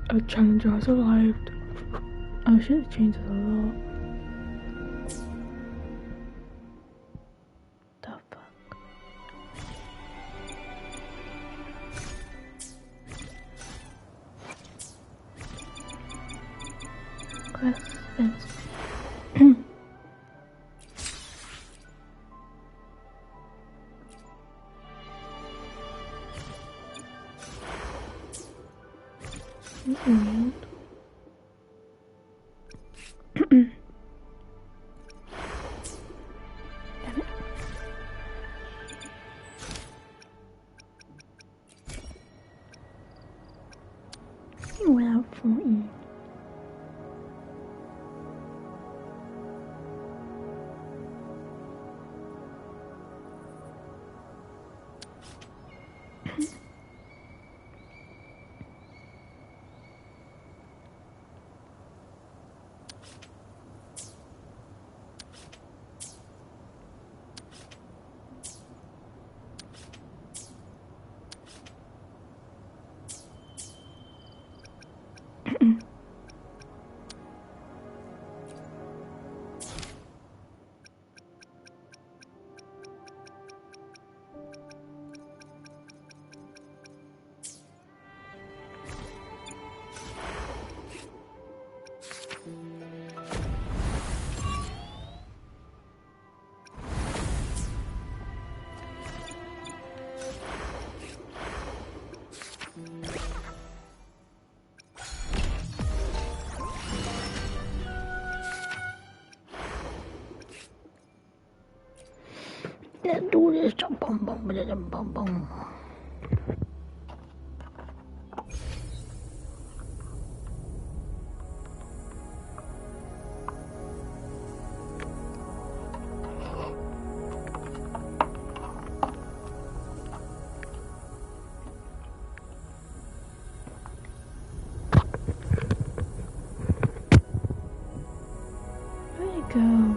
A challenger has arrived. Oh shit, the changes a lot. The fuck? Questions. Weird. Without 14. Let's do this. Bum, bum, bum, bum, bum. Where'd it go?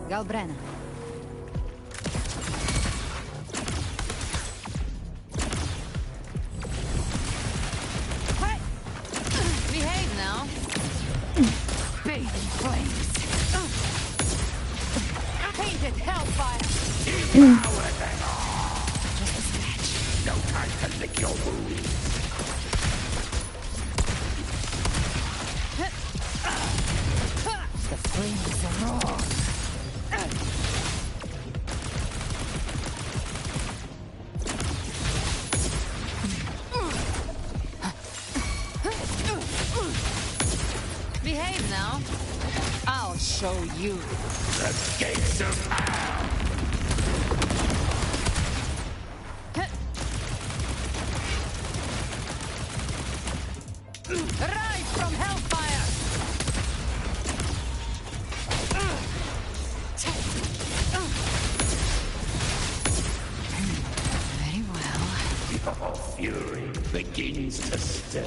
Galbrena. Hey! Behave now. Bathing flames. Painted hellfire. Devour them all. Just a scratch. No time to lick your wounds. The flames are raw. Behave now. I'll show you. The gates of hell. Rise from hellfire. Very well. Your fury begins to stir.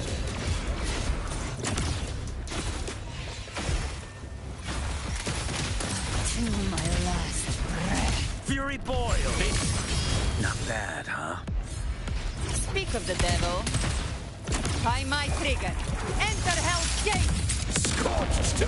To my last breath. Fury boil. Not bad, huh? Speak of the devil. By my trigger. Enter Hell's Gate. Scorched to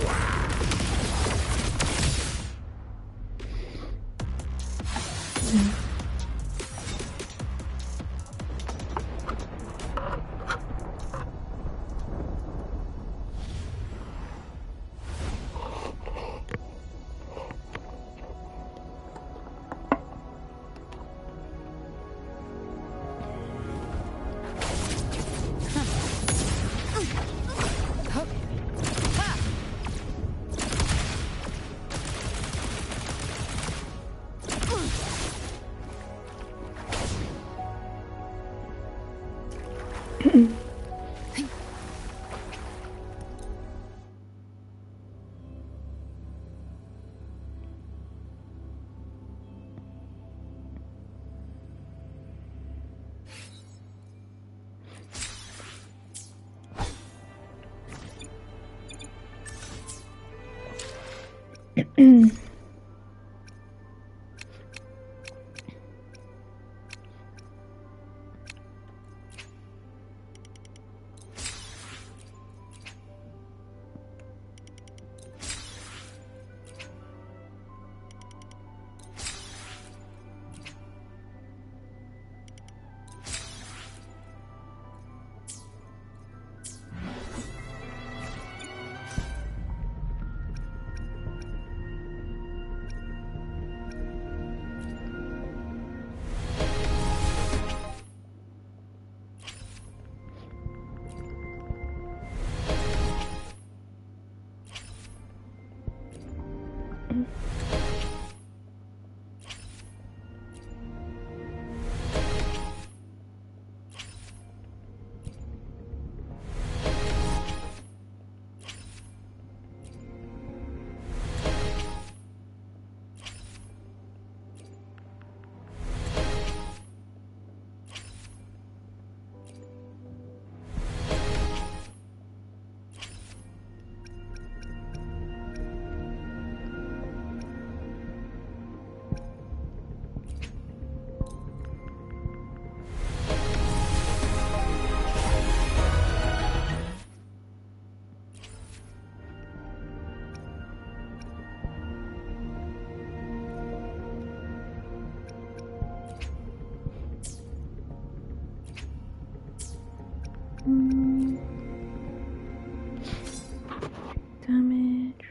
Damage.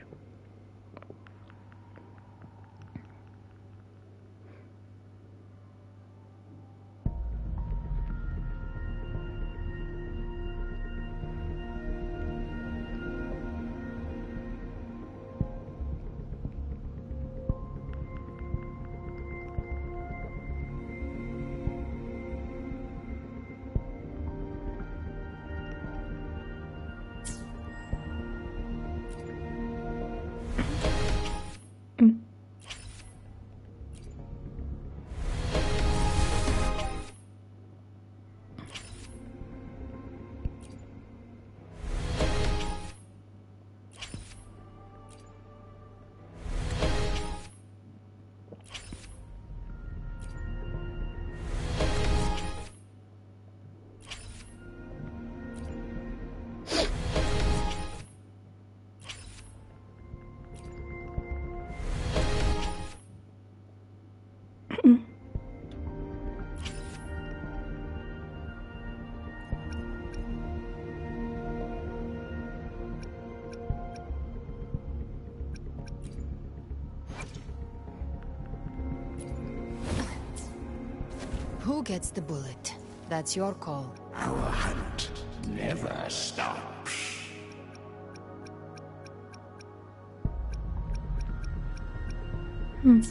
Who gets the bullet? That's your call. Our hunt never stops. There's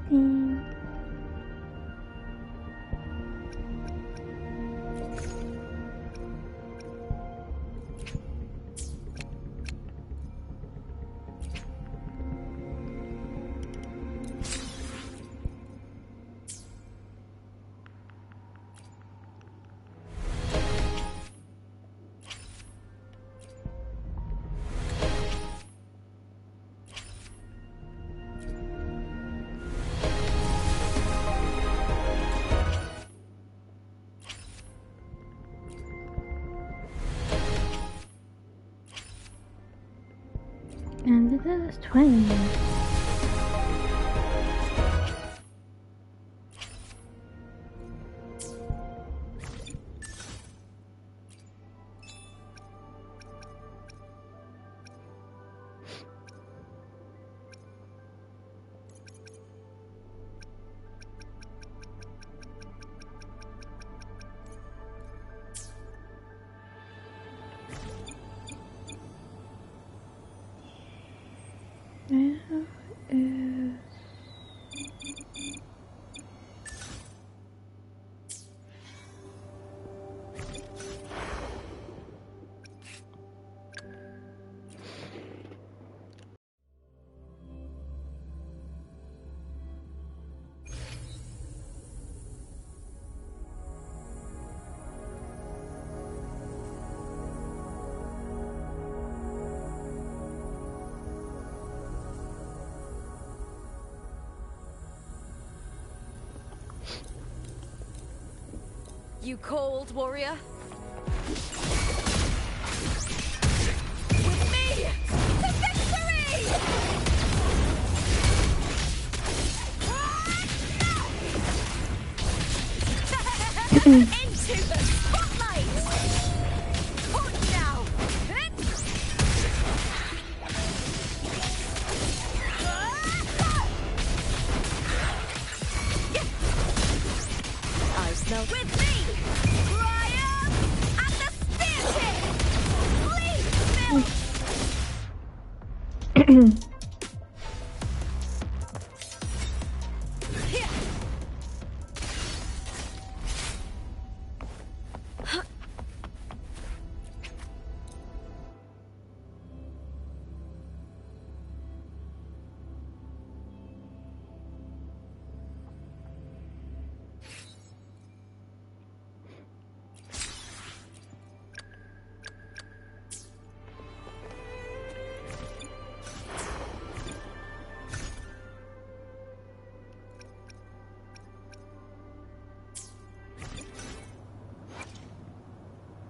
15. And it is 20. Yeah. You cold, warrior? With me to victory! Into the spotlight! Hold now! Eyes now with me! Ryan! At the spear tip! Please, Bill!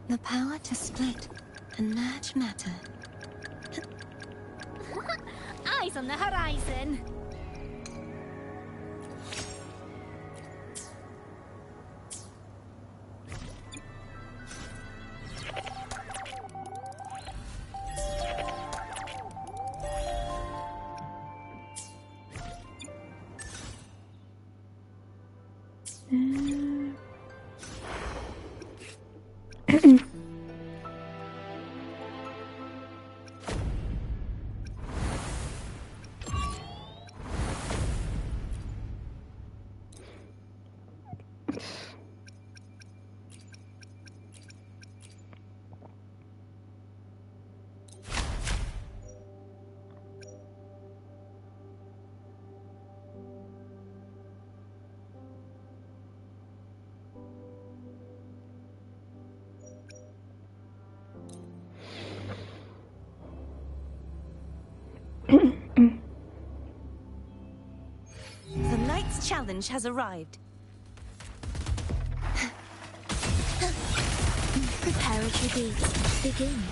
The power to split and merge matter. Eyes on the horizon. The Knight's challenge has arrived. Preparatory beats begin.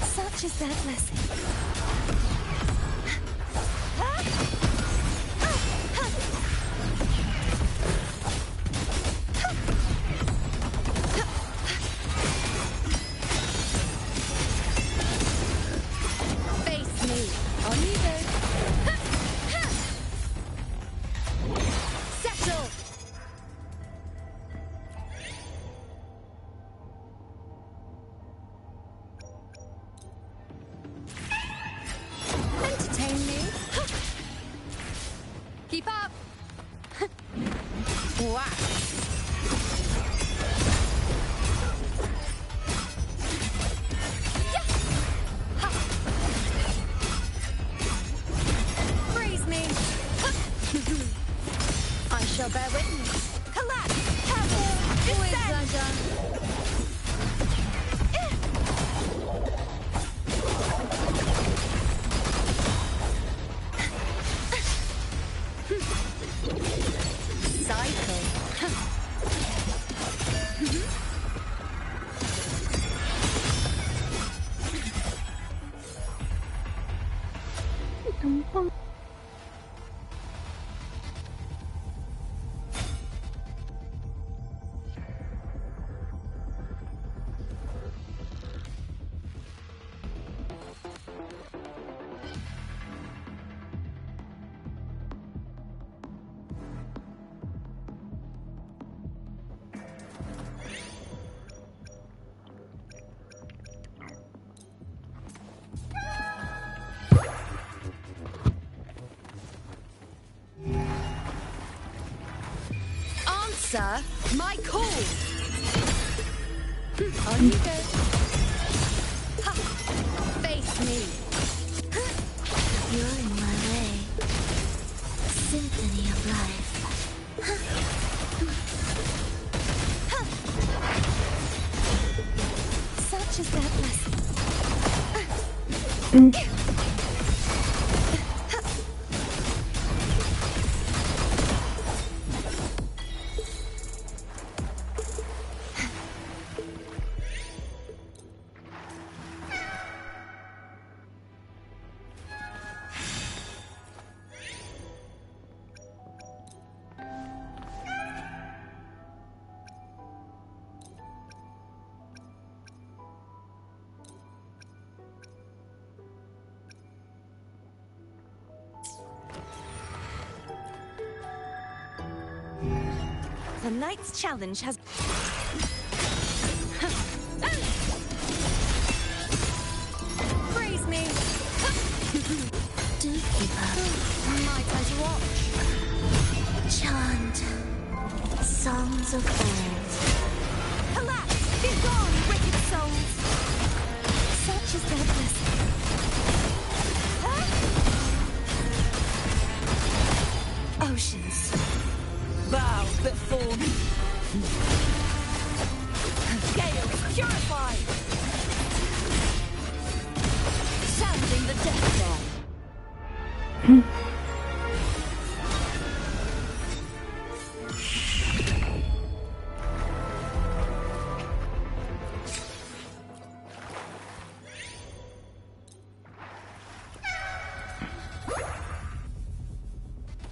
Such is their blessing. Face me! Uneven! Settle! Entertain me? Keep up! Wow! Freeze me! I shall bear witness. Collapse! Power! Descend! Cycle. Gampang. Answer my call! On you go! Ha! Face me! You're in my blessing. The Knight's challenge has... Praise me! Do keep up. My time to watch. Chant. Songs of old. Collapse! Be gone, wicked souls! Such is their blessing. Oceans. Bow before me. Gales purified. Sounding the death knell.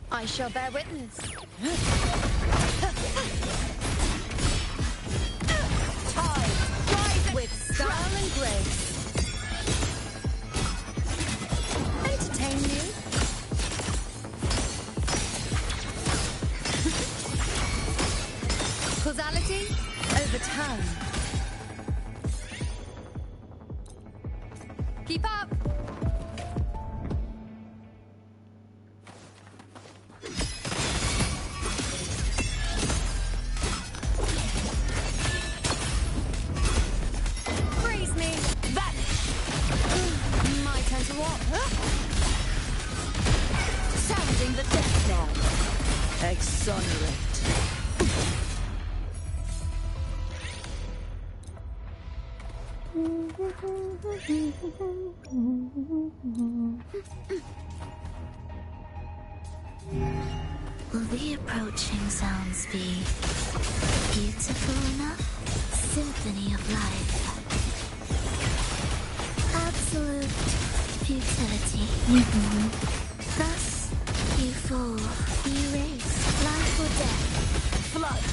I shall bear witness. Tide, rise With style and grace. Entertain you? Causality over time. Keep up! Freeze me! Vanish! My turn to walk. sounding the death knell. Exonerate. Will the approaching sounds be beautiful enough? Symphony of life. Absolute futility. Thus, you fall, you race, life or death. Flood.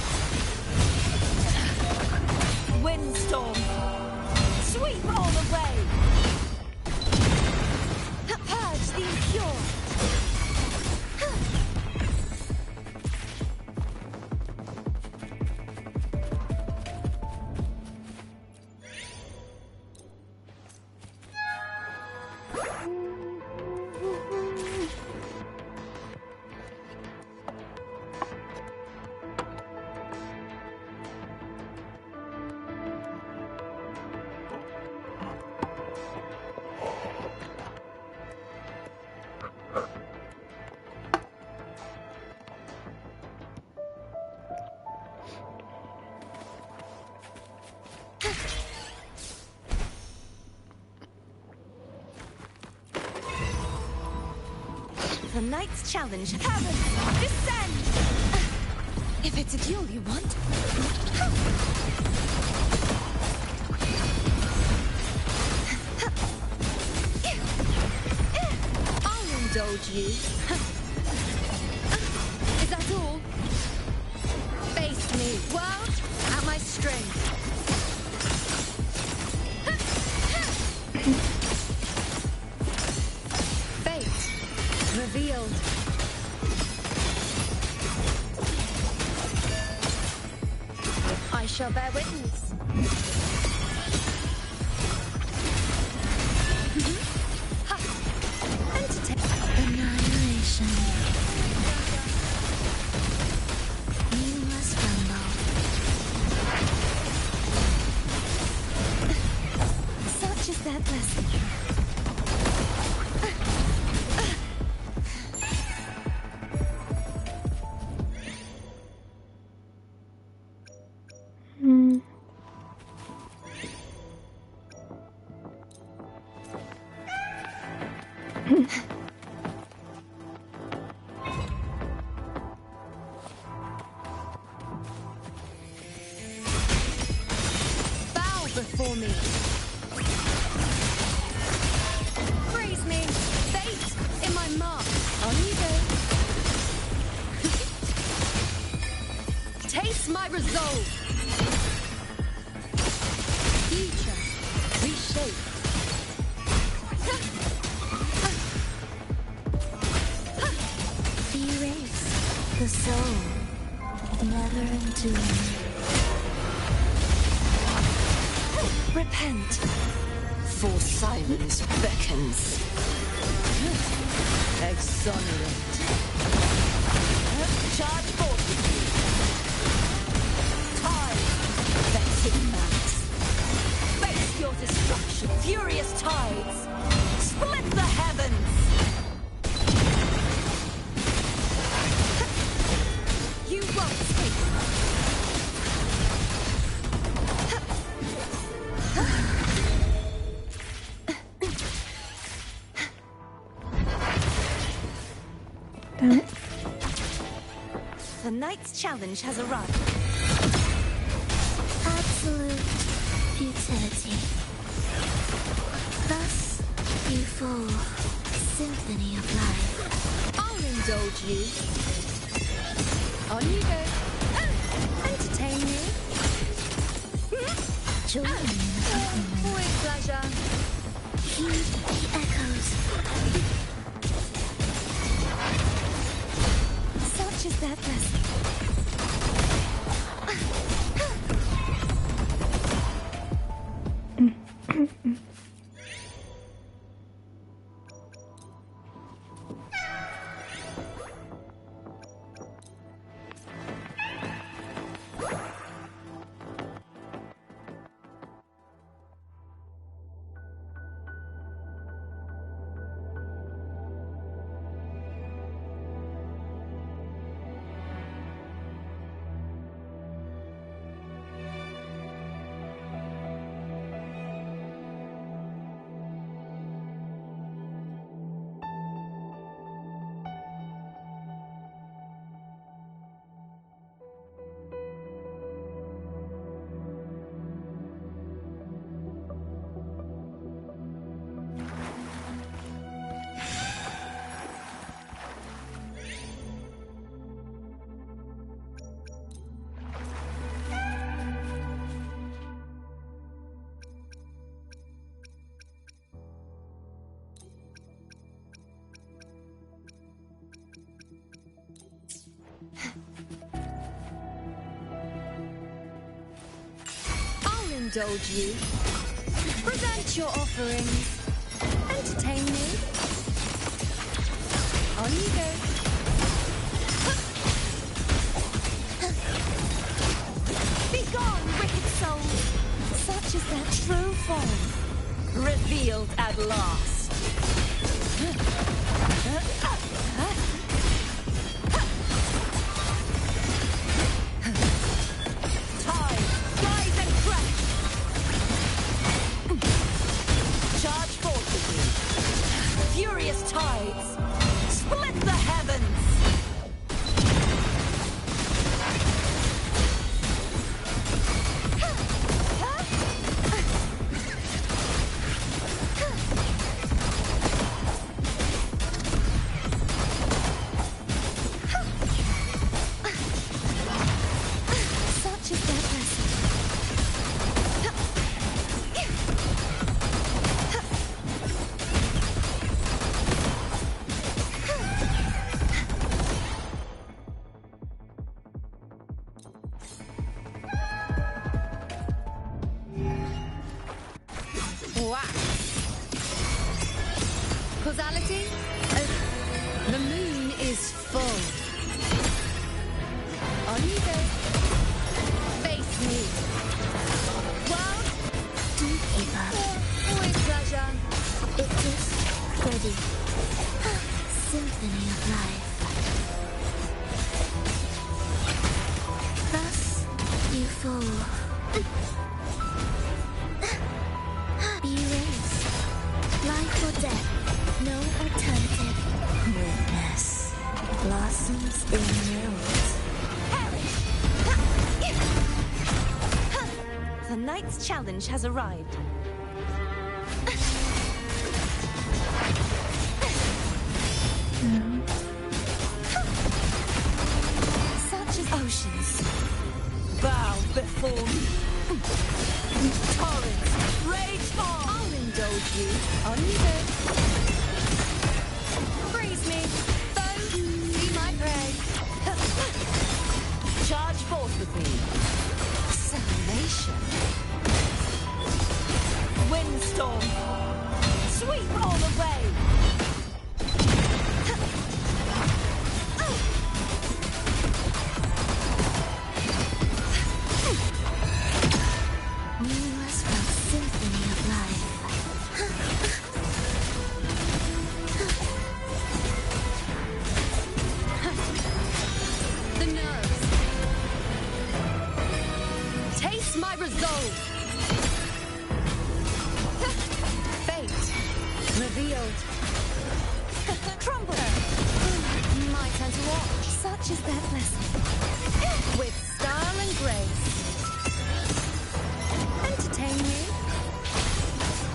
Windstorm. Sweep all away. Purge the impure. The Knight's challenge. Heaven, descend! If it's a duel you want. I'll indulge you. Is that all? Face me, world, at my strength. Fate revealed. I shall bear witness. Annihilation. You must rumble. Such is their blessing. Bow before me. Praise me. Fate in my mark. On you go. Taste my resolve. Future. Reshape. Erase the soul, never entombed. Repent, for silence beckons. Exonerate. Charge fortitude. Tide, vexing mass. Face your destruction, furious tides. Split the heavens. You won't escape. Damn it. The night's challenge has arrived. Absolute futility. Thus you fall, symphony of life. I'll indulge you. On you go. Entertain me. Join in the compliment. With pleasure. Heed the echoes. Such is their blessing. Indulge you. Present your offerings. Entertain me. On you go. Be gone, wicked souls. Such is their true form. Revealed at last. Furious tides, split the heavens. Such is their blessing. Causality? The moon is full. On you go. Face me. Well, Do keep up. with pleasure. It is ready. Symphony of life. Thus you fall. Erase. Life or death. no alternative. Weakness blossoms in mills. The knight's challenge has arrived. Such as oceans bow before me. Torrents rage on. I'll indulge you on you good. Freeze me, foe, see my prey. Charge forth with me. Salvation. Windstorm. Sweep all away. Meaningless symphony of life. The nerves. Taste my resolve. Fate revealed. Crumble. My turn to watch. Such is their blessing. With style and grace. Entertain me.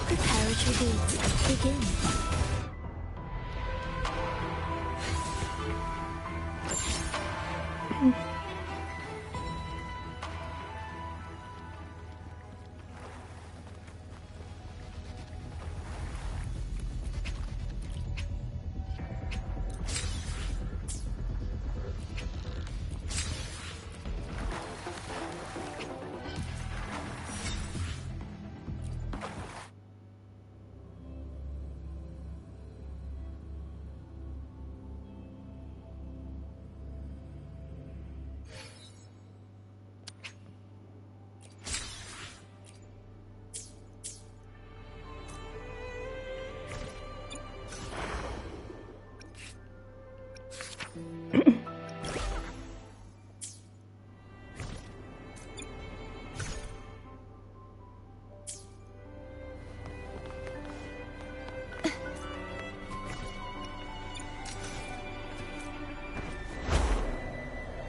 Preparatory beats begin.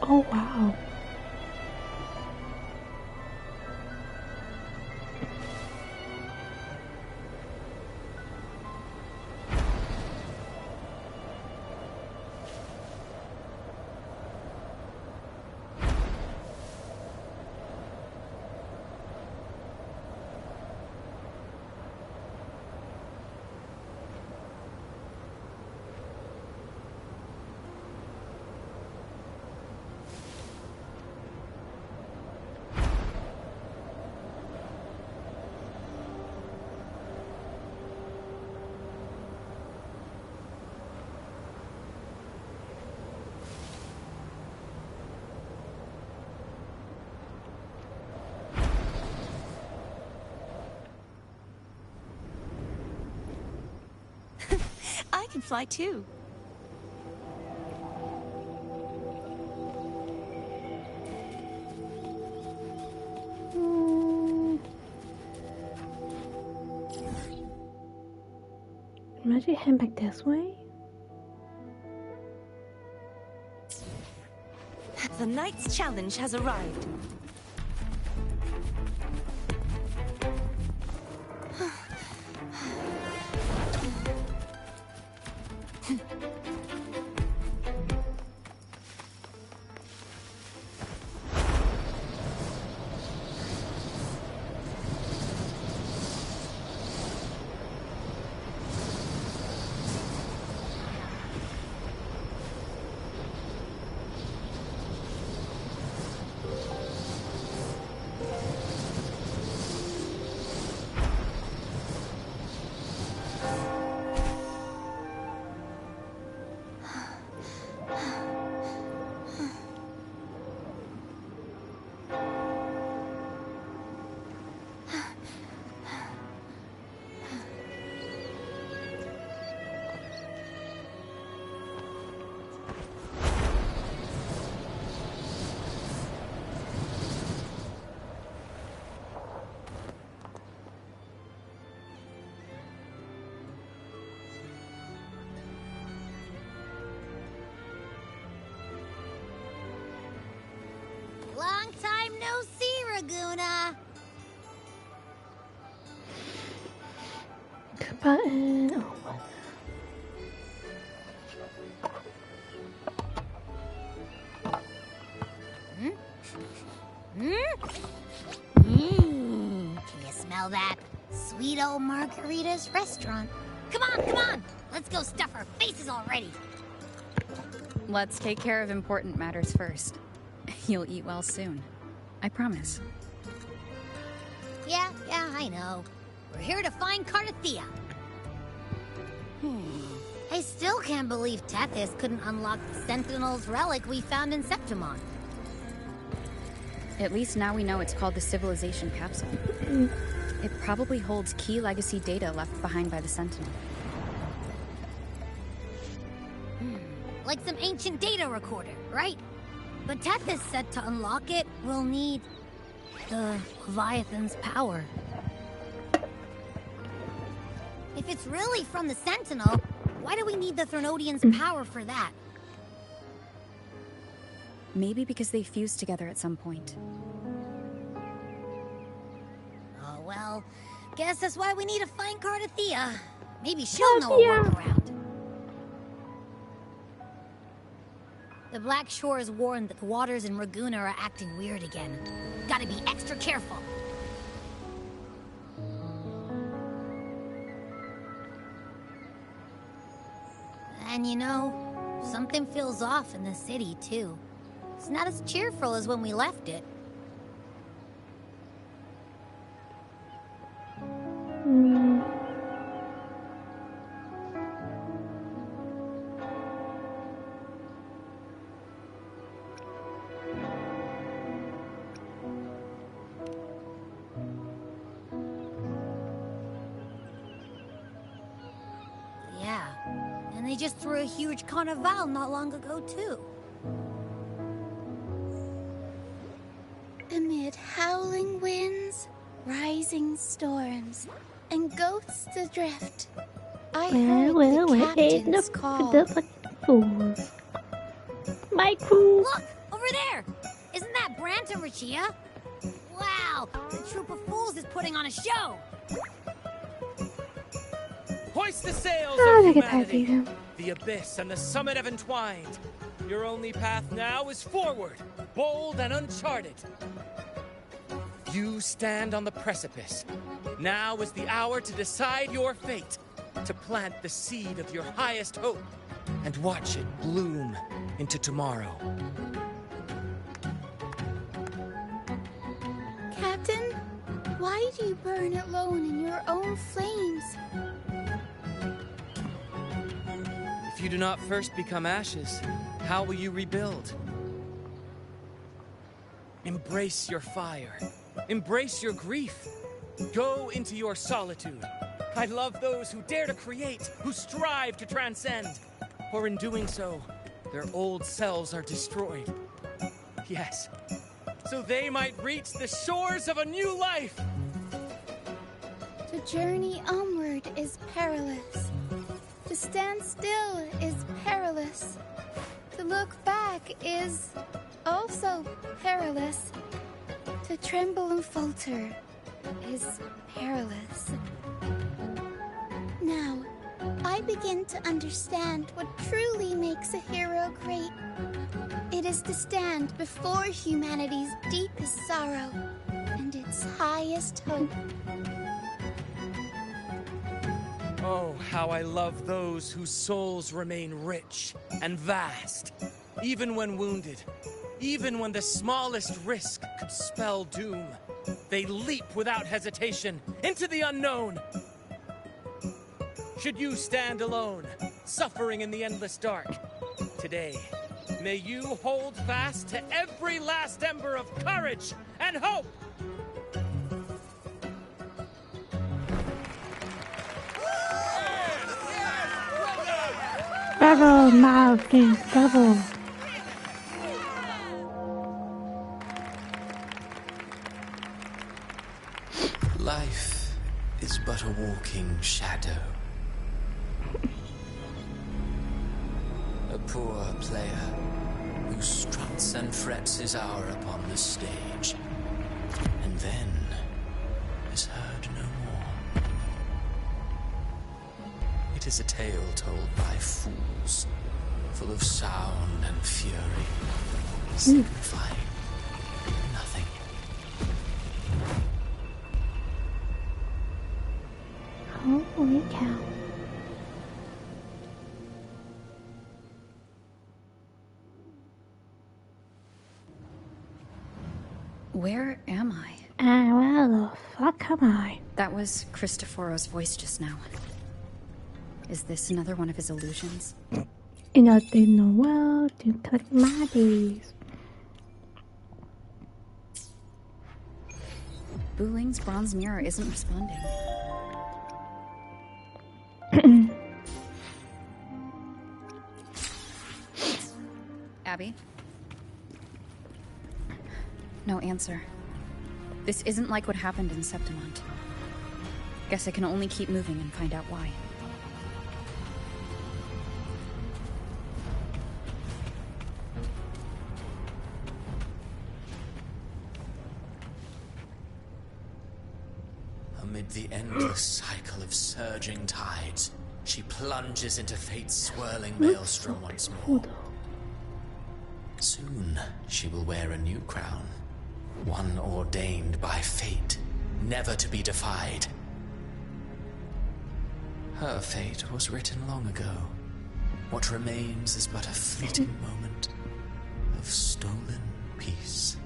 Oh wow. I can fly too. Imagine heading back this way. The knight's challenge has arrived. Raguna. Button. Oh, what? Can you smell that? Sweet old Margarita's restaurant. Come on, come on! Let's go stuff our faces already. Let's take care of important matters first. You'll eat well soon. I promise. Yeah, I know. We're here to find Cardathea. I still can't believe Tethys couldn't unlock the Sentinel's relic we found in Septimon. At least now we know it's called the Civilization Capsule. It probably holds key legacy data left behind by the Sentinel. Like some ancient data recorder, right? But Tethys said to unlock it, we'll need the Leviathan's power. If it's really from the Sentinel, why do we need the Threnodian's power for that? Maybe because they fused together at some point. Oh, well, guess that's why we need to find Cardathea. Maybe she'll know a workaround. The Black Shore has warned that the waters in Raguna are acting weird again. Gotta be extra careful. And you know, something feels off in the city, too. It's not as cheerful as when we left it. Yeah, and they just threw a huge carnival not long ago, too. Amid howling winds, rising storms, and ghosts adrift, I heard the captain's call. Fools. My crew. Look! Over there! Isn't that Brant and Rachia? Wow! The troop of fools is putting on a show! Hoist the sails Oh, of look at that humanity! season. The abyss and the summit have entwined. Your only path now is forward, bold and uncharted. You stand on the precipice. Now is the hour to decide your fate, to plant the seed of your highest hope, and watch it bloom into tomorrow. Captain, why do you burn alone in your own flames? If you do not first become ashes, how will you rebuild? Embrace your fire. Embrace your grief. Go into your solitude. I love those who dare to create, who strive to transcend. For in doing so, their old selves are destroyed. Yes, so they might reach the shores of a new life. To journey onward is perilous. To stand still is perilous. To look back is also perilous. To tremble and falter is perilous. Now, I begin to understand what truly makes a hero great. It is to stand before humanity's deepest sorrow and its highest hope. Oh, how I love those whose souls remain rich and vast, even when wounded, even when the smallest risk could spell doom. They leap without hesitation into the unknown. Should you stand alone, suffering in the endless dark, today, may you hold fast to every last ember of courage and hope. Bravo, Malkin, bravo. Life is but a walking shadow. A poor player who struts and frets his hour upon the stage. and then is heard no more. It is a tale told by fools, full of sound and fury, signifying nothing. Holy cow. Where am I? Where the fuck am I? That was Cristoforo's voice just now. Is this another one of his illusions? In the world to collect my days. Buling's bronze mirror isn't responding. Abby? No answer. This isn't like what happened in Septimont. Guess I can only keep moving and find out why. Amid the endless cycle of surging tides, she plunges into fate's swirling maelstrom once more. Soon, she will wear a new crown, one ordained by fate, never to be defied. Her fate was written long ago. What remains is but a fleeting moment of stolen peace.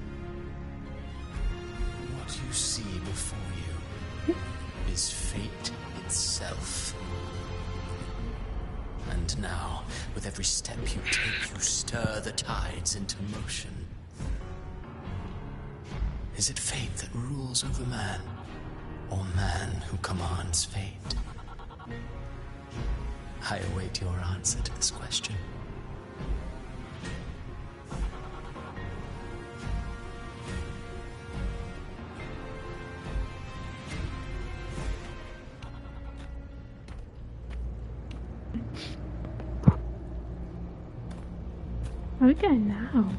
What you see before you is fate itself. And now, with every step you take, you stir the tides into motion. Is it fate that rules over man, or man who commands fate? I await your answer to this question. Where are we going now?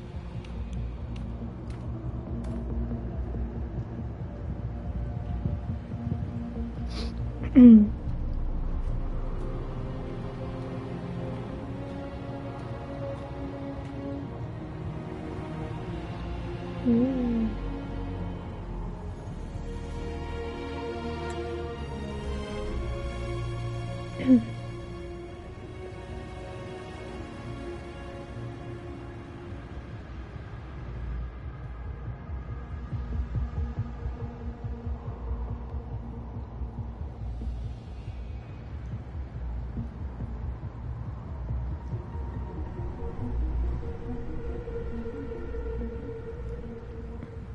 Ooh.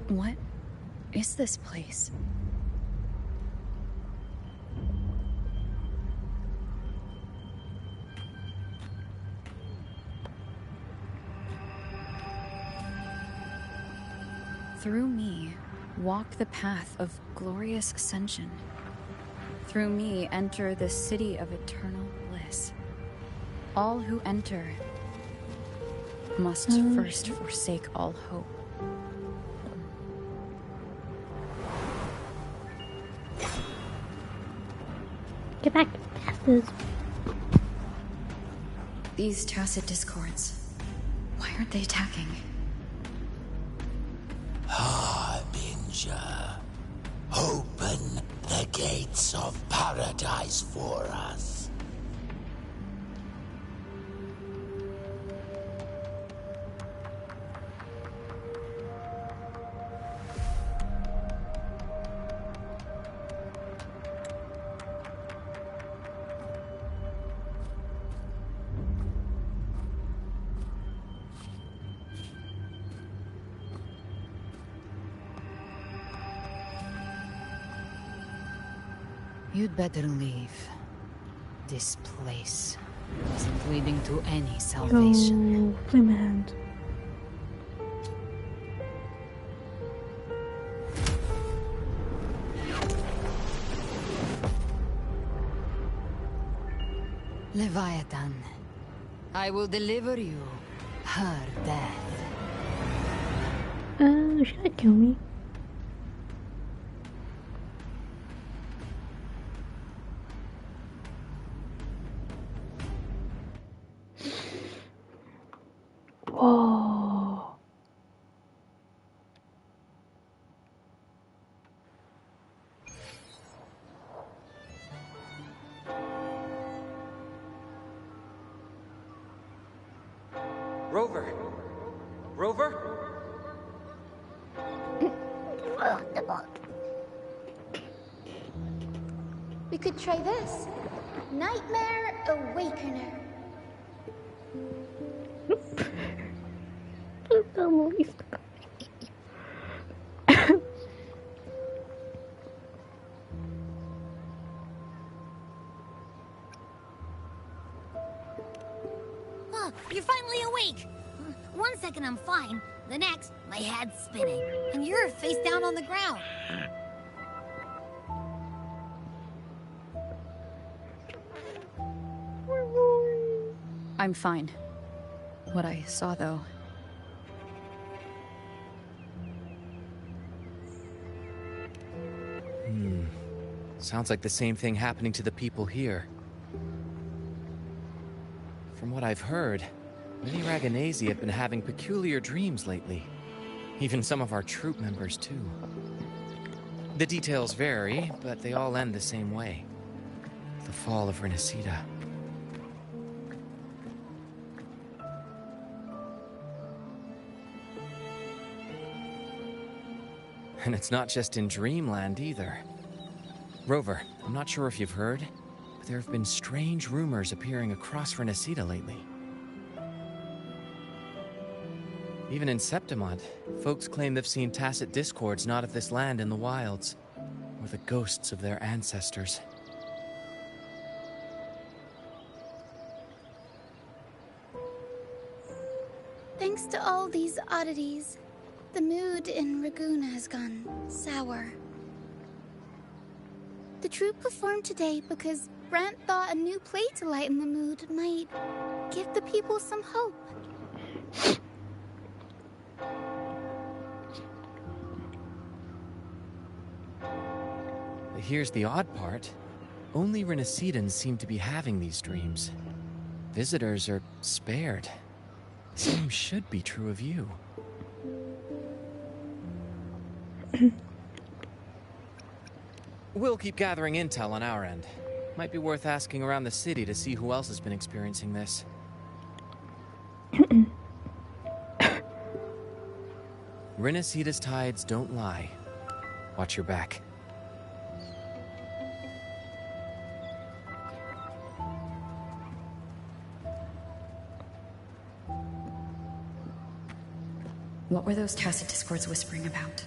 What is this place? Through me, walk the path of glorious ascension. Through me, enter the city of eternal bliss. All who enter must first forsake all hope. Get back, bastards. These tacit discords, why aren't they attacking? Harbinger, open the gates of paradise for us. You'd better leave. This place isn't leading to any salvation. Oh, play my hand. Leviathan, I will deliver you her death. Should I kill me? Rover? Rover? We could try this. Nightmare Awakener. Oh, you're finally awake! 1 second I'm fine, the next, my head's spinning, and you're face down on the ground. I'm fine. What I saw, though... Sounds like the same thing happening to the people here. From what I've heard, many Raganesi have been having peculiar dreams lately. Even some of our troop members, too. The details vary, but they all end the same way. The fall of Renacida. And it's not just in Dreamland, either. Rover, I'm not sure if you've heard, but there have been strange rumors appearing across Renacida lately. Even in Septimont, folks claim they've seen tacit discords not of this land in the wilds, or the ghosts of their ancestors. Thanks to all these oddities, the mood in Raguna has gone sour. The troupe performed today because Brant thought a new play to lighten the mood might give the people some hope. Here's the odd part. Only Renacidans seem to be having these dreams. Visitors are spared. Same should be true of you. We'll keep gathering intel on our end. Might be worth asking around the city to see who else has been experiencing this. Renacida's tides don't lie. Watch your back. What were those tacit discords whispering about?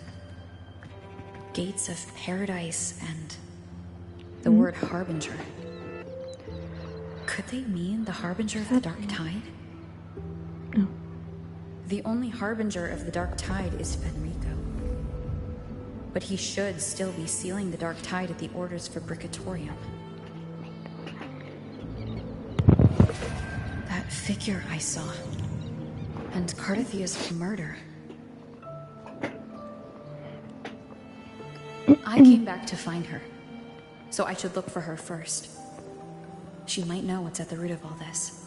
Gates of paradise and the word harbinger. Could they mean the harbinger of the dark tide? No. The only harbinger of the dark tide is Fenrico. But he should still be sealing the dark tide at the orders for Bricatorium. That figure I saw. And Cardathia's murder. I came back to find her, so I should look for her first. She might know what's at the root of all this.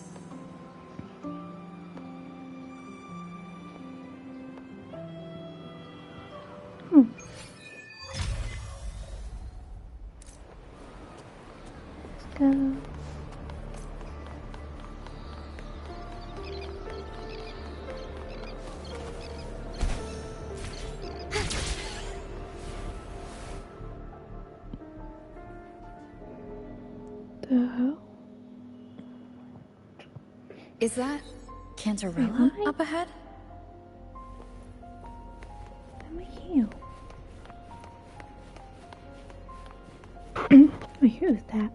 Let's go. Is that Cantarella up ahead? Let me heal. Wait, who's that?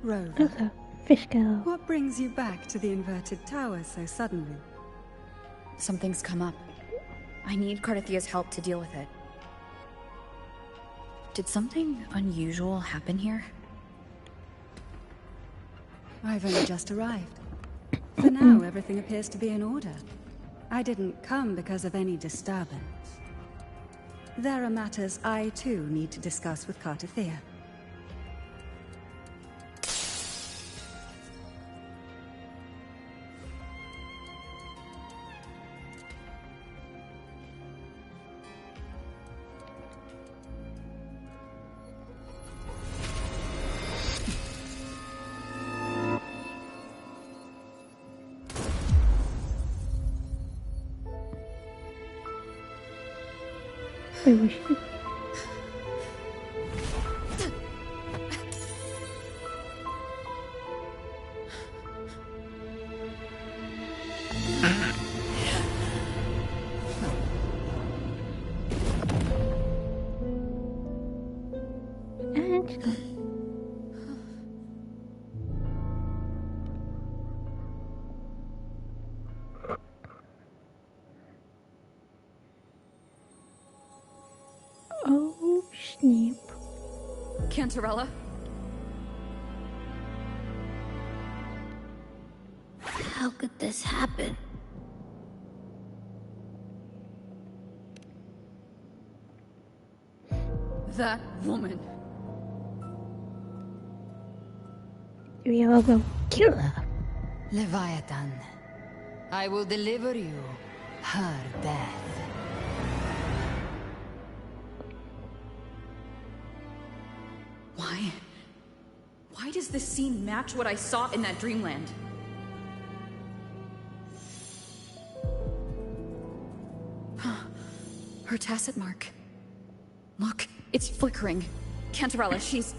Rover, That's a fish girl. what brings you back to the inverted tower so suddenly? Something's come up. I need Cardathia's help to deal with it. Did something unusual happen here? I've only just arrived. For now, everything appears to be in order. I didn't come because of any disturbance. There are matters I, too, need to discuss with Cardathia. Wait, was she? Angela. Oh, snap. Cantarella? How could this happen? That woman. We are the killer. Leviathan, I will deliver you her death. Why? Why does this scene match what I saw in that dreamland? Her tacit mark. Look, it's flickering. Cantarella, she's...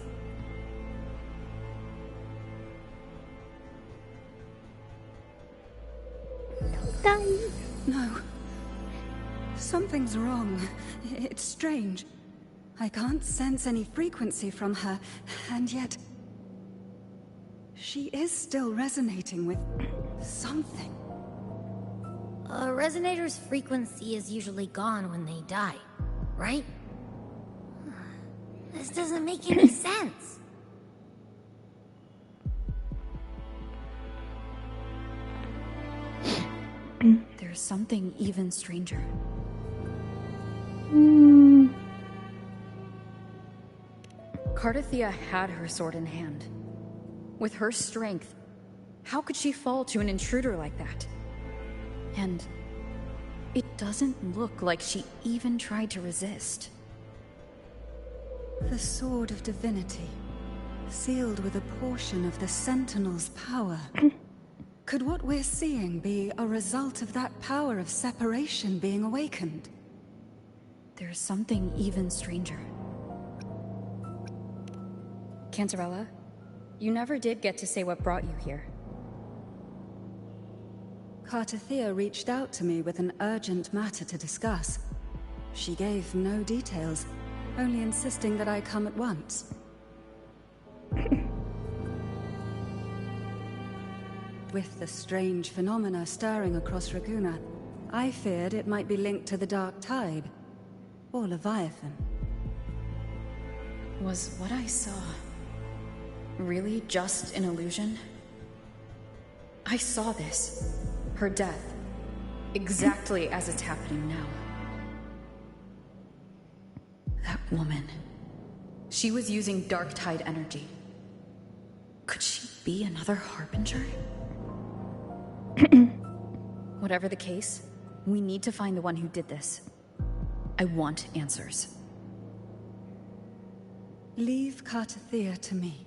No. Something's wrong. It's strange. I can't sense any frequency from her, and yet... she is still resonating with... something. A resonator's frequency is usually gone when they die, right? This doesn't make any sense. There's something even stranger. Cardathia had her sword in hand. With her strength, how could she fall to an intruder like that? And it doesn't look like she even tried to resist. The Sword of Divinity, sealed with a portion of the Sentinel's power. Could what we're seeing be a result of that power of separation being awakened? There's something even stranger. Cantarella, you never did get to say what brought you here. Cardathia reached out to me with an urgent matter to discuss. She gave no details, only insisting that I come at once. With the strange phenomena stirring across Raguna, I feared it might be linked to the Dark Tide, or Leviathan. Was what I saw really just an illusion? I saw this, her death, exactly as it's happening now. That woman, she was using Dark Tide energy. Could she be another Harbinger? Whatever the case, we need to find the one who did this. I want answers. Leave Cardathia to me.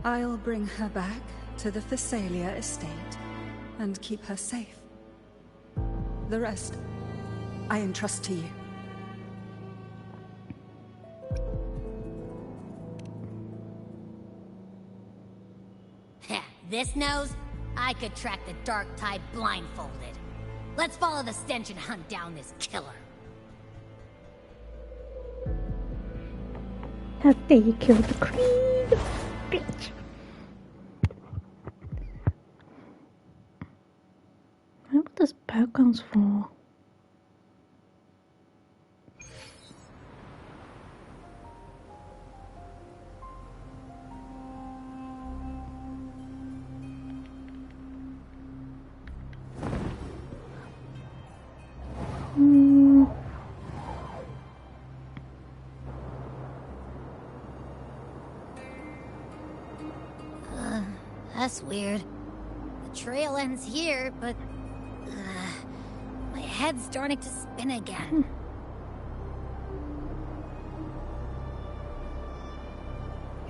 I'll bring her back to the Thessalia estate and keep her safe. The rest, I entrust to you. This knows I could track the Dark Tide blindfolded. Let's follow the stench and hunt down this killer. After you kill the queen, bitch. I wonder what this background's for. That's weird. The trail ends here, but... my head's starting to spin again.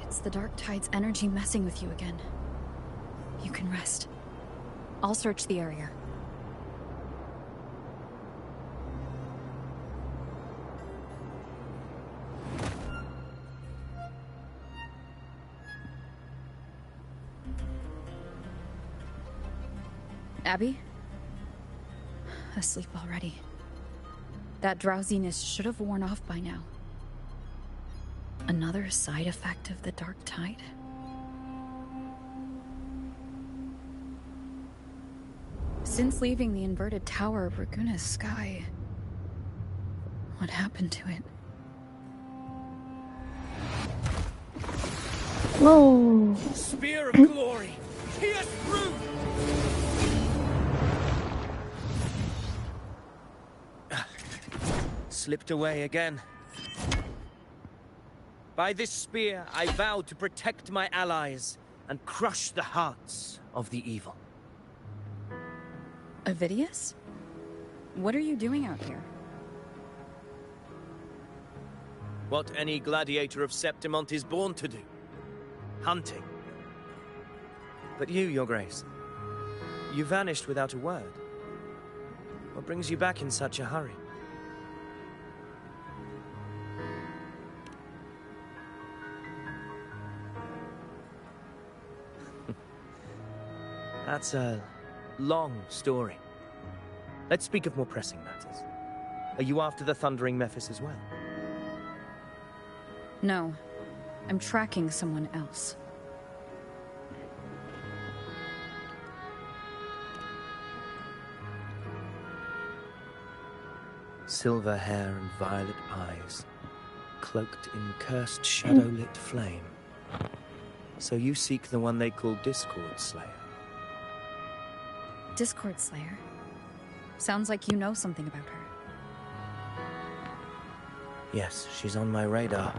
It's the Dark Tide's energy messing with you again. You can rest. I'll search the area. Abby? Asleep already. That drowsiness should have worn off by now. Another side effect of the dark tide? Since leaving the inverted tower of Raguna's sky, what happened to it? Whoa. Spear of glory! Pierce through! Slipped away again. By this spear, I vow to protect my allies and crush the hearts of the evil. Avidius? What are you doing out here? What any gladiator of Septimont is born to do. Hunting. But you, Your Grace, you vanished without a word. What brings you back in such a hurry? That's a long story. Let's speak of more pressing matters. Are you after the Thundering Mephis as well? No. I'm tracking someone else. Silver hair and violet eyes, cloaked in cursed shadow-lit flame. So you seek the one they call Discord Slayer. Discord Slayer? Sounds like you know something about her. Yes, she's on my radar.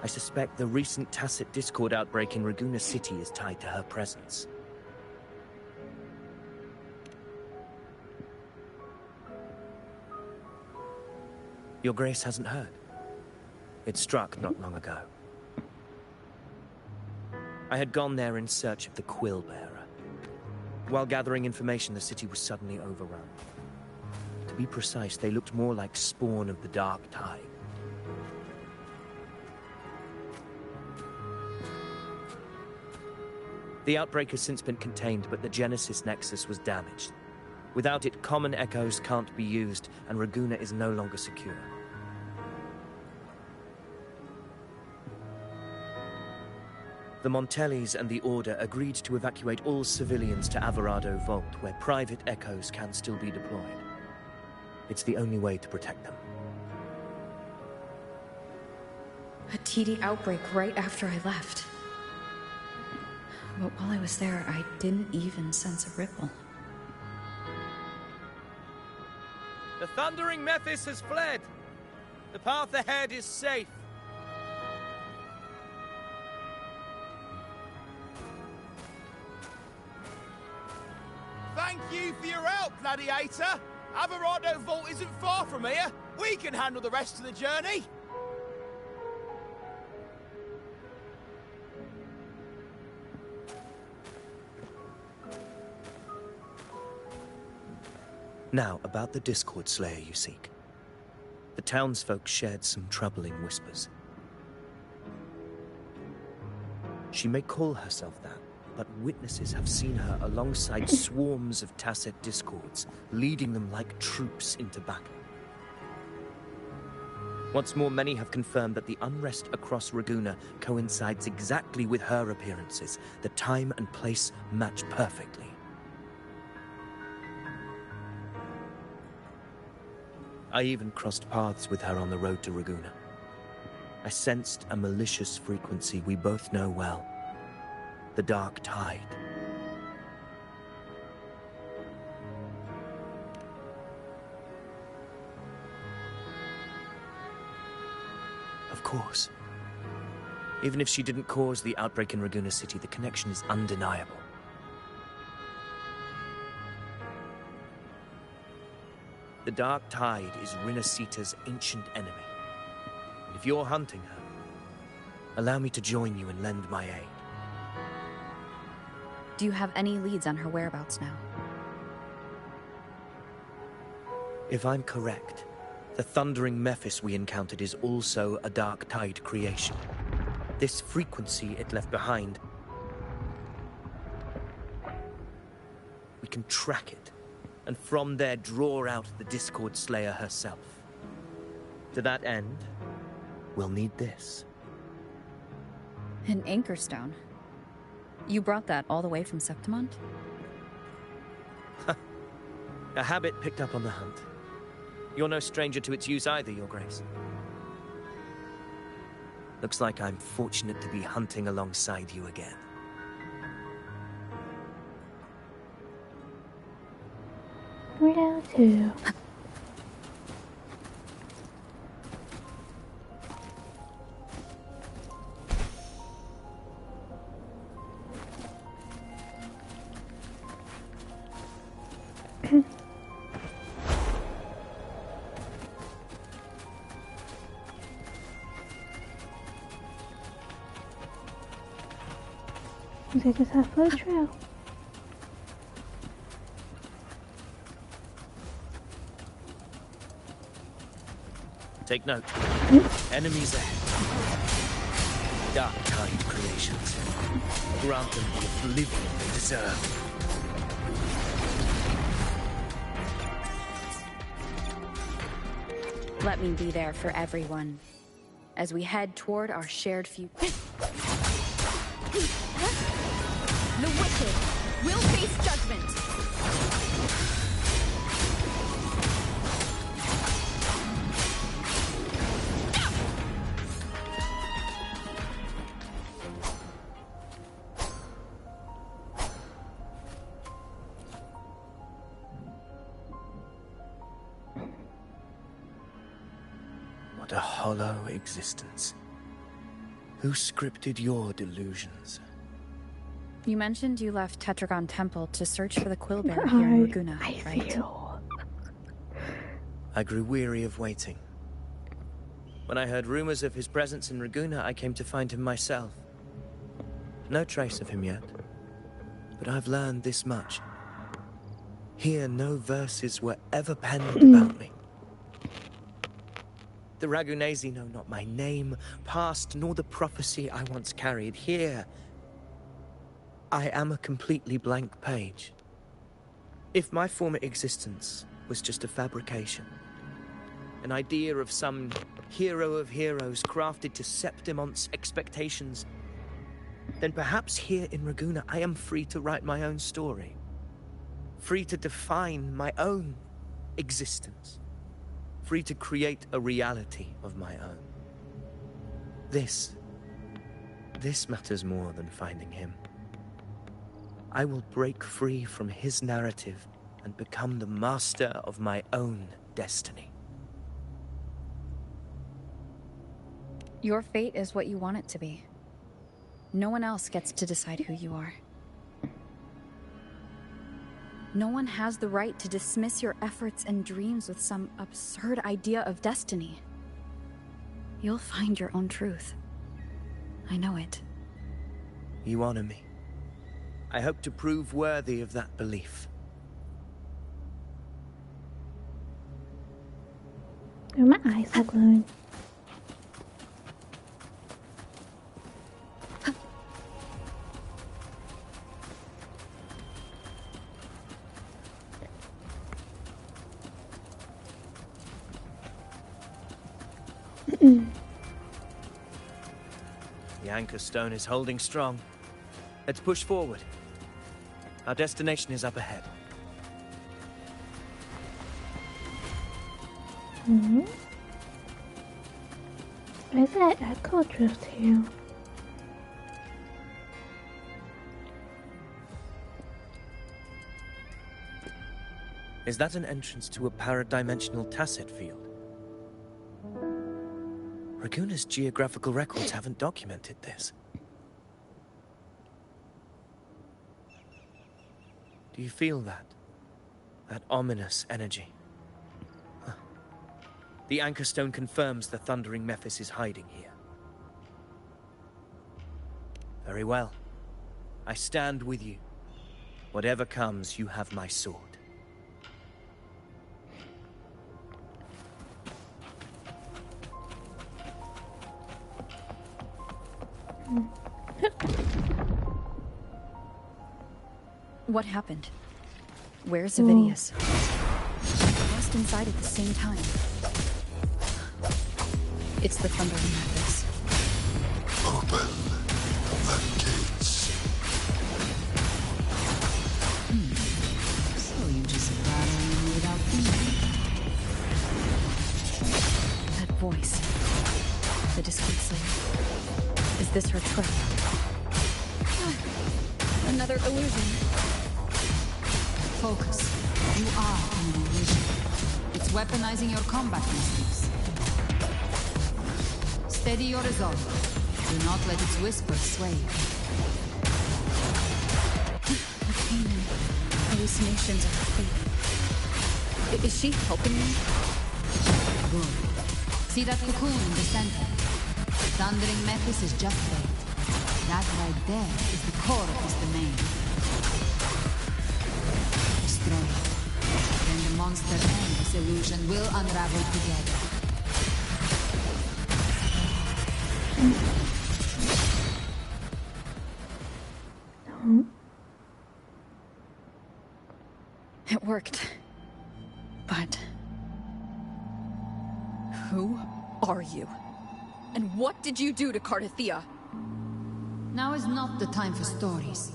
I suspect the recent tacit discord outbreak in Raguna City is tied to her presence. Your Grace hasn't heard. It struck not long ago. I had gone there in search of the Quill Bearer. While gathering information, the city was suddenly overrun. To be precise, they looked more like spawn of the Dark Tide. The outbreak has since been contained, but the Genesis Nexus was damaged. Without it, common echoes can't be used, and Raguna is no longer secure. The Montellis and the Order agreed to evacuate all civilians to Averado Vault, where private echoes can still be deployed. It's the only way to protect them. A TD outbreak right after I left. But while I was there, I didn't even sense a ripple. The Thundering Mephis has fled. The path ahead is safe. Thank you for your help, Gladiator. Averado Vault isn't far from here. We can handle the rest of the journey. Now, about the Discord Slayer you seek. The townsfolk shared some troubling whispers. She may call herself that, but witnesses have seen her alongside swarms of tacit discords, leading them like troops into battle. What's more, many have confirmed that the unrest across Raguna coincides exactly with her appearances. The time and place match perfectly. I even crossed paths with her on the road to Raguna. I sensed a malicious frequency we both know well. The Dark Tide. Of course. Even if she didn't cause the outbreak in Raguna City, the connection is undeniable. The Dark Tide is Rinasita's ancient enemy. If you're hunting her, allow me to join you and lend my aid. Do you have any leads on her whereabouts now? If I'm correct, the Thundering Mephis we encountered is also a Dark Tide creation. This frequency it left behind, we can track it, and from there draw out the Discord Slayer herself. To that end, we'll need this. An anchor stone. You brought that all the way from Septimont? A habit picked up on the hunt. You're no stranger to its use either, Your Grace. Looks like I'm fortunate to be hunting alongside you again. Where to? Take us halfway the trail. Take note. Enemies ahead. Dark-kind creations. Grant them the oblivion they deserve. Let me be there for everyone as we head toward our shared future. The wicked will face judgment. What a hollow existence. Who scripted your delusions? You mentioned you left Tetragon Temple to search for the Quillbearer here in Laguna, right? I grew weary of waiting. When I heard rumors of his presence in Raguna, I came to find him myself. No trace of him yet, but I've learned this much. Here, no verses were ever penned about me. The Ragunesi know not my name, past, nor the prophecy I once carried. Here, I am a completely blank page. If my former existence was just a fabrication, an idea of some hero of heroes crafted to Septimont's expectations, then perhaps here in Raguna I am free to write my own story. Free to define my own existence. Free to create a reality of my own. This matters more than finding him. I will break free from his narrative and become the master of my own destiny. Your fate is what you want it to be. No one else gets to decide who you are. No one has the right to dismiss your efforts and dreams with some absurd idea of destiny. You'll find your own truth. I know it. You honor me. I hope to prove worthy of that belief. Oh, my eyes are glowing. The anchor stone is holding strong. Let's push forward. Our destination is up ahead. Where's that echo drift here? Is that an entrance to a paradimensional tacit field? Raguna's geographical records haven't documented this. Do you feel that? That ominous energy? Huh. The anchor stone confirms the thundering Mephis is hiding here. Very well. I stand with you. Whatever comes, you have my sword. What happened? Where's Avidius? Lost inside at the same time. It's the Thundering Mathis. Open the gates. So you just battle me without thinking. That voice. The Discord Slayer. Is this her trap? Another illusion. Focus. You are an illusion. It's weaponizing your combat instincts. Steady your resolve. Do not let its whispers sway you. The pain and hallucinations are fading. Is she helping me? Good. See that cocoon in the center? The Thundering Mephis is just there. That right there is the core of his domain. Destroy it. Then the monster and this illusion will unravel together. It worked. But... who are you? And what did you do to Cardathia? Now is not the time for stories.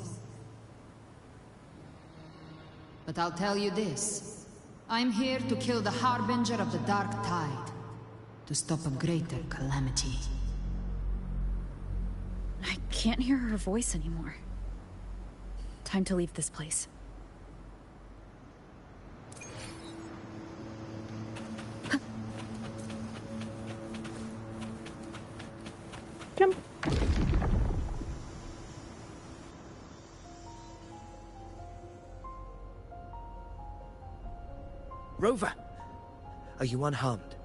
But I'll tell you this. I'm here to kill the Harbinger of the Dark Tide. To stop a greater calamity. I can't hear her voice anymore. Time to leave this place. Jump. Rover! Are you unharmed?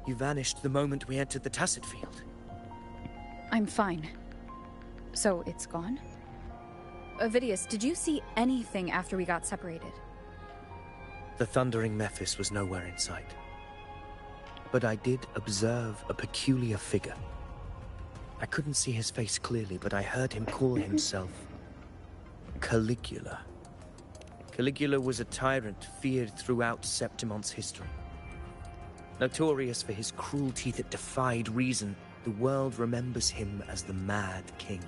You vanished the moment we entered the Tacit Field. I'm fine. So, it's gone? Avidius, did you see anything after we got separated? The Thundering Mephis was nowhere in sight. But I did observe a peculiar figure. I couldn't see his face clearly, but I heard him call himself Caligula. Caligula was a tyrant feared throughout Septimon's history. Notorious for his cruelty that defied reason, the world remembers him as the Mad King.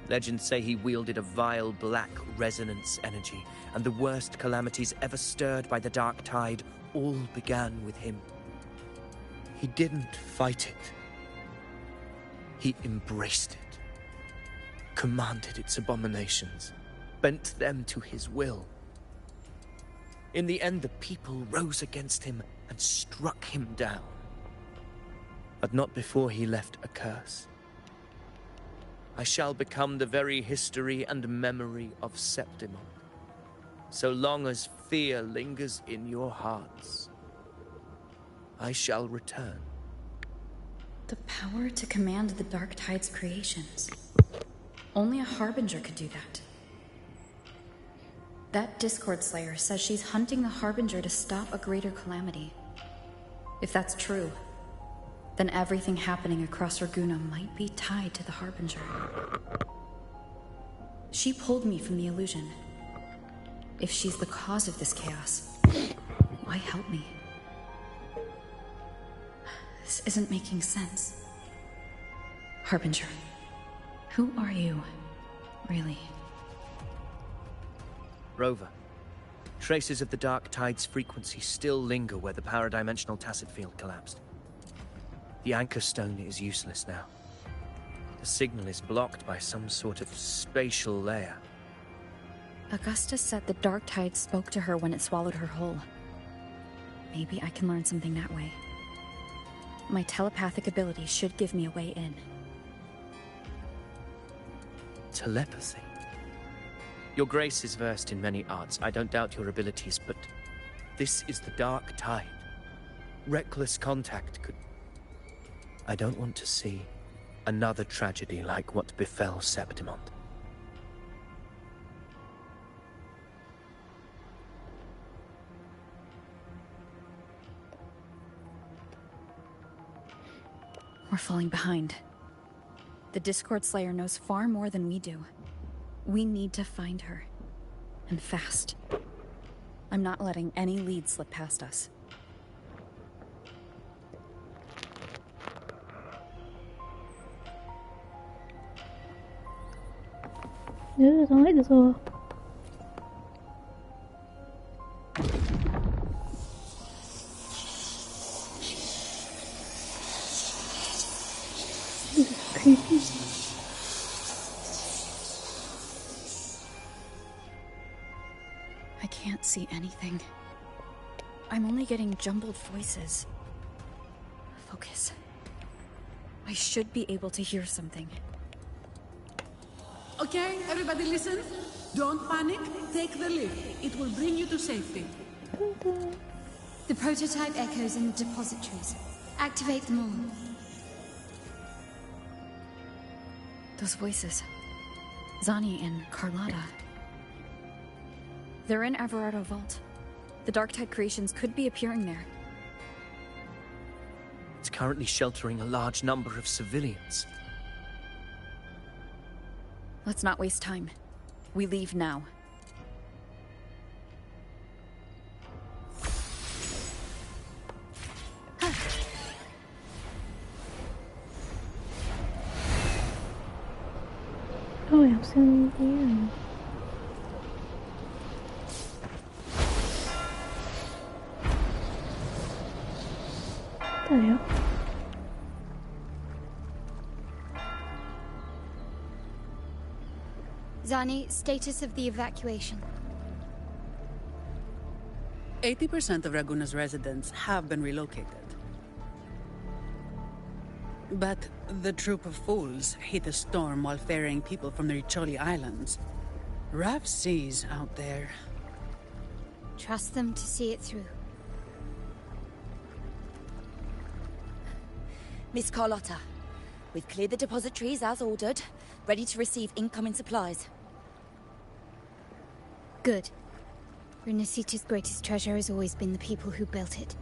Legends say he wielded a vile black resonance energy, and the worst calamities ever stirred by the Dark Tide all began with him. He didn't fight it. He embraced it, commanded its abominations, bent them to his will. In the end, the people rose against him and struck him down. But not before he left a curse. I shall become the very history and memory of Septimon, so long as fear lingers in your hearts. I shall return. The power to command the Dark Tide's creations. Only a Harbinger could do that. That Discord Slayer says she's hunting the Harbinger to stop a greater calamity. If that's true, then everything happening across Raguna might be tied to the Harbinger. She pulled me from the illusion. If she's the cause of this chaos, why help me? This isn't making sense. Harbinger, who are you, really? Rover, traces of the Dark Tide's frequency still linger where the paradimensional Tacit Field collapsed. The anchor stone is useless now. The signal is blocked by some sort of spatial layer. Augusta said the Dark Tide spoke to her when it swallowed her whole. Maybe I can learn something that way. My telepathic ability should give me a way in. Telepathy? Your Grace is versed in many arts. I don't doubt your abilities, but this is the Dark Tide. Reckless contact could... I don't want to see another tragedy like what befell Septimon. We're falling behind. The Discord Slayer knows far more than we do. We need to find her. And fast. I'm not letting any lead slip past us. Nói được rồi. I can't see anything. I'm only getting jumbled voices. Focus. I should be able to hear something. Okay, everybody listen. Don't panic. Take the lift. It will bring you to safety. The prototype echoes in the depositories. Activate them all. Those voices. Zani and Carlotta. They're in Everardo Vault. The Darktide creations could be appearing there. It's currently sheltering a large number of civilians. Let's not waste time. We leave now. Oh, I'm still here. There. Zani, status of the evacuation. 80% of Raguna's residents have been relocated. But the troop of fools hit a storm while ferrying people from the Riccioli Islands. Rough seas out there. Trust them to see it through. Miss Carlotta, we've cleared the depositories as ordered, ready to receive incoming supplies. Good. Renacita's greatest treasure has always been the people who built it.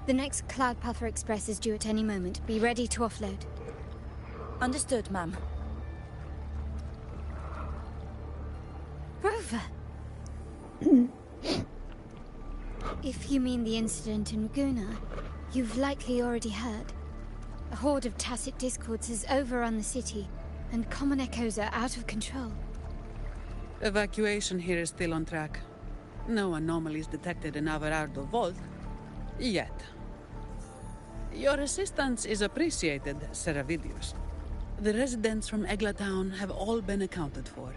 The next Cloudpather Express is due at any moment. Be ready to offload. Understood, ma'am. Rover! If you mean the incident in Raguna, you've likely already heard. A horde of tacit discords has overrun the city, and common echoes are out of control. Evacuation here is still on track. No anomalies detected in Everardo Vault. Yet. Your assistance is appreciated, Seravidius. The residents from Eglatown have all been accounted for.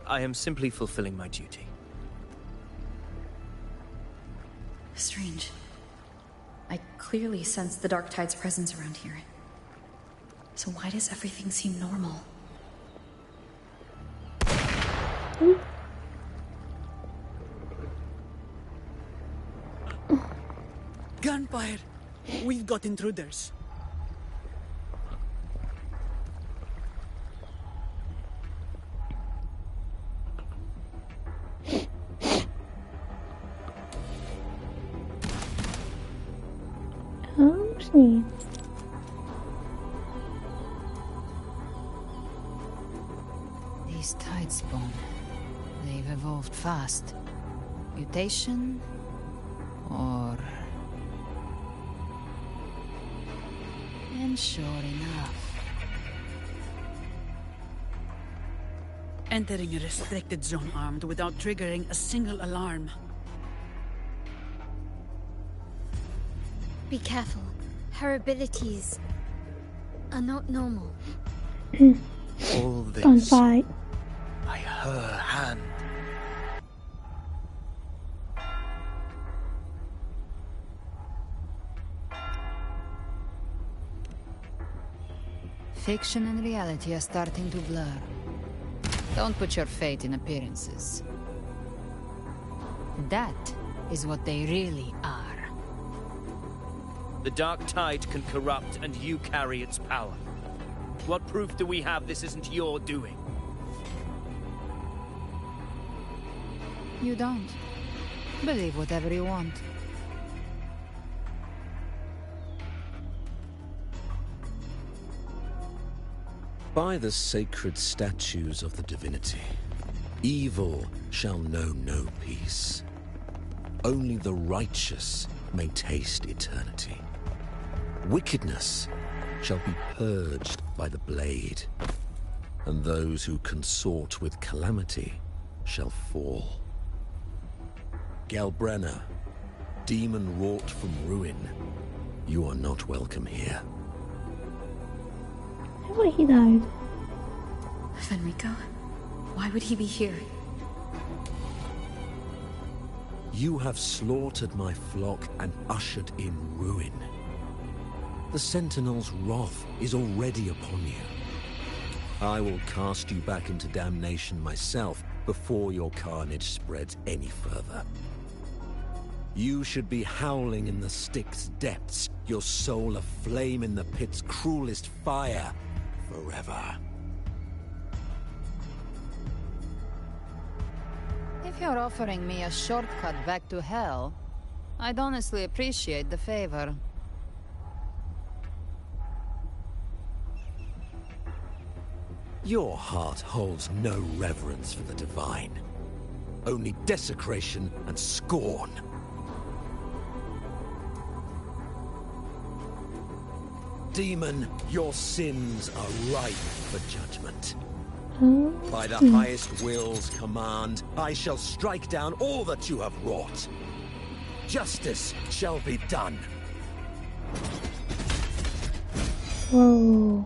I am simply fulfilling my duty. Strange. I clearly sense the Darktide's presence around here. So why does everything seem normal? Gunfire! We've got intruders. Sim. These tidespawn, they've evolved fast. Mutation? Or... And sure enough. Entering a restricted zone armed without triggering a single alarm. Be careful. Her abilities are not normal. All this Don't fight. by her hand. Fiction and reality are starting to blur. Don't put your faith in appearances. That is what they really are. The dark tide can corrupt, and you carry its power. What proof do we have this isn't your doing? You don't. Believe whatever you want. By the sacred statues of the divinity, Evil shall know no peace. Only the righteous may taste eternity. Wickedness shall be purged by the blade, and those who consort with calamity shall fall. Galbrenna, demon wrought from ruin, you are not welcome here. I thought he died. Fenrico? Why would he be here? You have slaughtered my flock and ushered in ruin. The Sentinel's wrath is already upon you. I will cast you back into damnation myself before your carnage spreads any further. You should be howling in the Styx's depths, your soul aflame in the pit's cruelest fire, forever. If you're offering me a shortcut back to hell, I'd honestly appreciate the favor. Your heart holds no reverence for the divine. Only desecration and scorn. Demon, your sins are ripe for judgment. By the highest will's command, I shall strike down all that you have wrought. Justice shall be done. Whoa.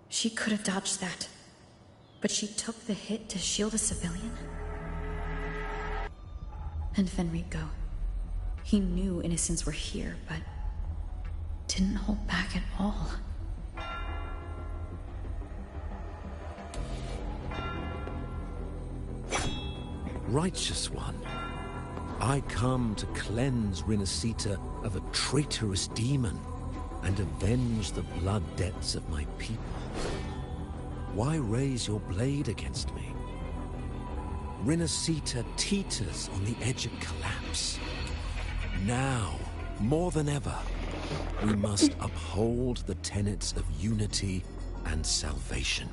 She could have dodged that, but she took the hit to shield a civilian? And Fenrico, he knew innocents were here, but didn't hold back at all. Righteous one, I come to cleanse Rinascita of a traitorous demon and avenge the blood debts of my people. Why raise your blade against me? Rinascita teeters on the edge of collapse. Now, more than ever, we must uphold the tenets of unity and salvation.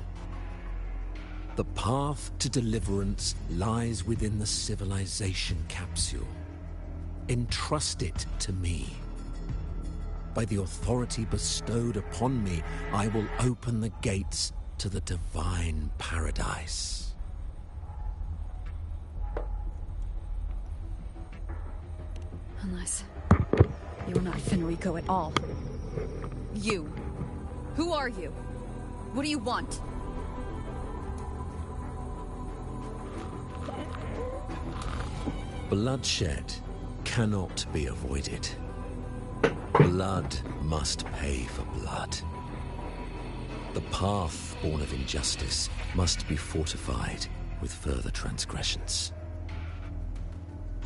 The path to deliverance lies within the civilization capsule. Entrust it to me. By the authority bestowed upon me, I will open the gates to the divine paradise. Unless you're not Fenrico at all. You. Who are you? What do you want? Bloodshed cannot be avoided. Blood must pay for blood. The path born of injustice must be fortified with further transgressions.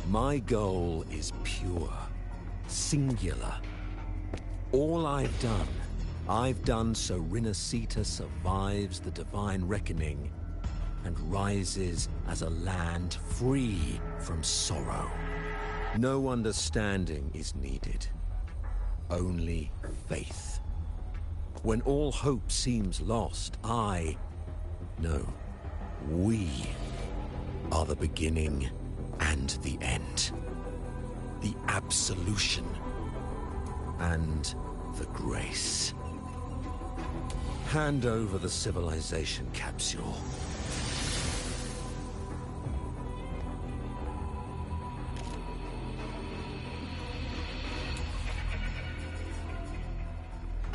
My goal is pure, singular. All I've done so Rinascita survives the divine reckoning and rises as a land free from sorrow. No understanding is needed, only faith. When all hope seems lost, we are the beginning and the end. The absolution and the grace. Hand over the civilization capsule.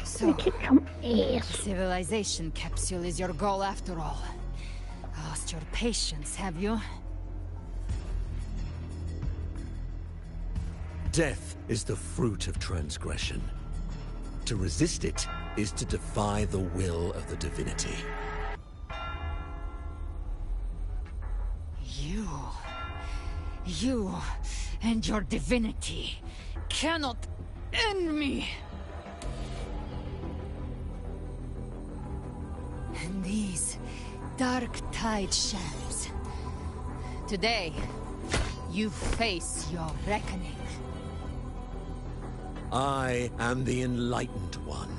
So, the civilization capsule is your goal after all. Lost your patience, have you? Death is the fruit of transgression. To resist it is to defy the will of the divinity. You and your divinity cannot end me! And these dark tide shams. Today, you face your reckoning. I am the Enlightened One,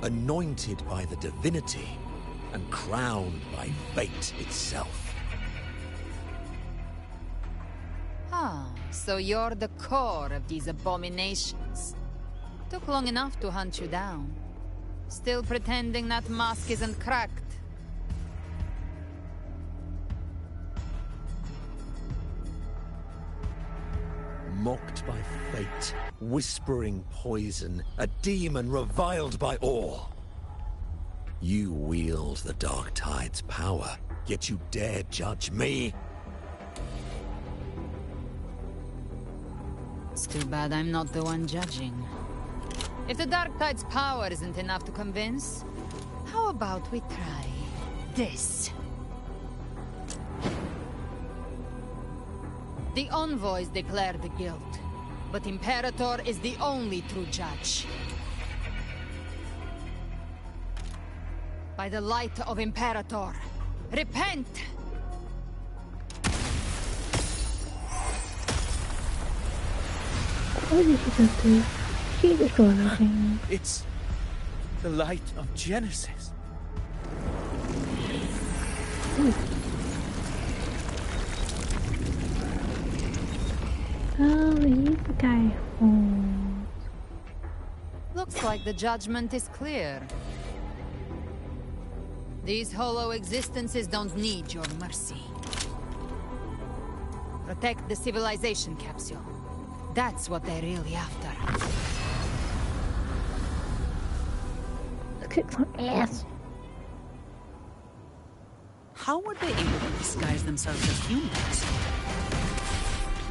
anointed by the divinity and crowned by fate itself. Ah, so you're the core of these abominations. Took long enough to hunt you down. Still pretending that mask isn't cracked. Mocked by fate, whispering poison, a demon reviled by all. You wield the Dark Tide's power, yet you dare judge me? It's too bad I'm not the one judging. If the Dark Tide's power isn't enough to convince, how about we try this? The envoys declare the guilt, but Imperator is the only true judge. By the light of Imperator, repent! What did she just do? She destroyed everything. It's the light of Genesis. Ooh. Oh, he's the guy. Oh. Looks like the judgment is clear. These hollow existences don't need your mercy. Protect the civilization capsule. That's what they're really after. Let's kick some ass. How were they able to disguise themselves as humans?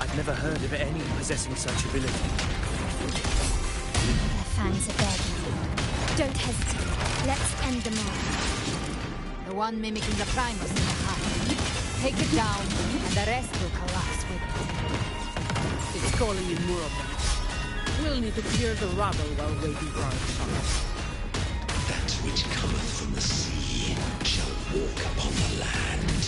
I've never heard of any possessing such ability. Their fangs are begging. Don't hesitate. Let's end them all. The one mimicking the Primus in the heart. Take it down, and the rest will collapse with it. It's calling in more of them. We'll need to clear the rubble while waiting for our chance. That which cometh from the sea shall walk upon the land.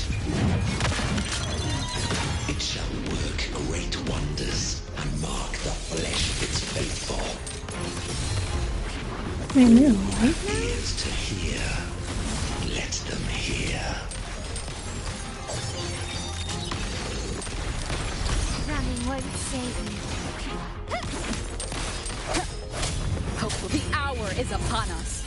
It shall work great wonders and mark the flesh of its faithful. I know, Have ears to hear. Let them hear. Running won't save you. Oh, the hour is upon us.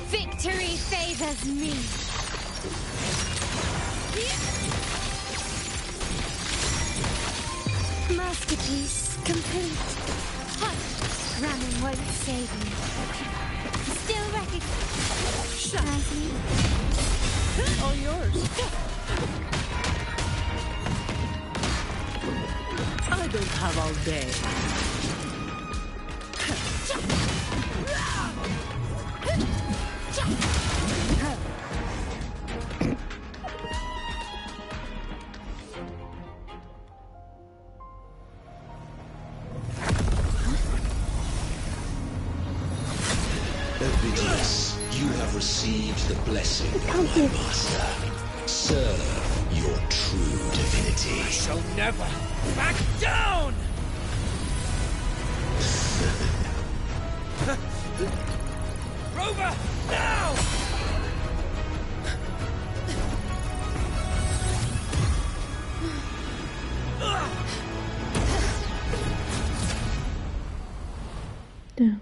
Victory favors me. Masterpiece complete. Ramming won't save me. Still recognize me. All yours. I don't have all day. Ovidius, you have received the blessing of my master. Serve your true divinity. I shall never back down! Rover, now! Damn.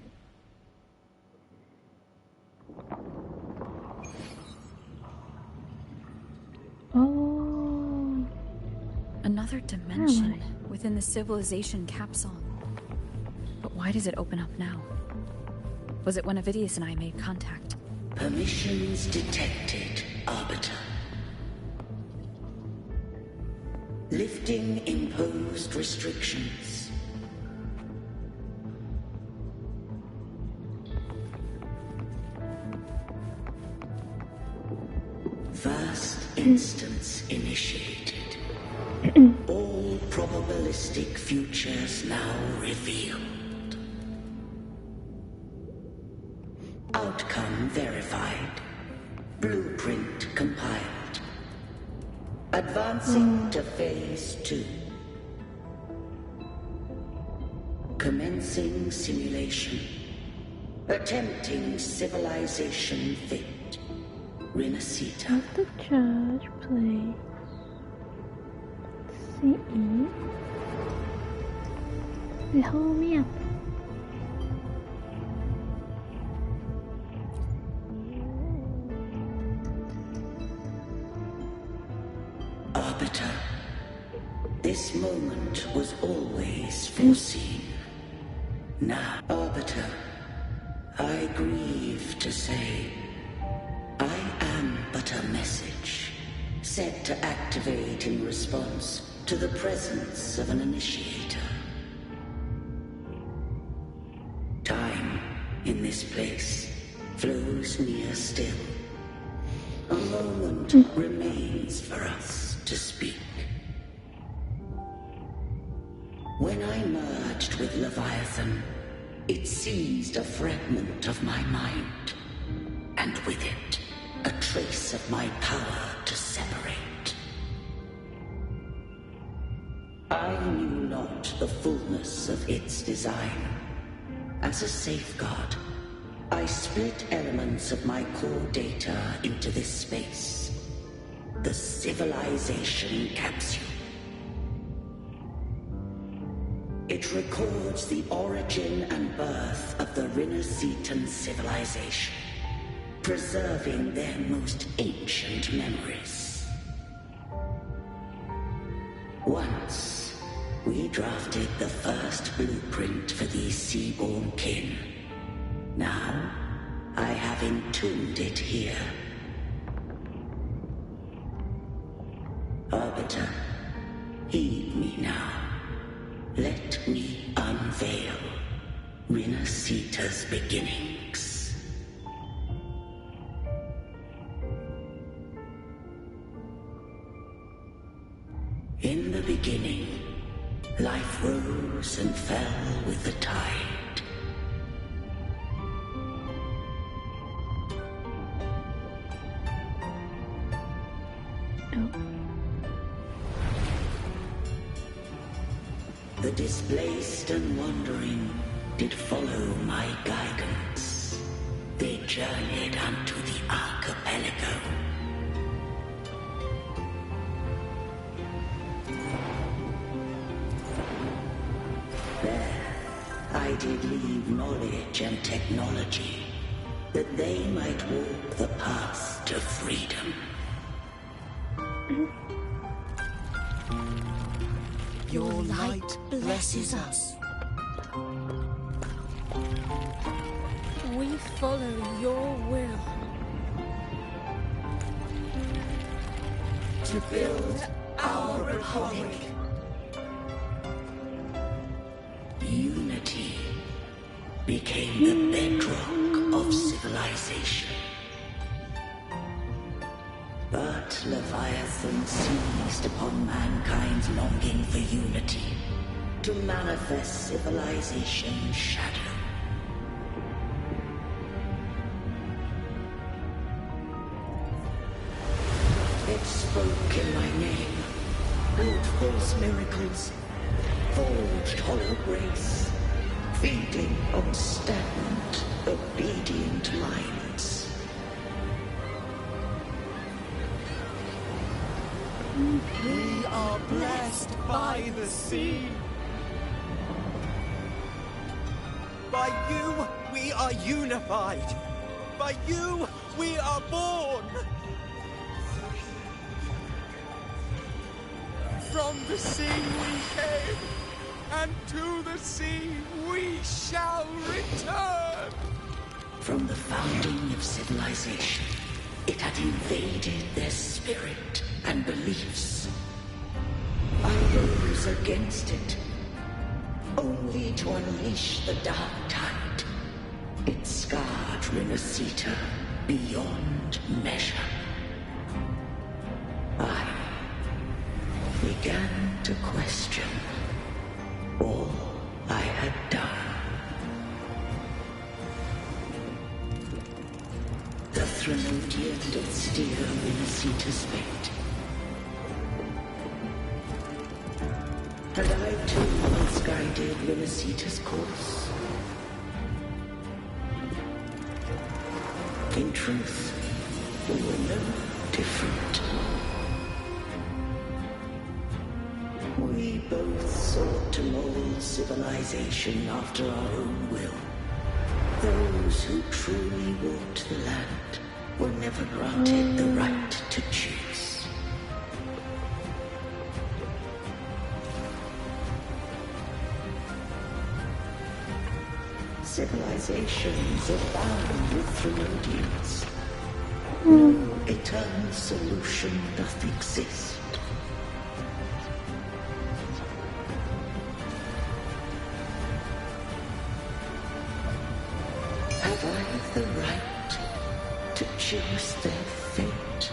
Oh. Another dimension within the civilization capsule. But why does it open up now? Was it when Ovidius and I made contact? Permissions detected, Arbiter. Lifting imposed restrictions. First instance initiated. All probabilistic futures now revealed. Outcome verified. Blueprint compiled. Advancing to Phase 2. Commencing simulation. Attempting civilization fit. Renacita. What's the charge, please? CE. Behold me up. Arbiter. This moment was always foreseen. Now, Arbiter, I grieve to say, I am but a message, set to activate in response to the presence of an initiator. Time, in this place, flows near still. A moment remains for us to speak. When I merged with Leviathan, it seized a fragment of my mind, and with it, a trace of my power to separate. I knew not the fullness of its design. As a safeguard, I split elements of my core data into this space, the civilization capsule. It records the origin and birth of the Renacetan civilization, preserving their most ancient memories. Once, we drafted the first blueprint for these seaborn kin. Now, I have entombed it here. Arbiter, heed me now. Let me unveil Renacita's beginnings. In the beginning, life rose and fell with the tide. The displaced and wandering did follow my guidance. They journeyed unto the archipelago. There, I did leave knowledge and technology, that they might walk the path to freedom. Your light blesses us. We follow your will. To build our republic. Unity became the bedrock of civilization. But Leviathan seized upon mankind's longing for unity to manifest civilization's shadow. It spoke in my name, wrought false miracles, forged hollow grace, feeding on stagnant, obedient minds. We are blessed by the sea. By you, we are unified. By you, we are born. From the sea we came, and to the sea we shall return. From the founding of civilization, it had invaded their spirit and beliefs. I rose against it, only to unleash the dark tide. It scarred Renacita beyond measure. I began to question all I had done. The Threnodian did steer Renacita's fate. guided Renacita's course? In truth, we were no different. We both sought to mold civilization after our own will. Those who truly walked the land were never granted the right to choose. Civilizations are bound with Thermodians. No eternal solution doth exist. Have I the right to choose their fate?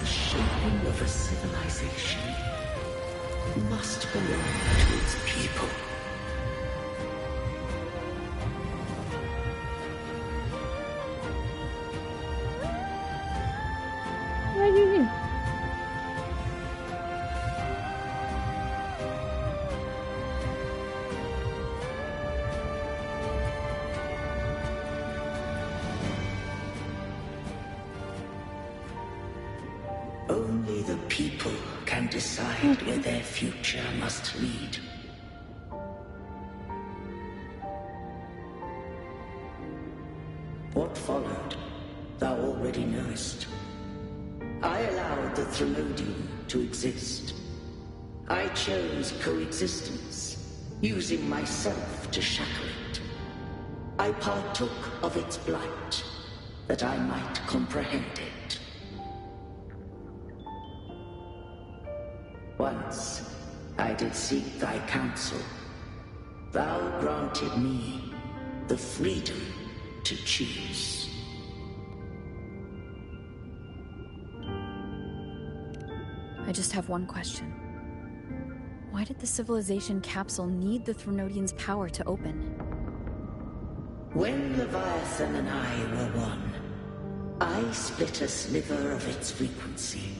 The shaping of a civilization must belong to its people. Why are you here? Only the people can decide where their future must lead. What followed, thou already knowest. I allowed the Thermodian to exist. I chose coexistence, using myself to shackle it. I partook of its blight, that I might comprehend it. Once I did seek thy counsel. Thou granted me the freedom to choose. I just have one question. Why did the civilization capsule need the Thermodian's power to open? When Leviathan and I were one, I split a sliver of its frequency,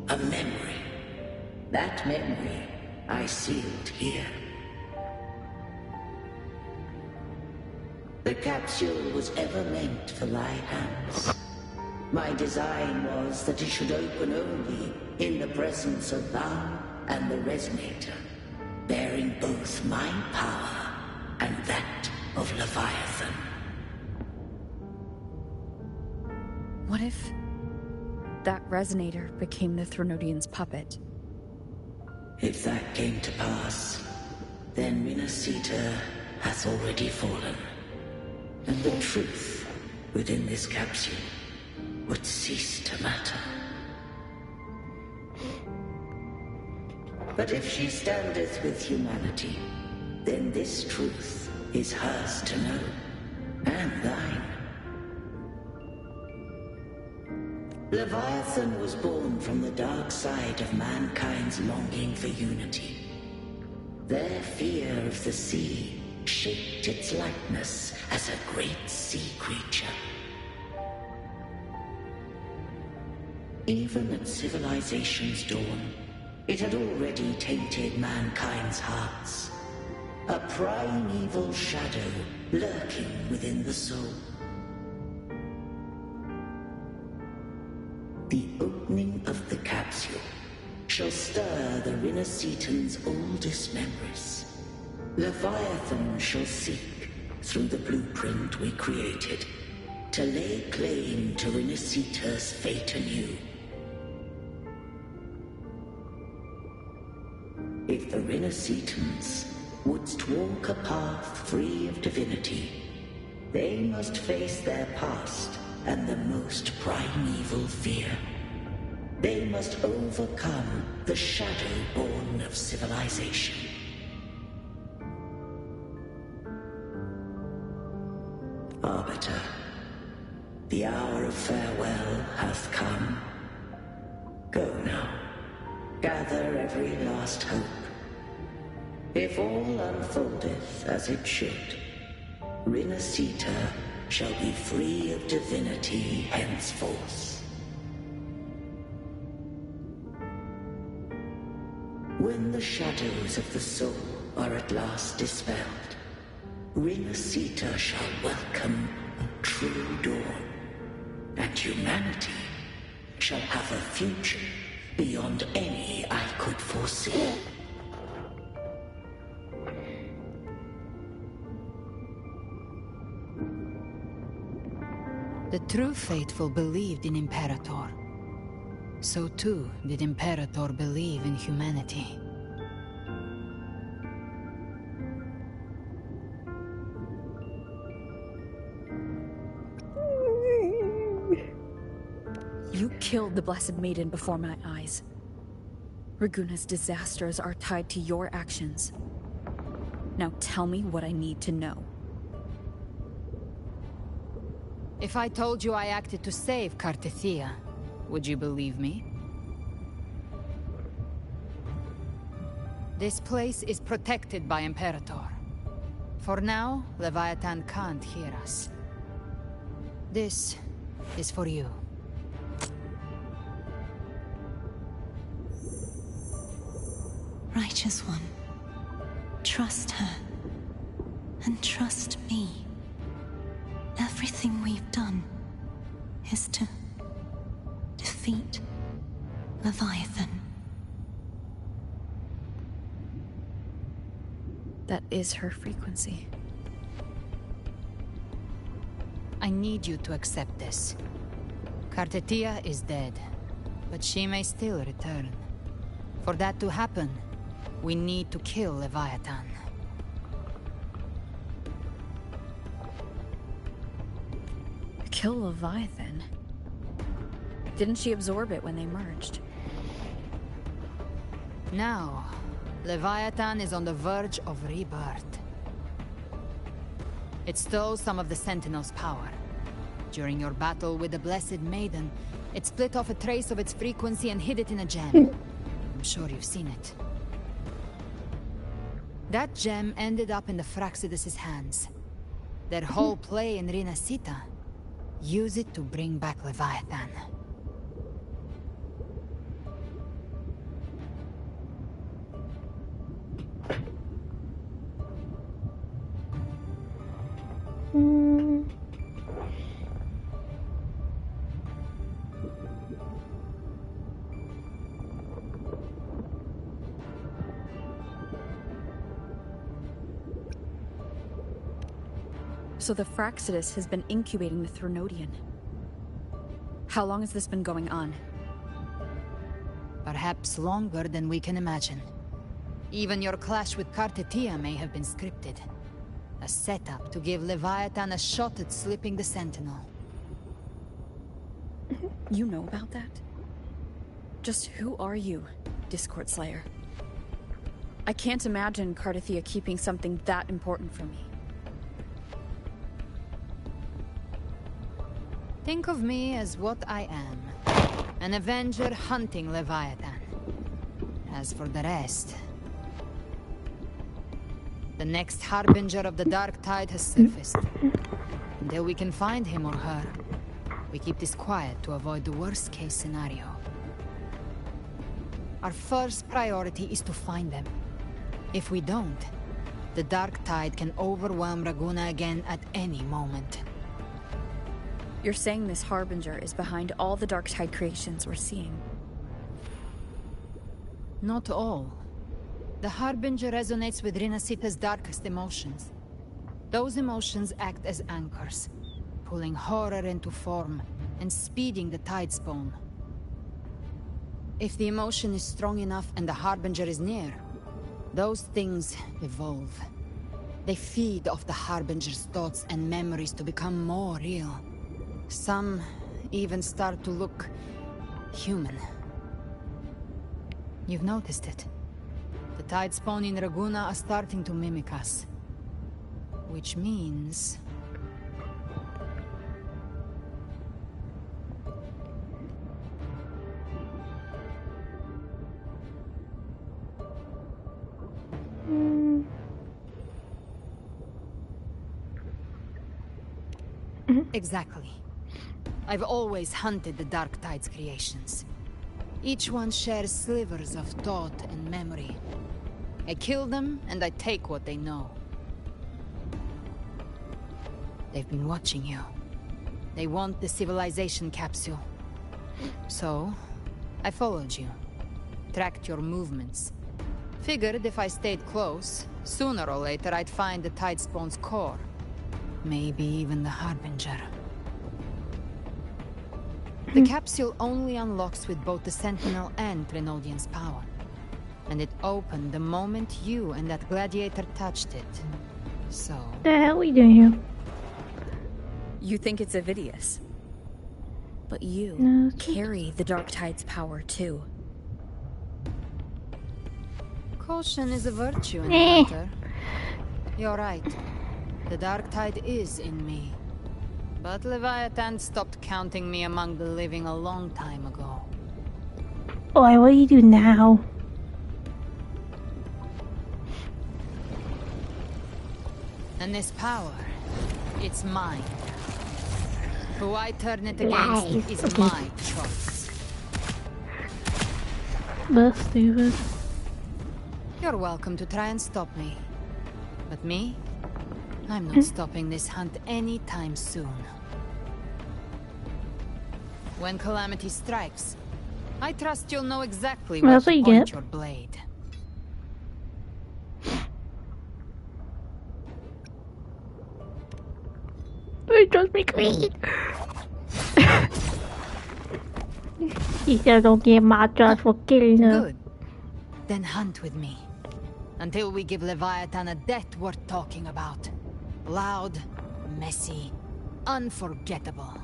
a memory. That memory I sealed here. The capsule was ever meant for thy hands. My design was that it should open only in the presence of thou and the Resonator, bearing both my power and that of Leviathan. What if that Resonator became the Thermodian's puppet? If that came to pass, then Renacita hath already fallen, and the truth within this capsule would cease to matter. But if she standeth with humanity, then this truth is hers to know, and thine. Leviathan was born from the dark side of mankind's longing for unity. Their fear of the sea shaped its likeness as a great sea creature. Even at civilization's dawn, it had already tainted mankind's hearts. A primeval shadow lurking within the soul. The opening of the capsule shall stir the Renacitans' oldest memories. Leviathan shall seek, through the blueprint we created, to lay claim to Renacita's fate anew. If the Renacitans wouldst walk a path free of divinity, they must face their past and the most primeval fear. They must overcome the shadow born of civilization. Arbiter, the hour of farewell hath come. Go now, gather every last hope. If all unfoldeth as it should, Renacita shall be free of divinity henceforth. When the shadows of the soul are at last dispelled, Renacita shall welcome a true dawn, and humanity shall have a future beyond any I could foresee. The true faithful believed in Imperator. So too did Imperator believe in humanity. You killed the Blessed Maiden before my eyes. Raguna's disasters are tied to your actions. Now tell me what I need to know. If I told you I acted to save Cartethia, would you believe me? This place is protected by Imperator. For now, Leviathan can't hear us. This is for you. Righteous One, trust her, and trust me. Everything we've done is to defeat Leviathan. That is her frequency. I need you to accept this. Cartethia is dead, but she may still return. For that to happen, we need to kill Leviathan. Kill Leviathan? Didn't she absorb it when they merged? Now, Leviathan is on the verge of rebirth. It stole some of the Sentinel's power. During your battle with the Blessed Maiden, it split off a trace of its frequency and hid it in a gem. I'm sure you've seen it. That gem ended up in the Fraxidus' hands. Their whole play in Renacita. Use it to bring back Leviathan. So the Fraxidus has been incubating the Thronodian. How long has this been going on? Perhaps longer than we can imagine. Even your clash with Cartethia may have been scripted. A setup to give Leviathan a shot at slipping the Sentinel. You know about that? Just who are you, Discord Slayer? I can't imagine Cartethia keeping something that important from me. Think of me as what I am. An Avenger hunting Leviathan. As for the rest... The next Harbinger of the Dark Tide has surfaced. Until we can find him or her, we keep this quiet to avoid the worst-case scenario. Our first priority is to find them. If we don't, the Dark Tide can overwhelm Raguna again at any moment. You're saying this Harbinger is behind all the Dark Tide creations we're seeing? Not all. The Harbinger resonates with Renacita's darkest emotions. Those emotions act as anchors, pulling horror into form and speeding the Tide Spawn. If the emotion is strong enough and the Harbinger is near, those things evolve. They feed off the Harbinger's thoughts and memories to become more real. Some even start to look human. You've noticed it. The Tide Spawn in Raguna are starting to mimic us. Which means... Exactly. I've always hunted the Dark Tide's creations. Each one shares slivers of thought and memory. I kill them, and I take what they know. They've been watching you. They want the civilization capsule. So, I followed you. Tracked your movements. Figured if I stayed close, sooner or later I'd find the Tidespawn's core. Maybe even the Harbinger. The capsule only unlocks with both the Sentinel and Trinodian's power. And it opened the moment you and that gladiator touched it. So... The hell are we doing here? You think it's Avidius. But you carry the Dark Tide's power too. Caution is a virtue in the hunter. You're right. The Dark Tide is in me. But Leviathan stopped counting me among the living a long time ago. Boy, what do you do now? And this power, it's mine. Who I turn it against is my choice. That's stupid. You're welcome to try and stop me. But me? I'm not stopping this hunt anytime soon. When calamity strikes, I trust you'll know exactly where to point your blade. You trust me, Queen. You said don't get my trust for killing her. Good. Then hunt with me. Until we give Leviathan a death worth talking about. Loud, messy, unforgettable.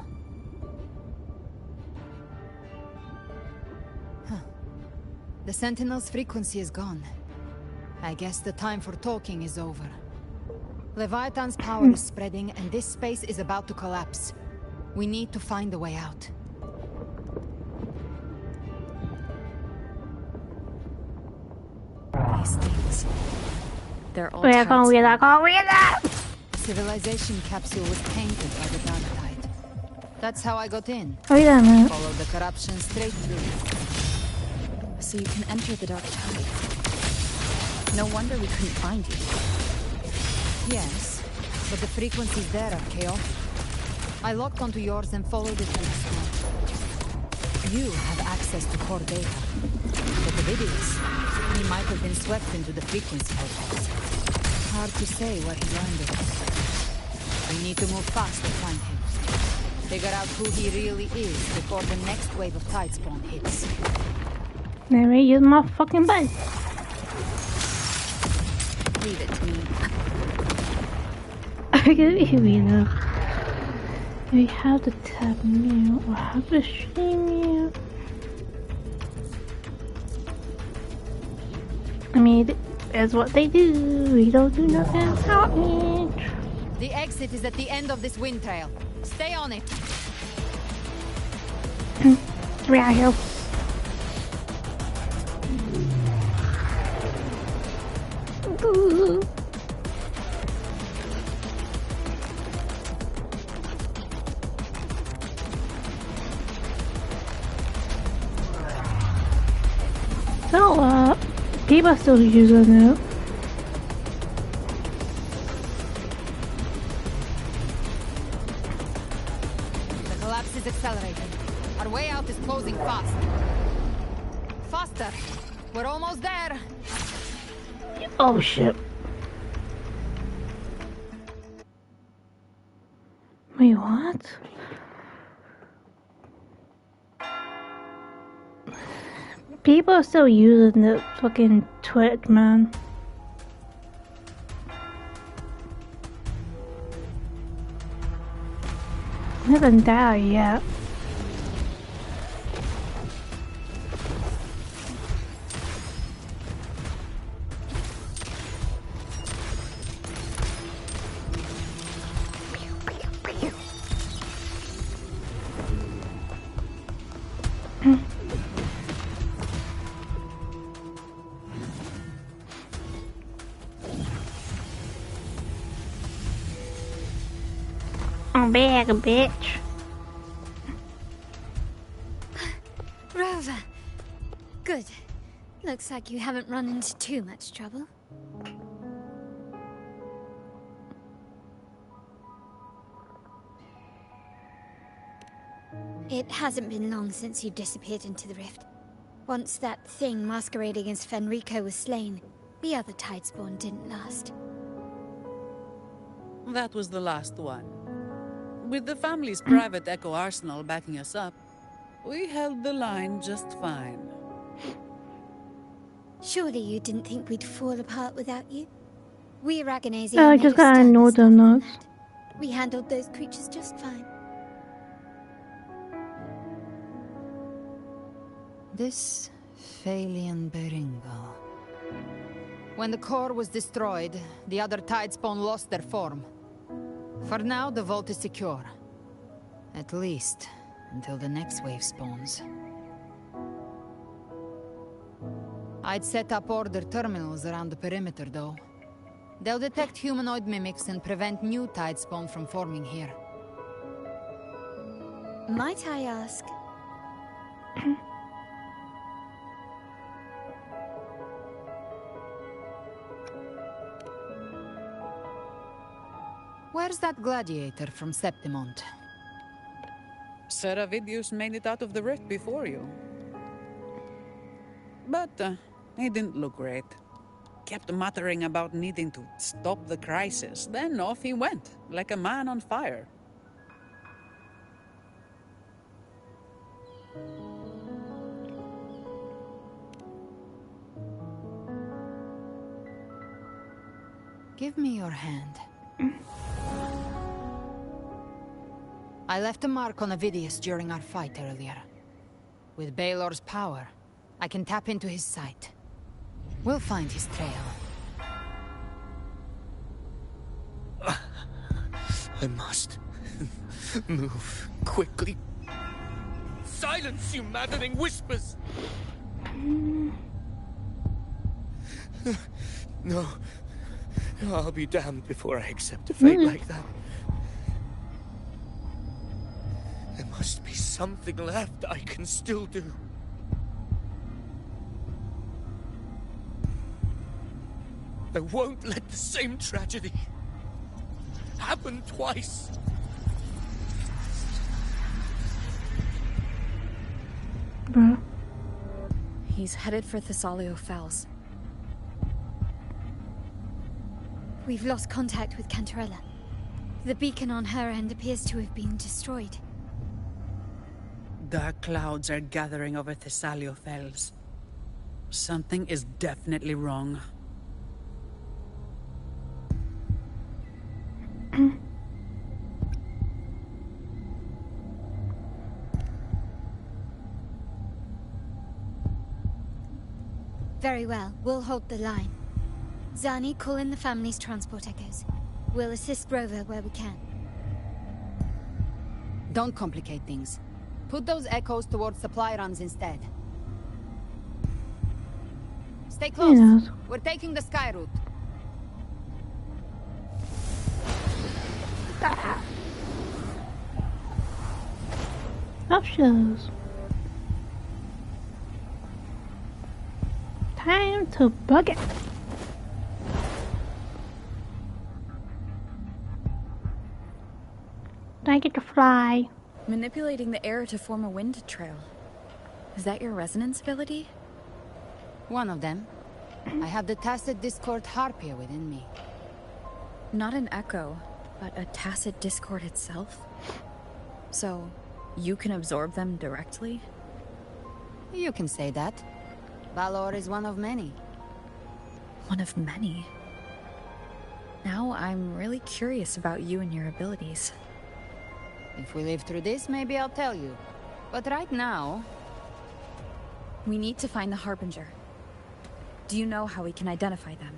Huh. The Sentinel's frequency is gone. I guess the time for talking is over. Leviathan's power is spreading and this space is about to collapse. We need to find a way out. These things. They're all I can't read that. Civilization capsule was tainted by the Dark Tide. That's how I got in. Wait a minute. Followed the corruption straight through. So you can enter the Dark Tide. No wonder we couldn't find you. Yes, but the frequencies there are chaotic. I locked onto yours and followed it through the storm. You have access to core data. But the Avidius, he might have been swept into the frequency vortex. Hard to say where he landed. We need to move fast to find him. Figure out who he really is before the next wave of Tidespawn hits. Let me use my fucking button. Leave it to me. I can either. We have to tab mute or have to stream mute. I mean, that's what they do. We don't do nothing without me. The exit is at the end of this wind trail. Stay on it. Get me out of here. So, people are still using it. The collapse is accelerating. Our way out is closing fast. Faster! We're almost there! Oh shit. Wait, what? People are still using the fucking Twitch, man. I haven't died yet. I'm back, bitch. Rover, Good. Looks like you haven't run into too much trouble. It hasn't been long since you disappeared into the rift. Once that thing masquerading as Fenrico was slain, the other Tidespawn didn't last. That was the last one. With the family's private Echo Arsenal backing us up, we held the line just fine. Surely you didn't think we'd fall apart without you? We Aragonese I just gotta ignore them notes. We handled those creatures just fine. This Phalian Beringal. When the core was destroyed, the other Tidespawn lost their form. For now, the vault is secure. At least, until the next wave spawns. I'd set up order terminals around the perimeter, though. They'll detect humanoid mimics and prevent new Tidespawn from forming here. Might I ask... Where's that gladiator from Septimont? Seravidius made it out of the rift before you. But he didn't look great. Kept muttering about needing to stop the crisis. Then off he went, like a man on fire. Give me your hand. I left a mark on Avidius during our fight earlier. With Baelor's power, I can tap into his sight. We'll find his trail. I must move quickly. Silence, you maddening whispers! No. I'll be damned before I accept a fate like that. There must be something left I can still do. I won't let the same tragedy happen twice. Bruh. He's headed for Thessalio Fells. We've lost contact with Cantarella. The beacon on her end appears to have been destroyed. Dark clouds are gathering over Thessalio Fells. Something is definitely wrong. Very well, we'll hold the line. Zani, call in the family's transport echoes. We'll assist Rover where we can. Don't complicate things. Put those echoes towards supply runs instead. Stay close. Yes. We're taking the sky route. Options. Time to bug it. I get to fly. Manipulating the air to form a wind trail. Is that your resonance ability? One of them. I have the Tacit Discord Harpia within me. Not an echo, but a Tacit Discord itself? So, you can absorb them directly? You can say that. Valor is one of many. One of many? Now I'm really curious about you and your abilities. If we live through this, maybe I'll tell you. But right now... We need to find the Harbinger. Do you know how we can identify them?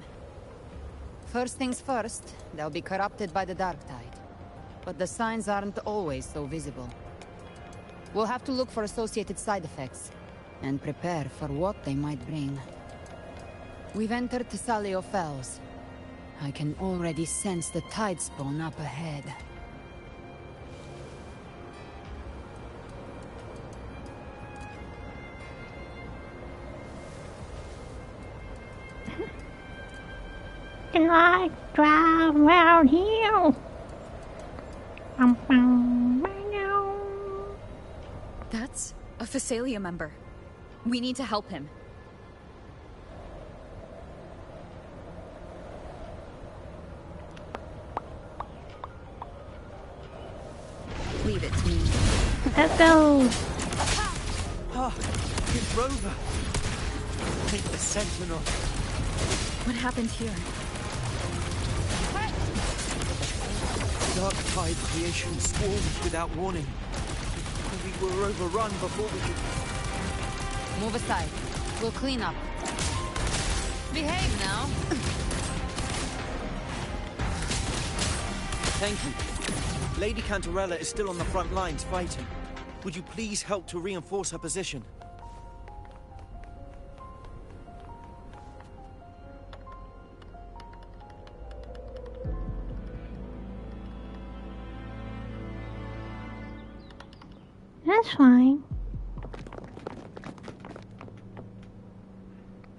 First things first, they'll be corrupted by the Dark Tide. But the signs aren't always so visible. We'll have to look for associated side effects, and prepare for what they might bring. We've entered Thessalio Fells. I can already sense the Tidespawn up ahead. can I drive around here? That's a Phasalia member. We need to help him. Leave it to me. Let's go. Ah, it's Rover. Take the Sentinel. What happened here? Dark tide creation swarmed without warning. We were overrun before we could... Move aside. We'll clean up. Behave now. Thank you. Lady Cantarella is still on the front lines fighting. Would you please help to reinforce her position? That's fine.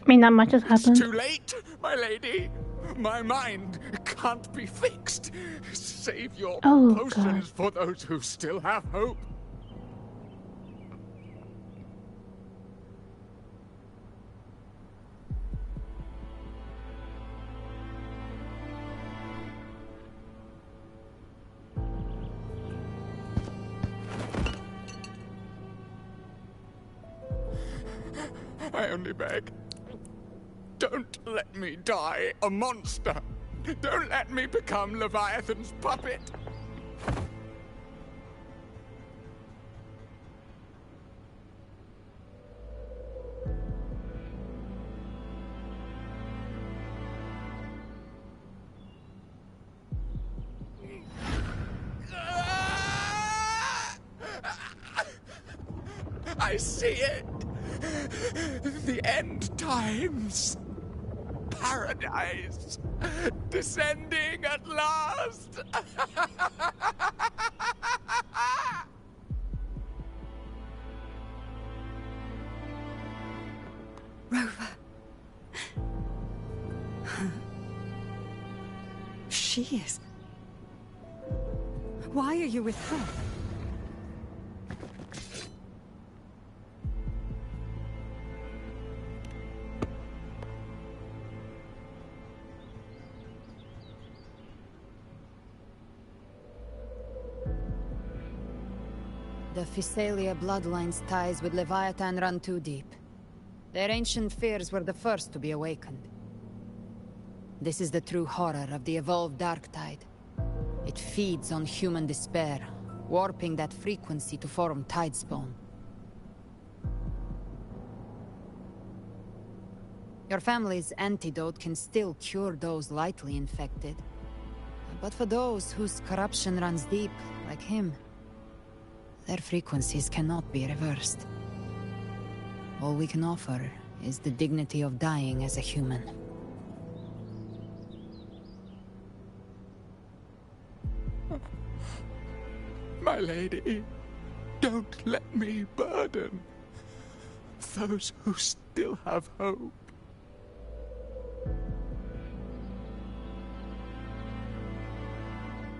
I mean, not much has happened. It's too late, my lady. My mind can't be fixed. Save your potions for those who still have hope. I only beg. Don't let me die a monster. Don't let me become Leviathan's puppet. I see it. The end times. Paradise. Descending at last. Rover. She is. Why are you with her? The Phasalia bloodline's ties with Leviathan run too deep. Their ancient fears were the first to be awakened. This is the true horror of the evolved dark tide. It feeds on human despair, warping that frequency to form tidespawn. Your family's antidote can still cure those lightly infected. But for those whose corruption runs deep, like him, their frequencies cannot be reversed. All we can offer is the dignity of dying as a human. My lady, don't let me burden those who still have hope.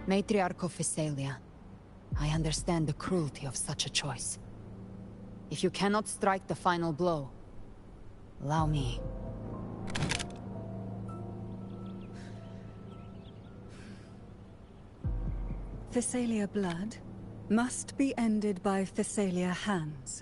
Matriarch of Phasalia, I understand the cruelty of such a choice. If you cannot strike the final blow, allow me. Phasalia blood must be ended by Phasalia hands.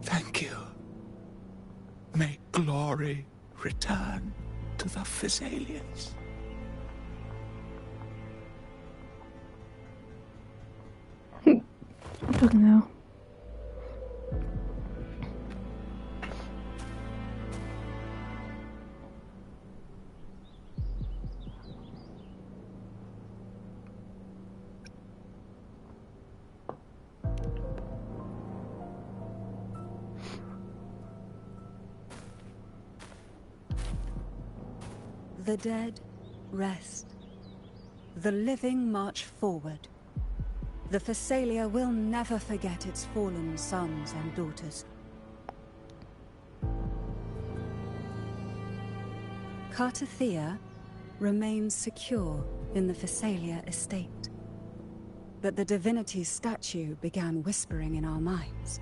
Thank you. May glory return to the Phasalians. Fucking hell. The dead rest. The living march forward. The Phasalia will never forget its fallen sons and daughters. Cartathea remains secure in the Phasalia estate. But the divinity's statue began whispering in our minds.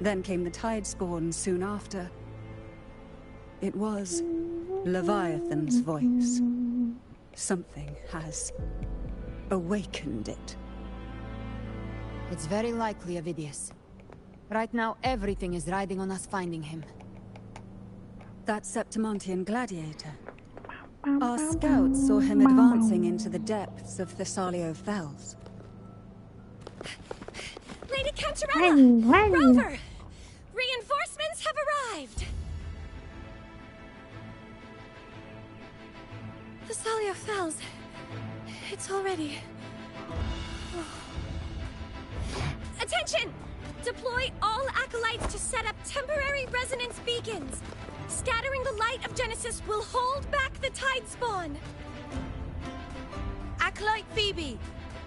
Then came the Tidespawn soon after. It was Leviathan's voice. Something has awakened it. It's very likely, Avidius. Right now, everything is riding on us finding him. That Septimontian gladiator. Our scouts saw him advancing into the depths of Thessalio Fells. Lady Cantarella! Rover! Reinforcements have arrived! Thessalio Fells. It's already... Attention! Deploy all acolytes to set up temporary resonance beacons. Scattering the light of Genesis will hold back the Tidespawn. Acolyte Phoebe,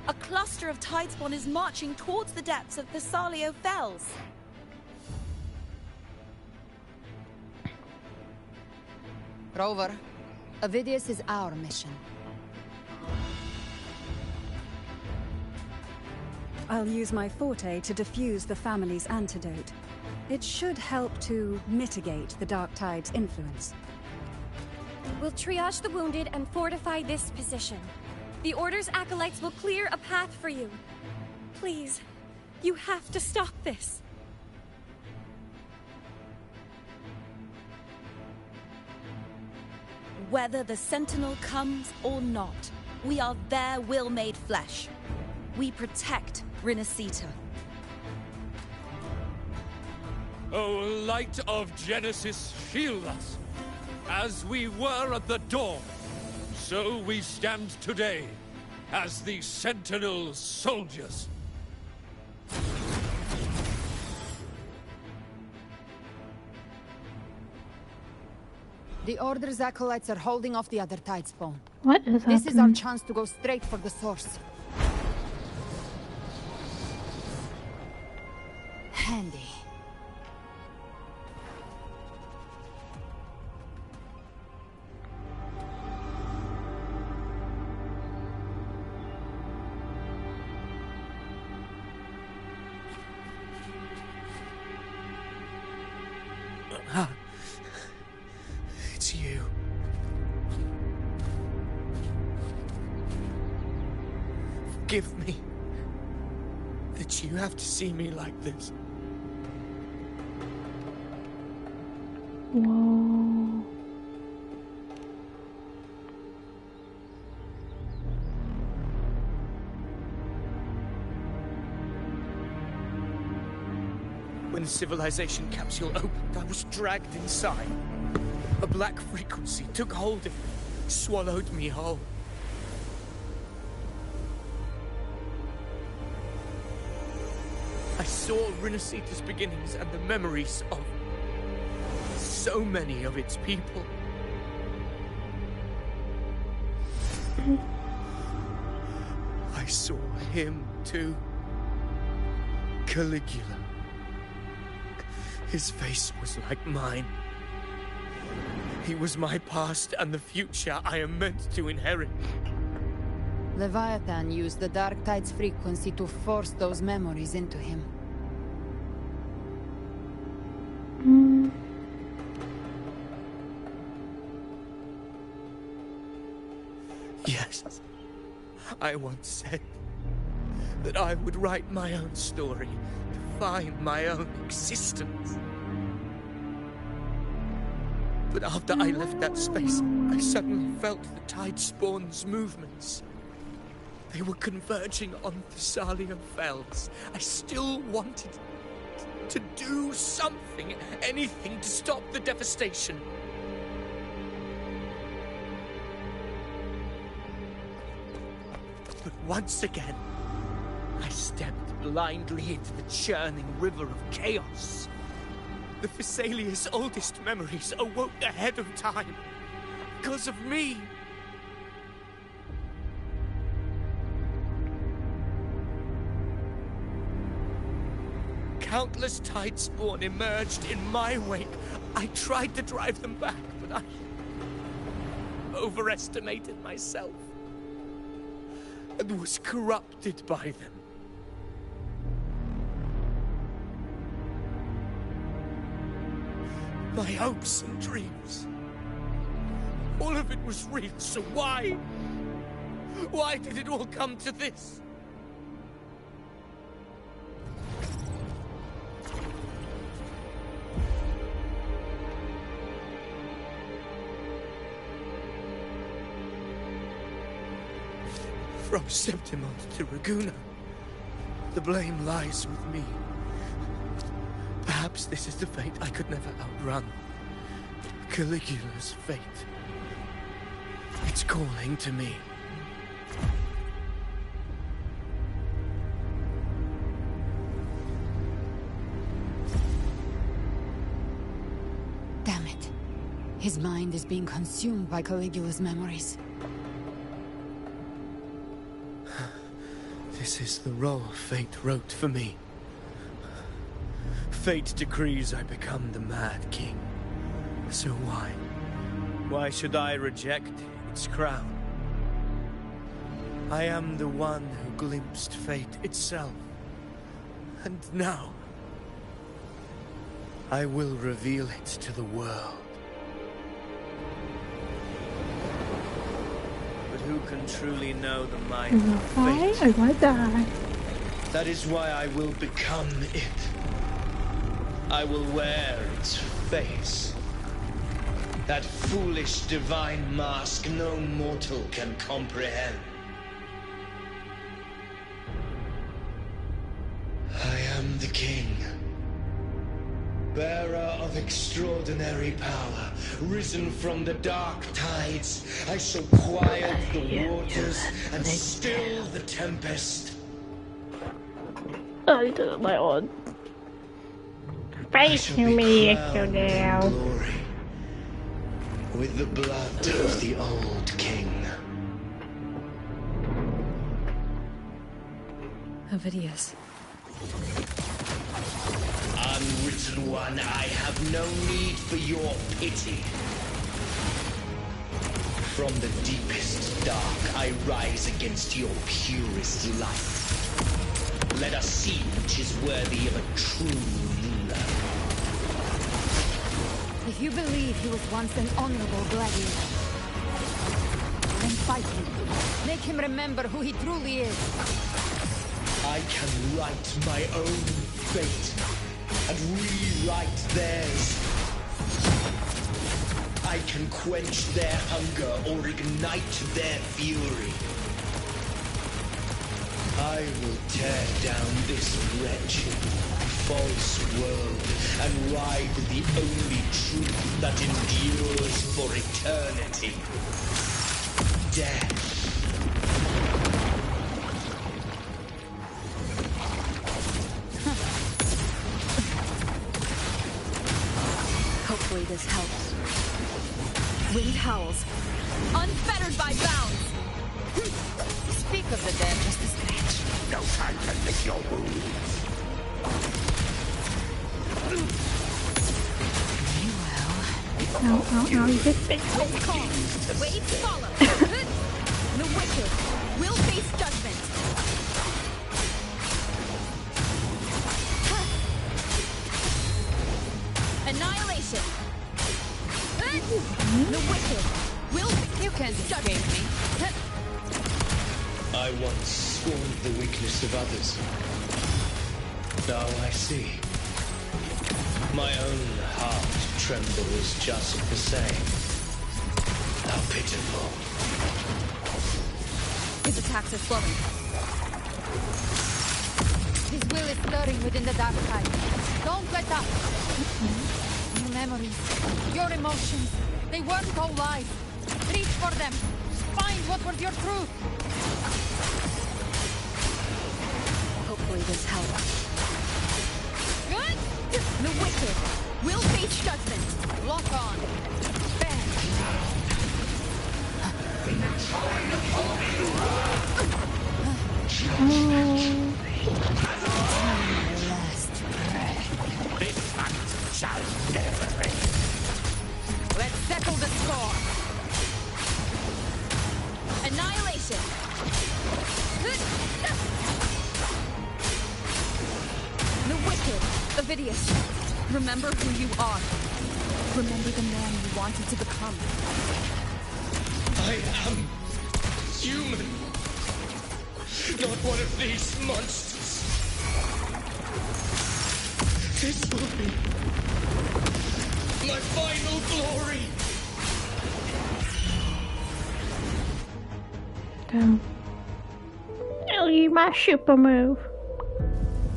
a cluster of Tidespawn is marching towards the depths of Thessalio Fells. Rover, Avidius is our mission. I'll use my forte to defuse the family's antidote. It should help to mitigate the Dark Tide's influence. We'll triage the wounded and fortify this position. The Order's acolytes will clear a path for you. Please, you have to stop this. Whether the Sentinel comes or not, we are their will made flesh. We protect Rinasita. O light of Genesis, shield us. As we were at the dawn, so we stand today, as the Sentinel soldiers. The Order's acolytes are holding off the other Tidespawn. What is This happening? is our chance to go straight for the source. Handy. It's you. Forgive me that you have to see me like this. Whoa. When the civilization capsule opened, I was dragged inside. A black frequency took hold of me, swallowed me whole. I saw Rinasita's beginnings and the memories of so many of its people. I saw him too. Caligula. His face was like mine. He was my past and the future I am meant to inherit. Leviathan used the Dark Tide's frequency to force those memories into him. Yes, I once said that I would write my own story, define my own existence. But after I left that space, I suddenly felt the Tidespawn's movements. They were converging on Thessalio Fells. I still wanted to do something, anything to stop the devastation. But once again, I stepped blindly into the churning river of chaos. The Thessalia's oldest memories awoke ahead of time. Because of me. countless Tidespawn emerged in my wake, I tried to drive them back, but I overestimated myself and was corrupted by them. My hopes and dreams, all of it was real, so why? Why did it all come to this? From Septimont to Raguna, the blame lies with me. Perhaps this is the fate I could never outrun. Caligula's fate. It's calling to me. Damn it. His mind is being consumed by Caligula's memories. This is the role fate wrote for me. Fate decrees I become the Mad King. So why? Why should I reject its crown? I am the one who glimpsed fate itself. And now, I will reveal it to the world. But who can truly know the mind of fate? I want to die. That is why I will become it. I will wear its face. That foolish divine mask no mortal can comprehend. I am the king, bearer of extraordinary power, risen from the dark tides. I shall quiet the waters and still the tempest. I did it my own. Face humiliation now. With the blood of the old king. Ovidius. Unwritten one, I have no need for your pity. From the deepest dark, I rise against your purest light. Let us see which is worthy of a true ruler. If you believe he was once an honorable gladiator, then fight him. Make him remember who he truly is. I can write my own fate and rewrite theirs. I can quench their hunger or ignite their fury. I will tear down this wretched, false world and ride the only truth that endures for eternity. Death. Hopefully this helps. Wind howls, unfettered by bounds. Speak of the dead, just a scratch. No time to lick your wounds. No, you just fix it. Waves follow. The wicked will face judgment. Annihilation. The wicked will You can't escape me. I once scorned the weakness of others. Now I see. My own heart trembles just the same. How pitiful. His attacks are slowing. His will is stirring within the dark side. Don't let up. Your memories, your emotions, they weren't all lies. Reach for them. Find what was your truth. Hopefully this helps. Good. The wicked will face judgment. Lock on. Bang. Oh. Last breath. wicked. Avidius, remember who you are. Remember the man you wanted to become. I am human. Not one of these monsters. This will be my final glory. Damn. I'll use my super move.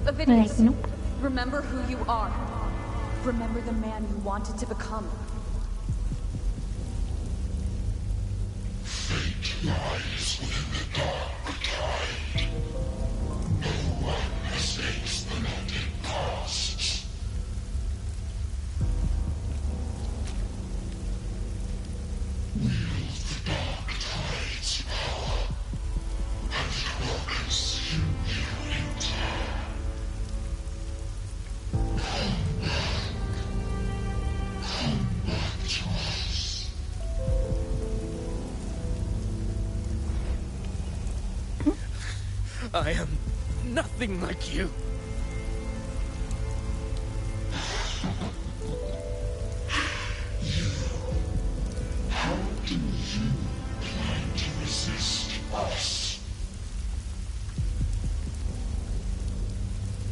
Avidius, Like, nope. remember who you are. Remember the man you wanted to become. Fate lies within the dark tide. No one escapes the melted past. Wield the dark tide's power, and it will consume you in turn. Come back to us. I am nothing like you. How do you plan to resist us?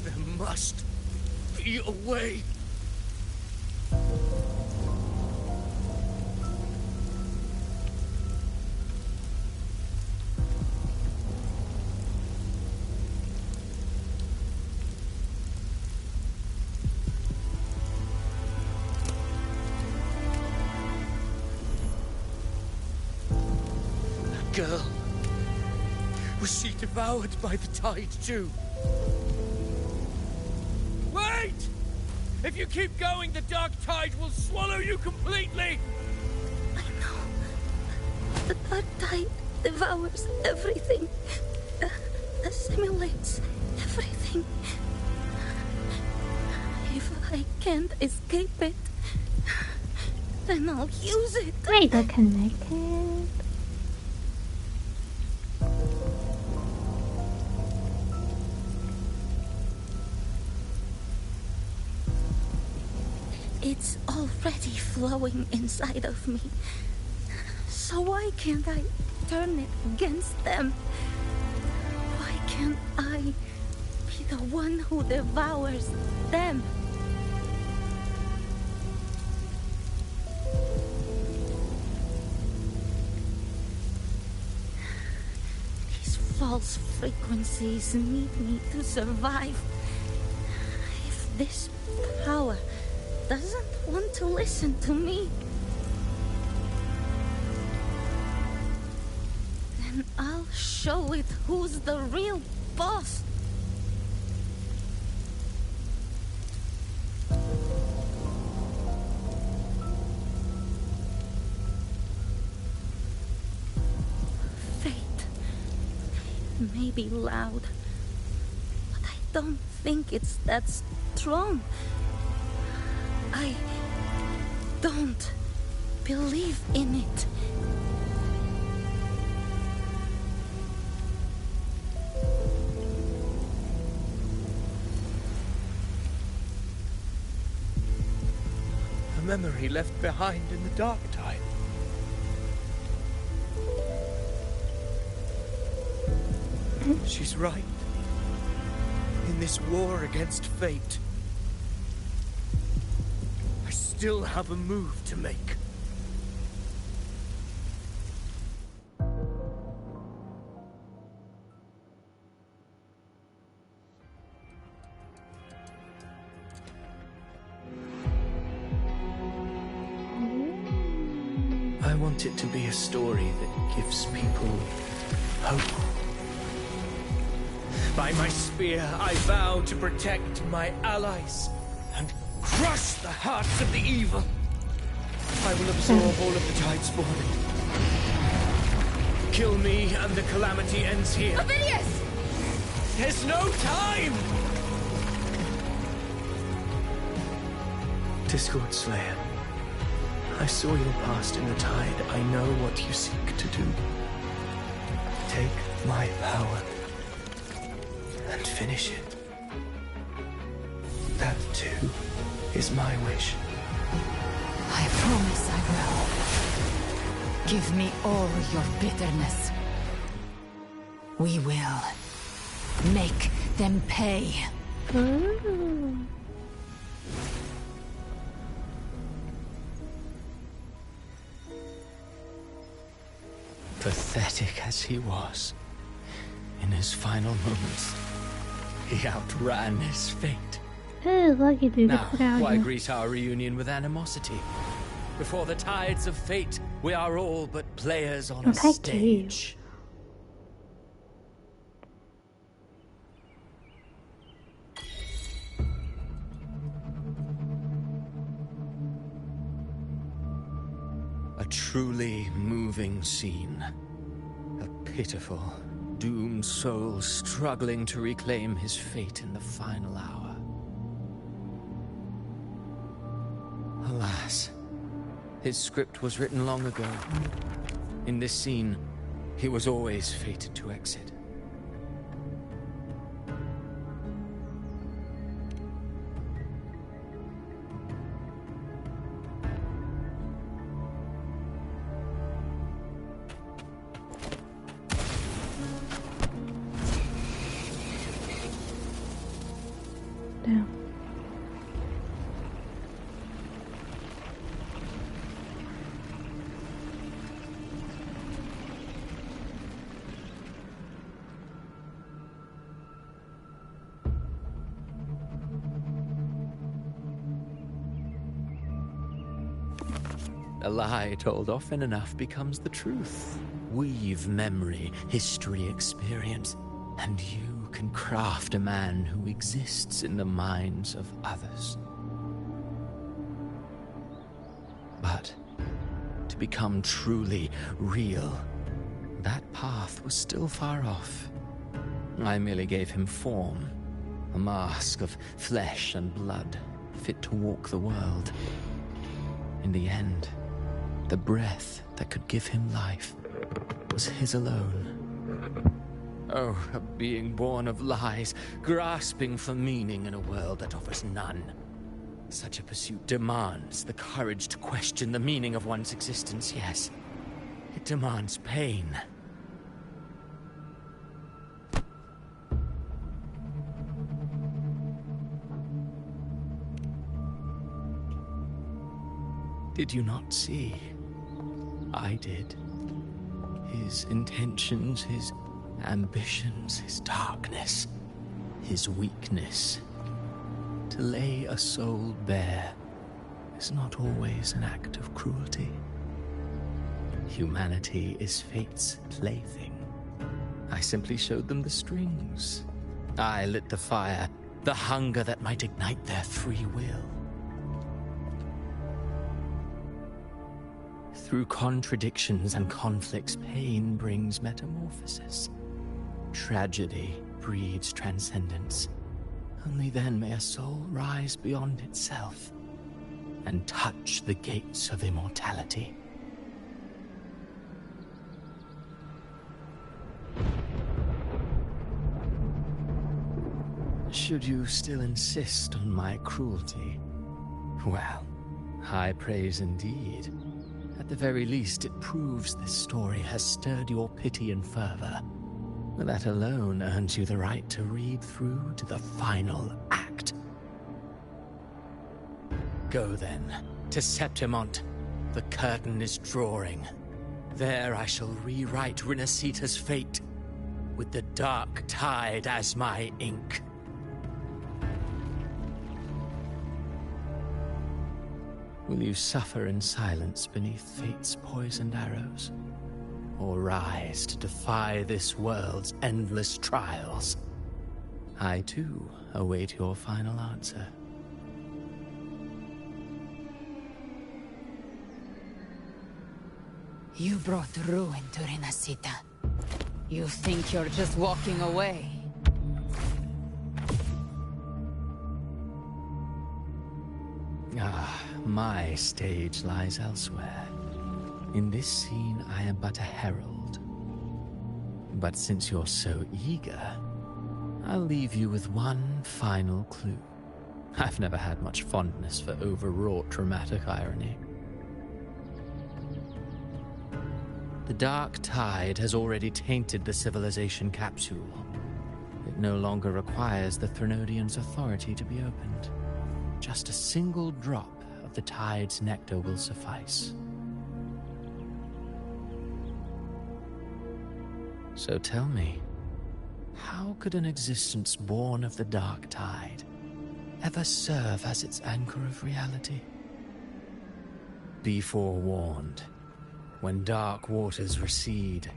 There must be a way. Girl. Was she devoured by the tide too? Wait! If you keep going, the dark tide will swallow you completely! The dark tide devours everything. Assimilates everything. If I can't escape it, then I'll use it. Wait, they're connected. It's already flowing inside of me. So why can't I turn it against them? Why can't I be the one who devours them? These false frequencies need me to survive. If this power doesn't want to listen to me, then I'll show it who's the real boss. Fate may be loud, but I don't think it's that strong. I don't believe in it. A memory left behind in the dark tide. She's right. In this war against fate, I still have a move to make. I want it to be a story that gives people hope. By my spear, I vow to protect my allies and crush the hearts of the evil. I will absorb all of the tide spawning. Kill me and the calamity ends here. Avidius! There's no time! Discord Slayer, I saw your past in the tide. I know what you seek to do. Take my power and finish it. That too is my wish. I promise I will. Give me all your bitterness. We will make them pay. Pathetic as he was, in his final moments, he outran his fate. Lucky dude. Now, why greet our reunion with animosity? Before the tides of fate, we are all but players on a stage. A truly moving scene. A pitiful, doomed soul struggling to reclaim his fate in the final hour. Alas, his script was written long ago. In this scene, he was always fated to exit. Down. A lie told often enough becomes the truth. Weave memory, history, experience, and you can craft a man who exists in the minds of others. But to become truly real, that path was still far off. I merely gave him form, a mask of flesh and blood, fit to walk the world. In the end, the breath that could give him life was his alone. Oh, a being born of lies, grasping for meaning in a world that offers none. Such a pursuit demands the courage to question the meaning of one's existence, yes. It demands pain. Did you not see? I did. His intentions, his ambitions, his darkness, his weakness. To lay a soul bare is not always an act of cruelty. Humanity is fate's plaything. I simply showed them the strings. I lit the fire, the hunger that might ignite their free will. Through contradictions and conflicts, pain brings metamorphosis. Tragedy breeds transcendence. Only then may a soul rise beyond itself and touch the gates of immortality. Should you still insist on my cruelty, well, high praise indeed. At the very least, it proves this story has stirred your pity and fervor. That alone earns you the right to read through to the final act. Go then, to Septimont. The curtain is drawing. There I shall rewrite Rinasita's fate, with the dark tide as my ink. Will you suffer in silence beneath fate's poisoned arrows? Or rise to defy this world's endless trials? I, too, await your final answer. You brought ruin to Rinasita. You think you're just walking away? Ah, my stage lies elsewhere. In this scene, I am but a herald. But since you're so eager, I'll leave you with one final clue. I've never had much fondness for overwrought dramatic irony. The dark tide has already tainted the civilization capsule. It no longer requires the Threnodian's authority to be opened. Just a single drop of the tide's nectar will suffice. So tell me, how could an existence born of the dark tide ever serve as its anchor of reality? Be forewarned. When dark waters recede,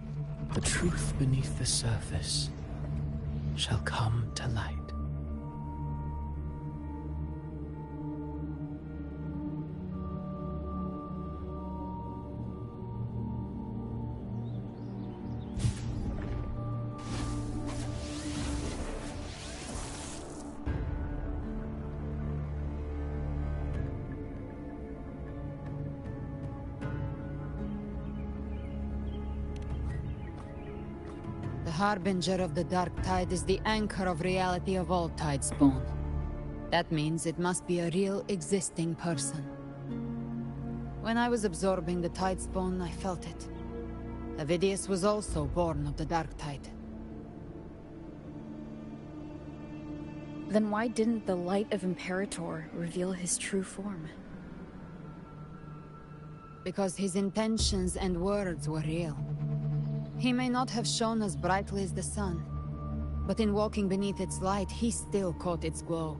the truth beneath the surface shall come to light. The harbinger of the dark tide is the anchor of reality of all tidespawn. That means it must be a real, existing person. When I was absorbing the tidespawn, I felt it. Avidius was also born of the dark tide. Then why didn't the light of Imperator reveal his true form? Because his intentions and words were real. He may not have shone as brightly as the sun, but in walking beneath its light, he still caught its glow.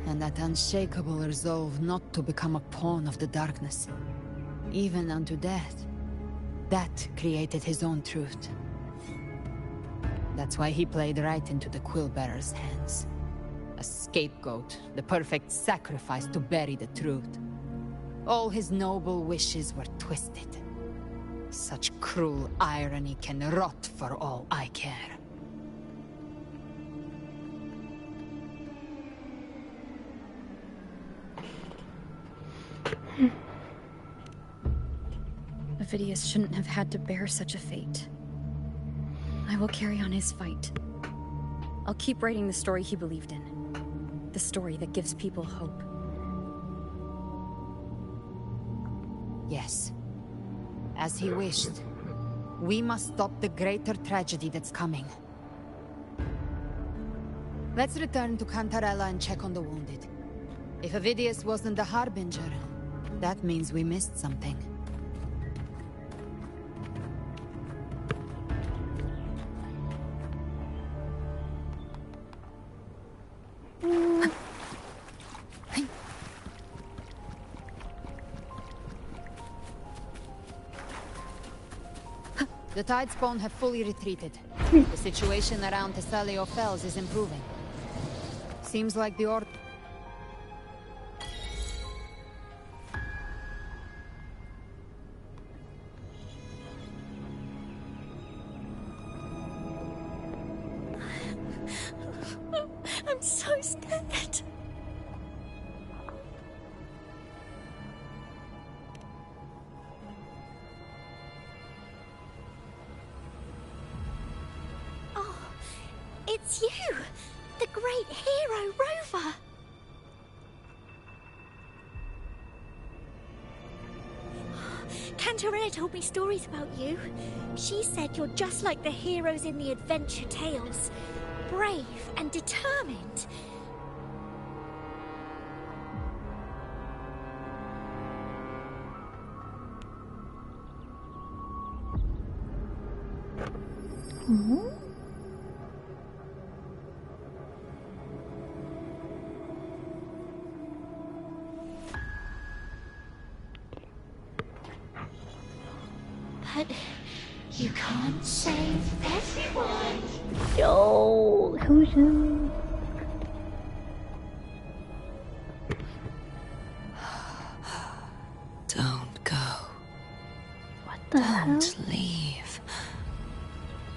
And that unshakable resolve not to become a pawn of the darkness, even unto death, that created his own truth. That's why he played right into the Quill-Bearer's hands. A scapegoat, the perfect sacrifice to bury the truth. All his noble wishes were twisted. Such cruel irony can rot for all I care. Avidius shouldn't have had to bear such a fate. I will carry on his fight. I'll keep writing the story he believed in. The story that gives people hope. Yes. As he wished. We must stop the greater tragedy that's coming. Let's return to Cantarella and check on the wounded. If Avidius wasn't the Harbinger, that means we missed something. The Tidespawn have fully retreated. The situation around Thessalio Fells is improving. Seems like the I'm so scared. Oh, it's you! The great hero, Rover! Cantarella told me stories about you. She said you're just like the heroes in the adventure tales. Brave and determined. But you can't save everyone. Yo, who's in? Don't go. What the hell? Don't leave.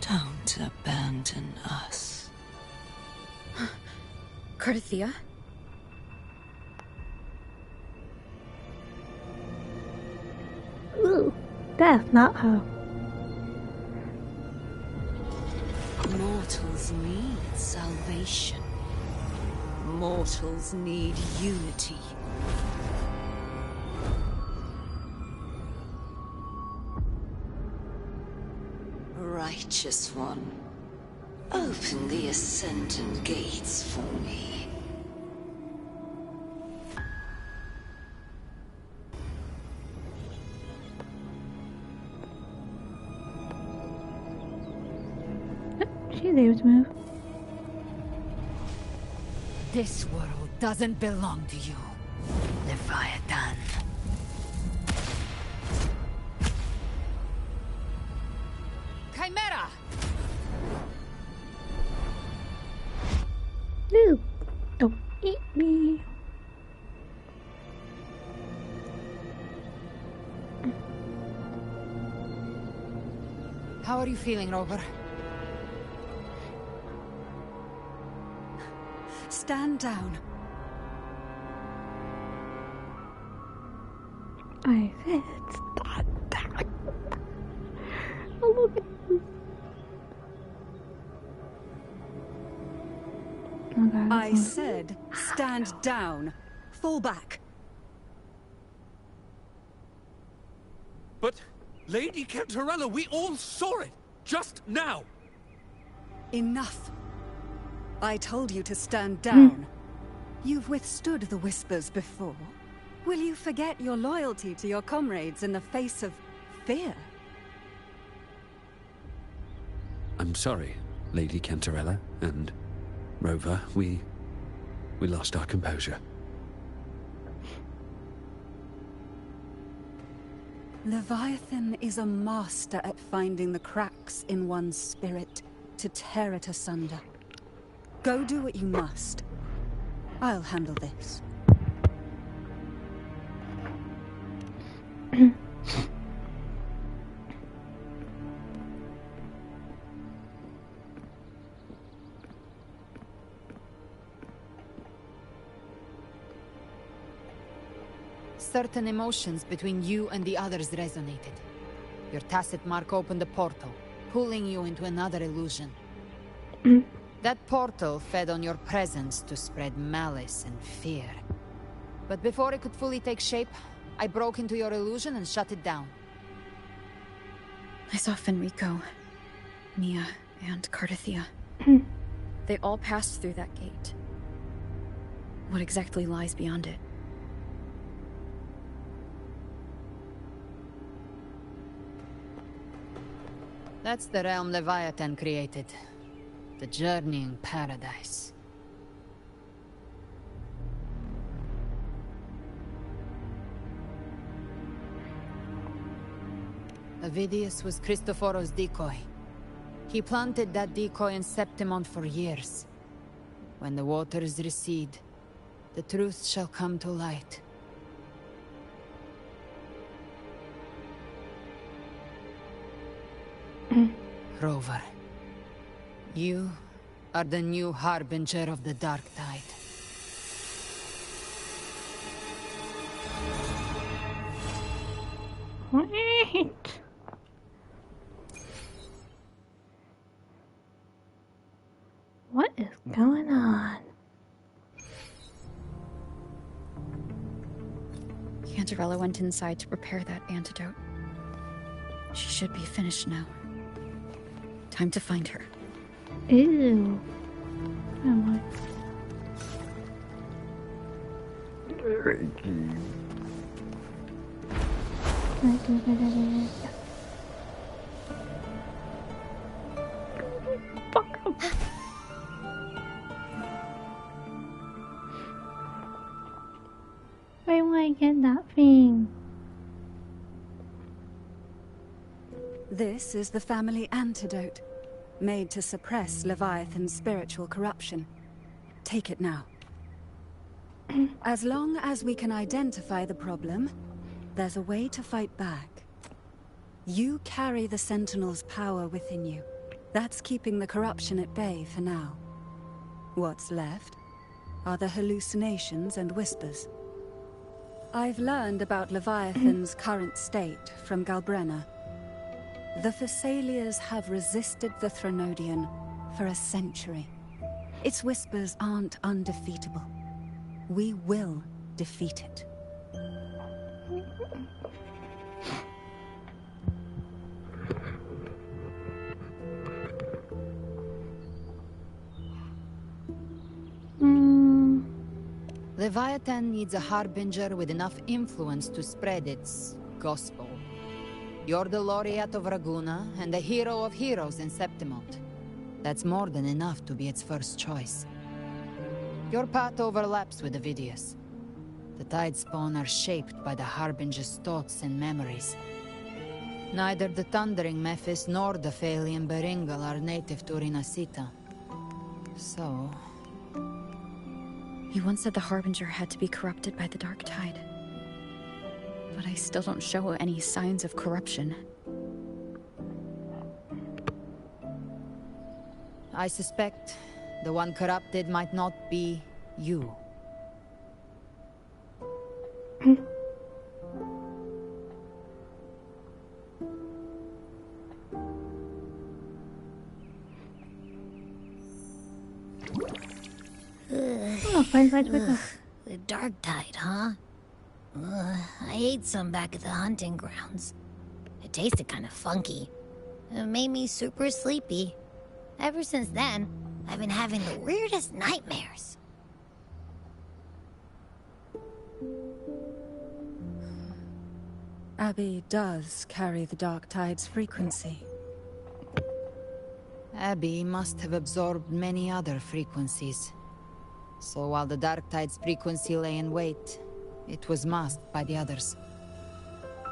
Don't abandon us. Cardathia? Death, not hope. Mortals need salvation. Mortals need unity. Righteous one, open the Ascendant gates for me. She's able to move. This world doesn't belong to you, Leviathan. Chimera! No! Don't eat me! How are you feeling, Rover? Stand down. I said stop that. Oh, look at this. Oh God, I said stand down. Fall back. But, Lady Cantarella, we all saw it! Just now! Enough. I told you to stand down. You've withstood the whispers before. Will you forget your loyalty to your comrades in the face of fear? I'm sorry, Lady Cantarella and Rover. We lost our composure. Leviathan is a master at finding the cracks in one's spirit to tear it asunder. Go do what you must. I'll handle this. Certain emotions between you and the others resonated. Your tacit mark opened a portal, pulling you into another illusion. That portal fed on your presence to spread malice and fear. But before it could fully take shape, I broke into your illusion and shut it down. I saw Fenrico, Mia, and Cardathia. They all passed through that gate. What exactly lies beyond it? That's the realm Leviathan created. The journeying paradise. Avidius was Cristoforo's decoy. He planted that decoy in Septimont for years. When the waters recede, the truth shall come to light. Rover, you are the new harbinger of the Dark Tide. Wait. What is going on? Cantarella went inside to prepare that antidote. She should be finished now. Time to find her. Ew. Oh my. Why do I get that thing? This is the family antidote, made to suppress Leviathan's spiritual corruption. Take it now. As long as we can identify the problem, there's a way to fight back. You carry the Sentinel's power within you. That's keeping the corruption at bay for now. What's left are the hallucinations and whispers. I've learned about Leviathan's current state from Galbrenna. The Thessalians have resisted the Threnodian for a century. Its whispers aren't undefeatable. We will defeat it. Leviathan needs a harbinger with enough influence to spread its gospel. You're the laureate of Raguna and the hero of heroes in Septimont. That's more than enough to be its first choice. Your path overlaps with Ovidius. The Tidespawn are shaped by the harbinger's thoughts and memories. Neither the Thundering Mephis nor the Phalian Beringal are native to Rinasita. So... You once said the Harbinger had to be corrupted by the Dark Tide. But I still don't show any signs of corruption. I suspect the one corrupted might not be you. The Dark Tide, huh? I ate some back at the hunting grounds. It tasted kind of funky. It made me super sleepy. Ever since then, I've been having the weirdest nightmares. Abby does carry the Dark Tide's frequency. Abby must have absorbed many other frequencies. So while the Dark Tide's frequency lay in wait, it was masked by the others.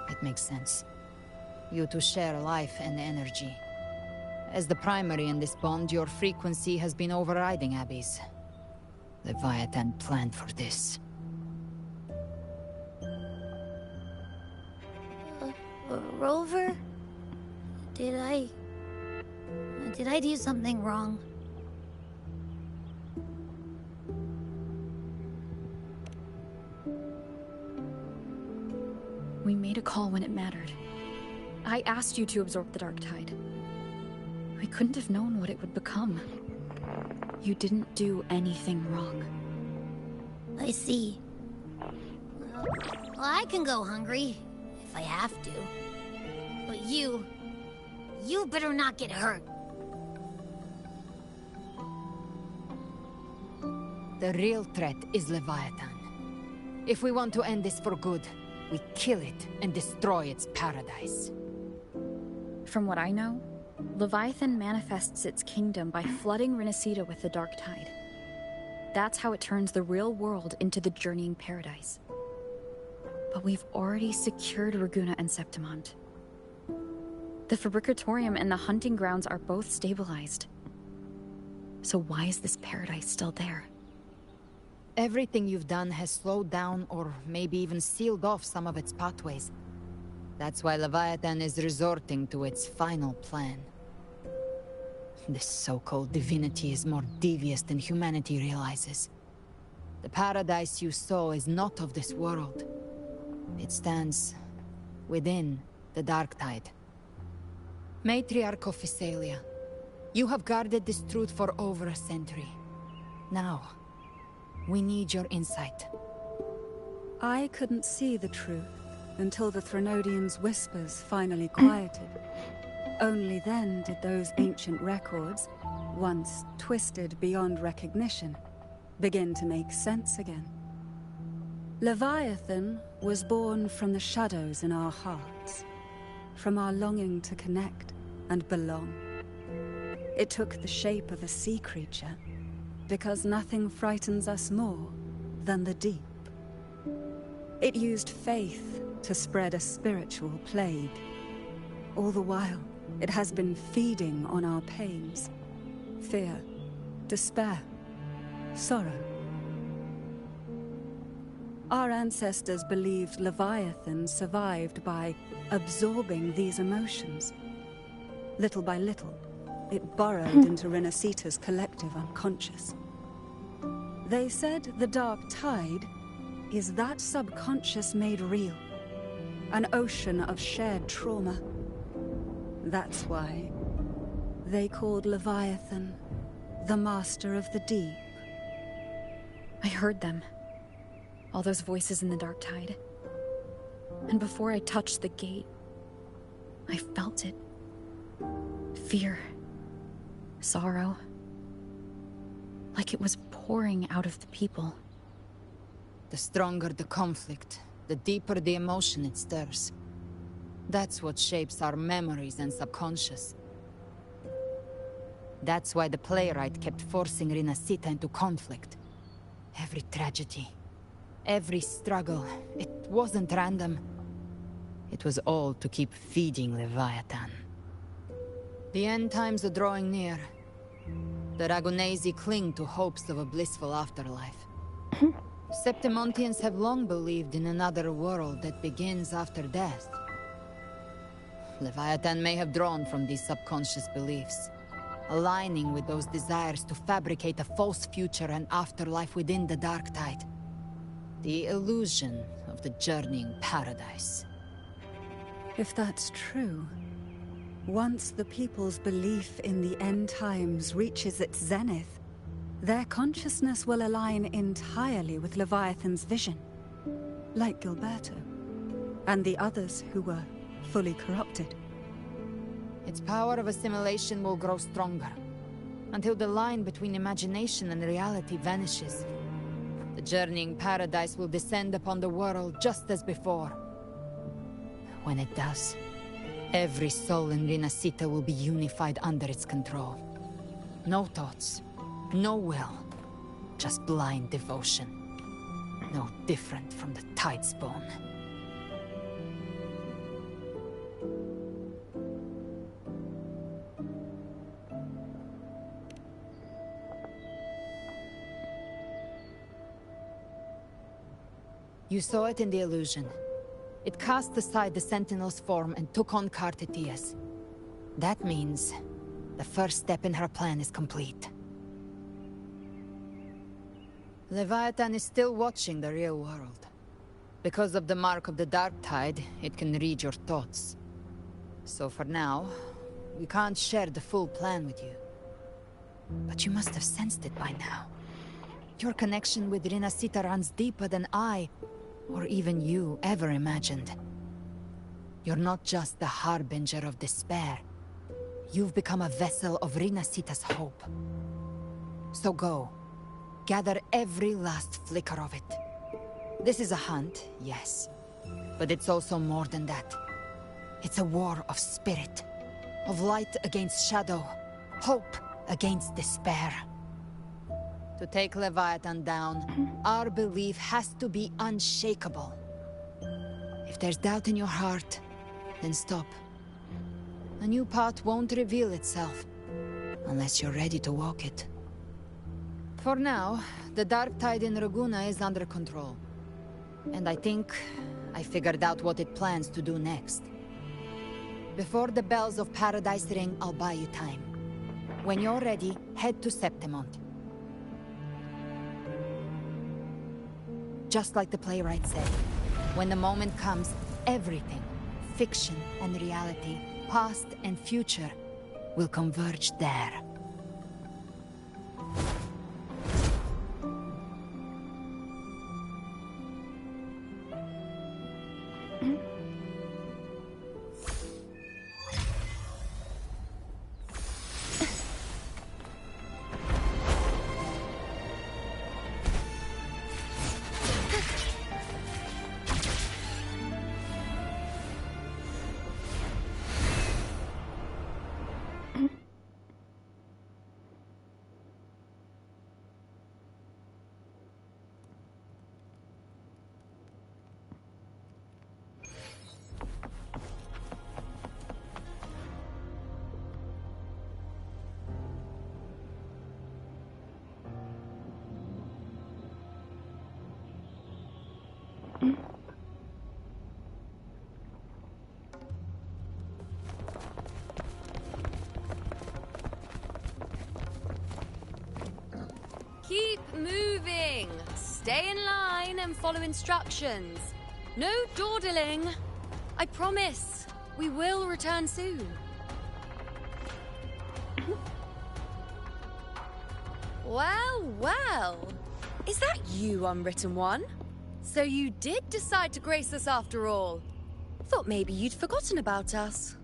It makes sense. You two share life and energy. As the primary in this bond, your frequency has been overriding Abby's. Leviathan planned for this. Rover? Did I do something wrong? We made a call when it mattered. I asked you to absorb the Dark Tide. I couldn't have known what it would become. You didn't do anything wrong. I see. Well, I can go hungry, if I have to. But you better not get hurt. The real threat is Leviathan. If we want to end this for good, we kill it and destroy its paradise. From what I know, Leviathan manifests its kingdom by flooding Rinasita with the Dark Tide. That's how it turns the real world into the journeying paradise. But we've already secured Raguna and Septimont. The Fabricatorium and the hunting grounds are both stabilized. So why is this paradise still there? Everything you've done has slowed down or maybe even sealed off some of its pathways. That's why Leviathan is resorting to its final plan. This so-called divinity is more devious than humanity realizes. The paradise you saw is not of this world. It stands within the Dark Tide. Matriarch of Physalia, you have guarded this truth for over a century. Now, we need your insight. I couldn't see the truth until the Threnodian's whispers finally quieted. Only then did those ancient records, once twisted beyond recognition, begin to make sense again. Leviathan was born from the shadows in our hearts, from our longing to connect and belong. It took the shape of a sea creature, because nothing frightens us more than the deep. It used faith to spread a spiritual plague. All the while, it has been feeding on our pains, fear, despair, sorrow. Our ancestors believed Leviathan survived by absorbing these emotions. Little by little, it burrowed into Rinasita's collective unconscious. They said the Dark Tide is that subconscious made real. An ocean of shared trauma. That's why they called Leviathan the Master of the Deep. I heard them. All those voices in the dark tide. And before I touched the gate, I felt it. Fear. Sorrow. Like it was pouring out of the people. The stronger the conflict, the deeper the emotion it stirs. That's what shapes our memories and subconscious. That's why the playwright kept forcing Rinasita into conflict. Every tragedy, every struggle, it wasn't random. It was all to keep feeding Leviathan. The end times are drawing near. The Ragonesi cling to hopes of a blissful afterlife. Septimontians have long believed in another world that begins after death. Leviathan may have drawn from these subconscious beliefs, aligning with those desires to fabricate a false future and afterlife within the dark tide. The illusion of the journeying paradise. If that's true, once the people's belief in the end times reaches its zenith, their consciousness will align entirely with Leviathan's vision, like Gilberto, and the others who were fully corrupted. Its power of assimilation will grow stronger, until the line between imagination and reality vanishes. The journeying paradise will descend upon the world just as before. When it does, every soul in Rinasita will be unified under its control. No thoughts, no will, just blind devotion. No different from the Tidespawn. You saw it in the illusion. It cast aside the Sentinel's form and took on Cartetius. That means the first step in her plan is complete. Leviathan is still watching the real world. Because of the mark of the Dark Tide, it can read your thoughts. So for now, we can't share the full plan with you. But you must have sensed it by now. Your connection with Rinasita runs deeper than I, or even you, ever imagined. You're not just the harbinger of despair. You've become a vessel of Rinasita's hope. So go. Gather every last flicker of it. This is a hunt, yes. But it's also more than that. It's a war of spirit. Of light against shadow. Hope against despair. To take Leviathan down, our belief has to be unshakable. If there's doubt in your heart, then stop. A new path won't reveal itself, unless you're ready to walk it. For now, the dark tide in Raguna is under control. And I think I figured out what it plans to do next. Before the bells of Paradise ring, I'll buy you time. When you're ready, head to Septimont. Just like the playwright said, when the moment comes, everything, fiction and reality, past and future, will converge there. Keep moving. Stay in line. line and follow instructions. No dawdling. I promise, we will return soon. Well, well. Is that you, Unwritten One? So you did decide to grace us after all. Thought maybe you'd forgotten about us.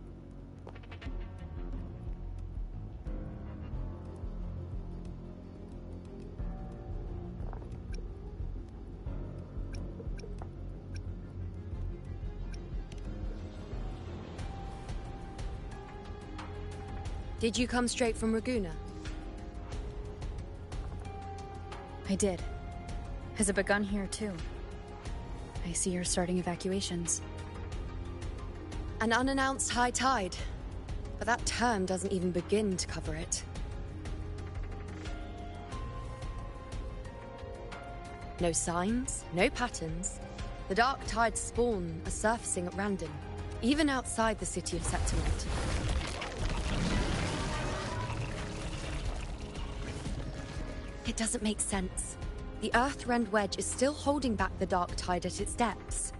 Did you come straight from Raguna? I did. Has it begun here, too? I see you're starting evacuations. An unannounced high tide. But that term doesn't even begin to cover it. No signs, no patterns. The dark tide's spawn are surfacing at random, even outside the city of Septimont. It doesn't make sense. The Earth-rend wedge is still holding back the dark tide at its depths.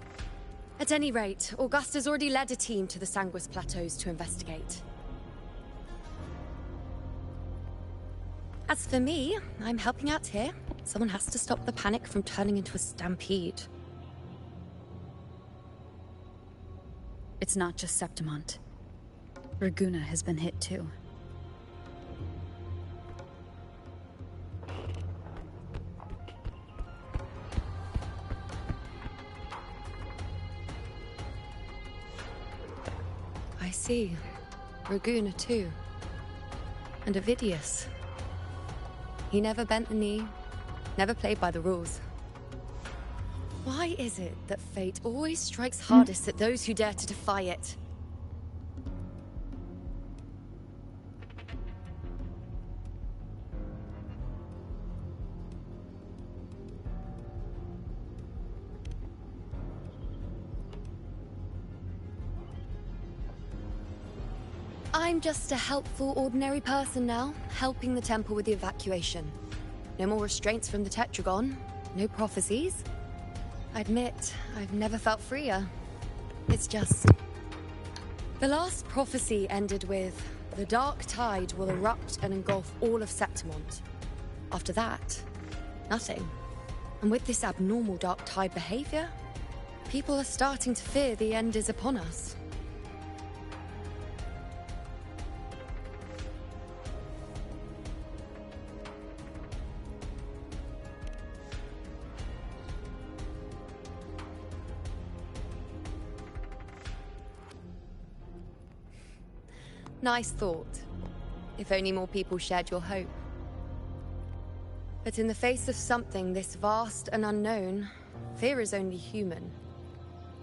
At any rate, Augusta's already led a team to the Sanguis Plateaus to investigate. As for me, I'm helping out here. Someone has to stop the panic from turning into a stampede. It's not just Septimont. Raguna has been hit too. I see. Raguna too. And Ovidius. He never bent the knee, never played by the rules. Why is it that fate always strikes hardest at those who dare to defy it? I'm just a helpful, ordinary person now, helping the temple with the evacuation. No more restraints from the Tetragon, no prophecies. I admit, I've never felt freer. It's just... The last prophecy ended with, the dark tide will erupt and engulf all of Septimont. After that, nothing. And with this abnormal dark tide behavior, people are starting to fear the end is upon us. Nice thought. If only more people shared your hope. But in the face of something this vast and unknown, fear is only human.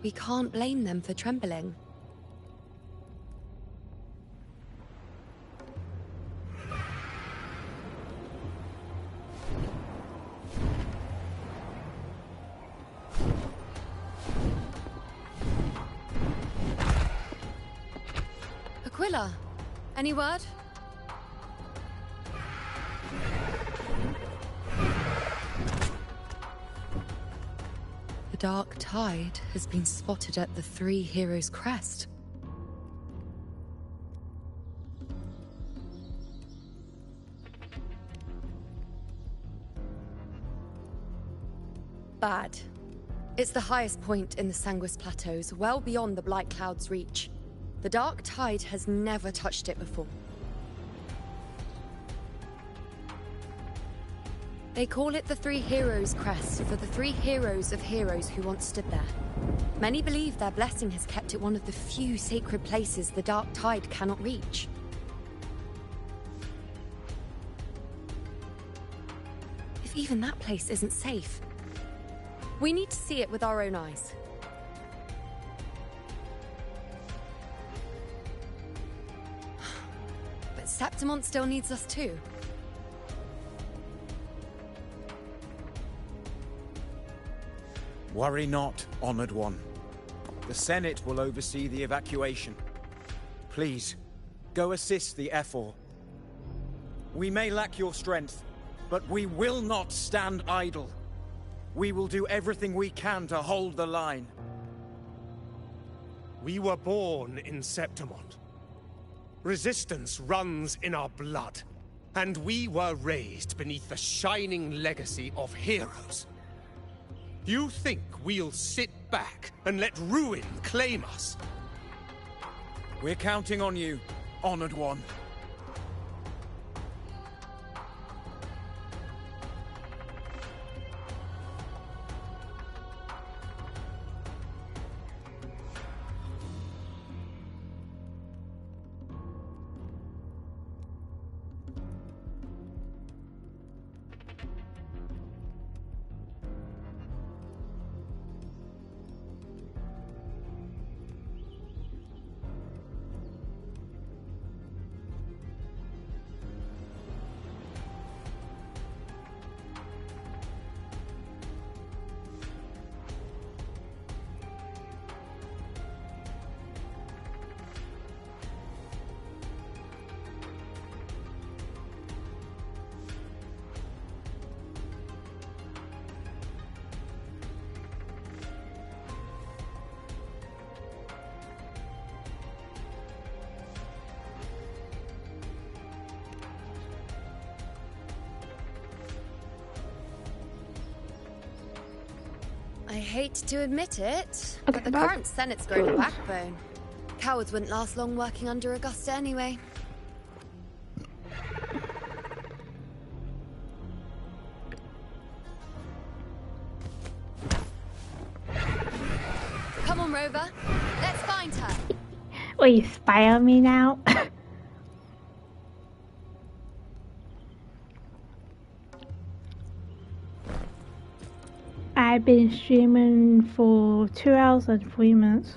We can't blame them for trembling. Aquila! Any word? The dark tide has been spotted at the Three Heroes' Crest. Bad. It's the highest point in the Sanguis Plateaus, well beyond the Blight Cloud's reach. The dark tide has never touched it before. They call it the Three Heroes' Crest for the three heroes of heroes who once stood there. Many believe their blessing has kept it one of the few sacred places the dark tide cannot reach. If even that place isn't safe, we need to see it with our own eyes. Septimont still needs us too. Worry not, Honored One. The Senate will oversee the evacuation. Please, go assist the Ephor. We may lack your strength, but we will not stand idle. We will do everything we can to hold the line. We were born in Septimont. Resistance runs in our blood. And we were raised beneath the shining legacy of heroes. You think we'll sit back and let ruin claim us? We're counting on you, Honored One. I hate to admit it, but the current Senate's grown a backbone. Cowards wouldn't last long working under Augusta anyway. Come on, Rover. Let's find her. Wait, you spy on me now? I've been streaming for 2 hours and 3 minutes.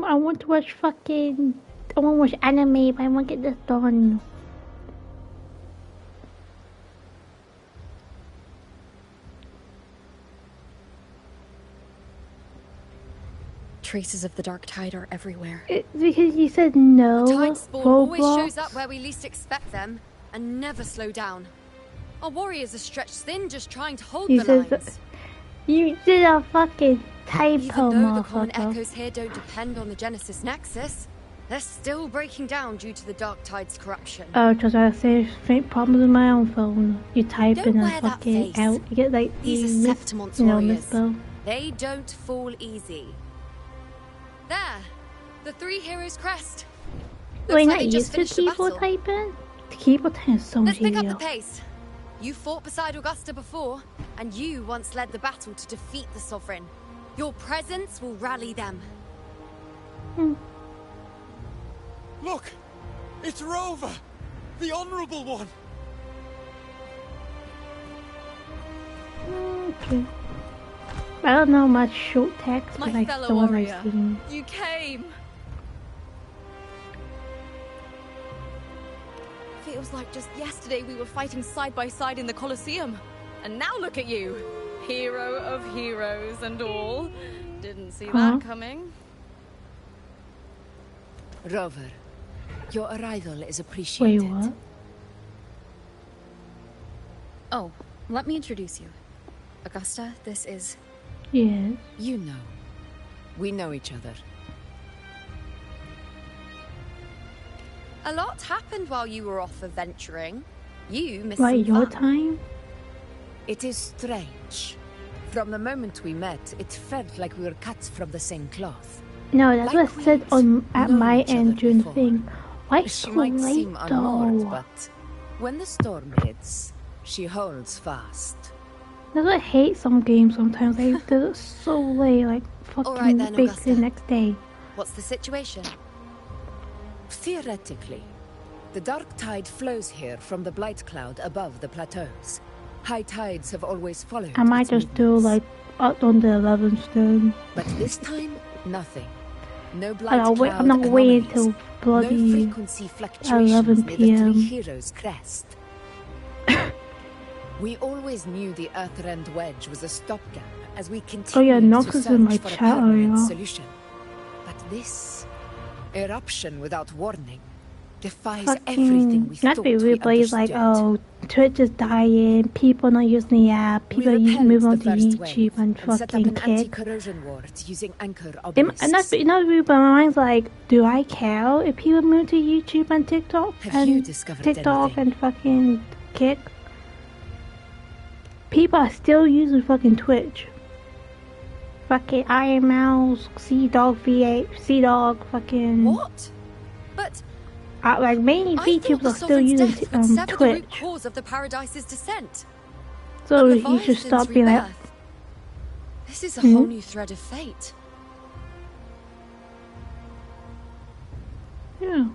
I want to watch anime, but I want to get this done. Traces of the dark tide are everywhere. Because you said no. The tide spawn always shows up where we least expect them, and never slow down. Our warriors are stretched thin just trying to hold the lines. You did a fucking typo, Even though the common echoes here don't depend on the Genesis Nexus, they're still breaking down due to the dark tide's corruption. Oh, because I say problems with my own phone. You type in a fucking out. You get like these are Septimon's warriors. They don't fall easy. There, the three heroes' crest. Wait, not used to keyboard typing? The keyboard typing is so much easier. Let's pick up the pace. You fought beside Augusta before, and you once led the battle to defeat the Sovereign. Your presence will rally them. Look! It's Rover! The Honorable One! Okay. I don't know much short text, but My like fellow the one warrior, I've seen. you came! Feels like just yesterday we were fighting side by side in the Colosseum. And now look at you! Hero of heroes and all. Didn't see that coming. Rover, your arrival is appreciated. Wait, what? Oh, let me introduce you. Augusta, this is... Yes. You know. We know each other. A lot happened while you were off adventuring. You missed Like some your fun. time? It is strange. From the moment we met, it felt like we were cut from the same cloth. No, that's what I said on at my end during the thing. Why She so might late seem unmoored, though? but when the storm hits, she holds fast. That's what I hate some games sometimes. They do it so late, like All right fucking then, basically Augusta. the next day. What's the situation? Theoretically, the dark tide flows here from the blight cloud above the plateaus. High tides have always followed. I might its just do like up on the 11 stone. But this time, nothing. No blight I'm cloud not waiting anomalies. till bloody No frequency fluctuations 11 near the PM. Three Heroes' crest. We always knew the Earthrend Wedge was a stopgap as we Oh continue yeah, Nox to is in my search for a chat permanent area. solution. But this eruption without warning defies Fucking, everything we not thought to be we rude, but he's like, understood. oh, Twitch is dying, people not using the app, We people repelled move on the to first YouTube wave and set up fucking an kick. anti-corrosion ward using anchor And obelisks. not rude, but my mind's like, do I care if people move to YouTube and TikTok Have you and discovered TikTok anything? and fucking kick? People are still using fucking Twitch. Fucking Iron Mouse, Sea Dog V8, Sea Dog, fucking. What? But Like many I thought people the are still Sovereign's using death would sever the root Twitch. cause of the Paradise's descent. So But you should Leviathan's stop being like, rebirth. This is a Hmm? whole new thread of fate. yeah,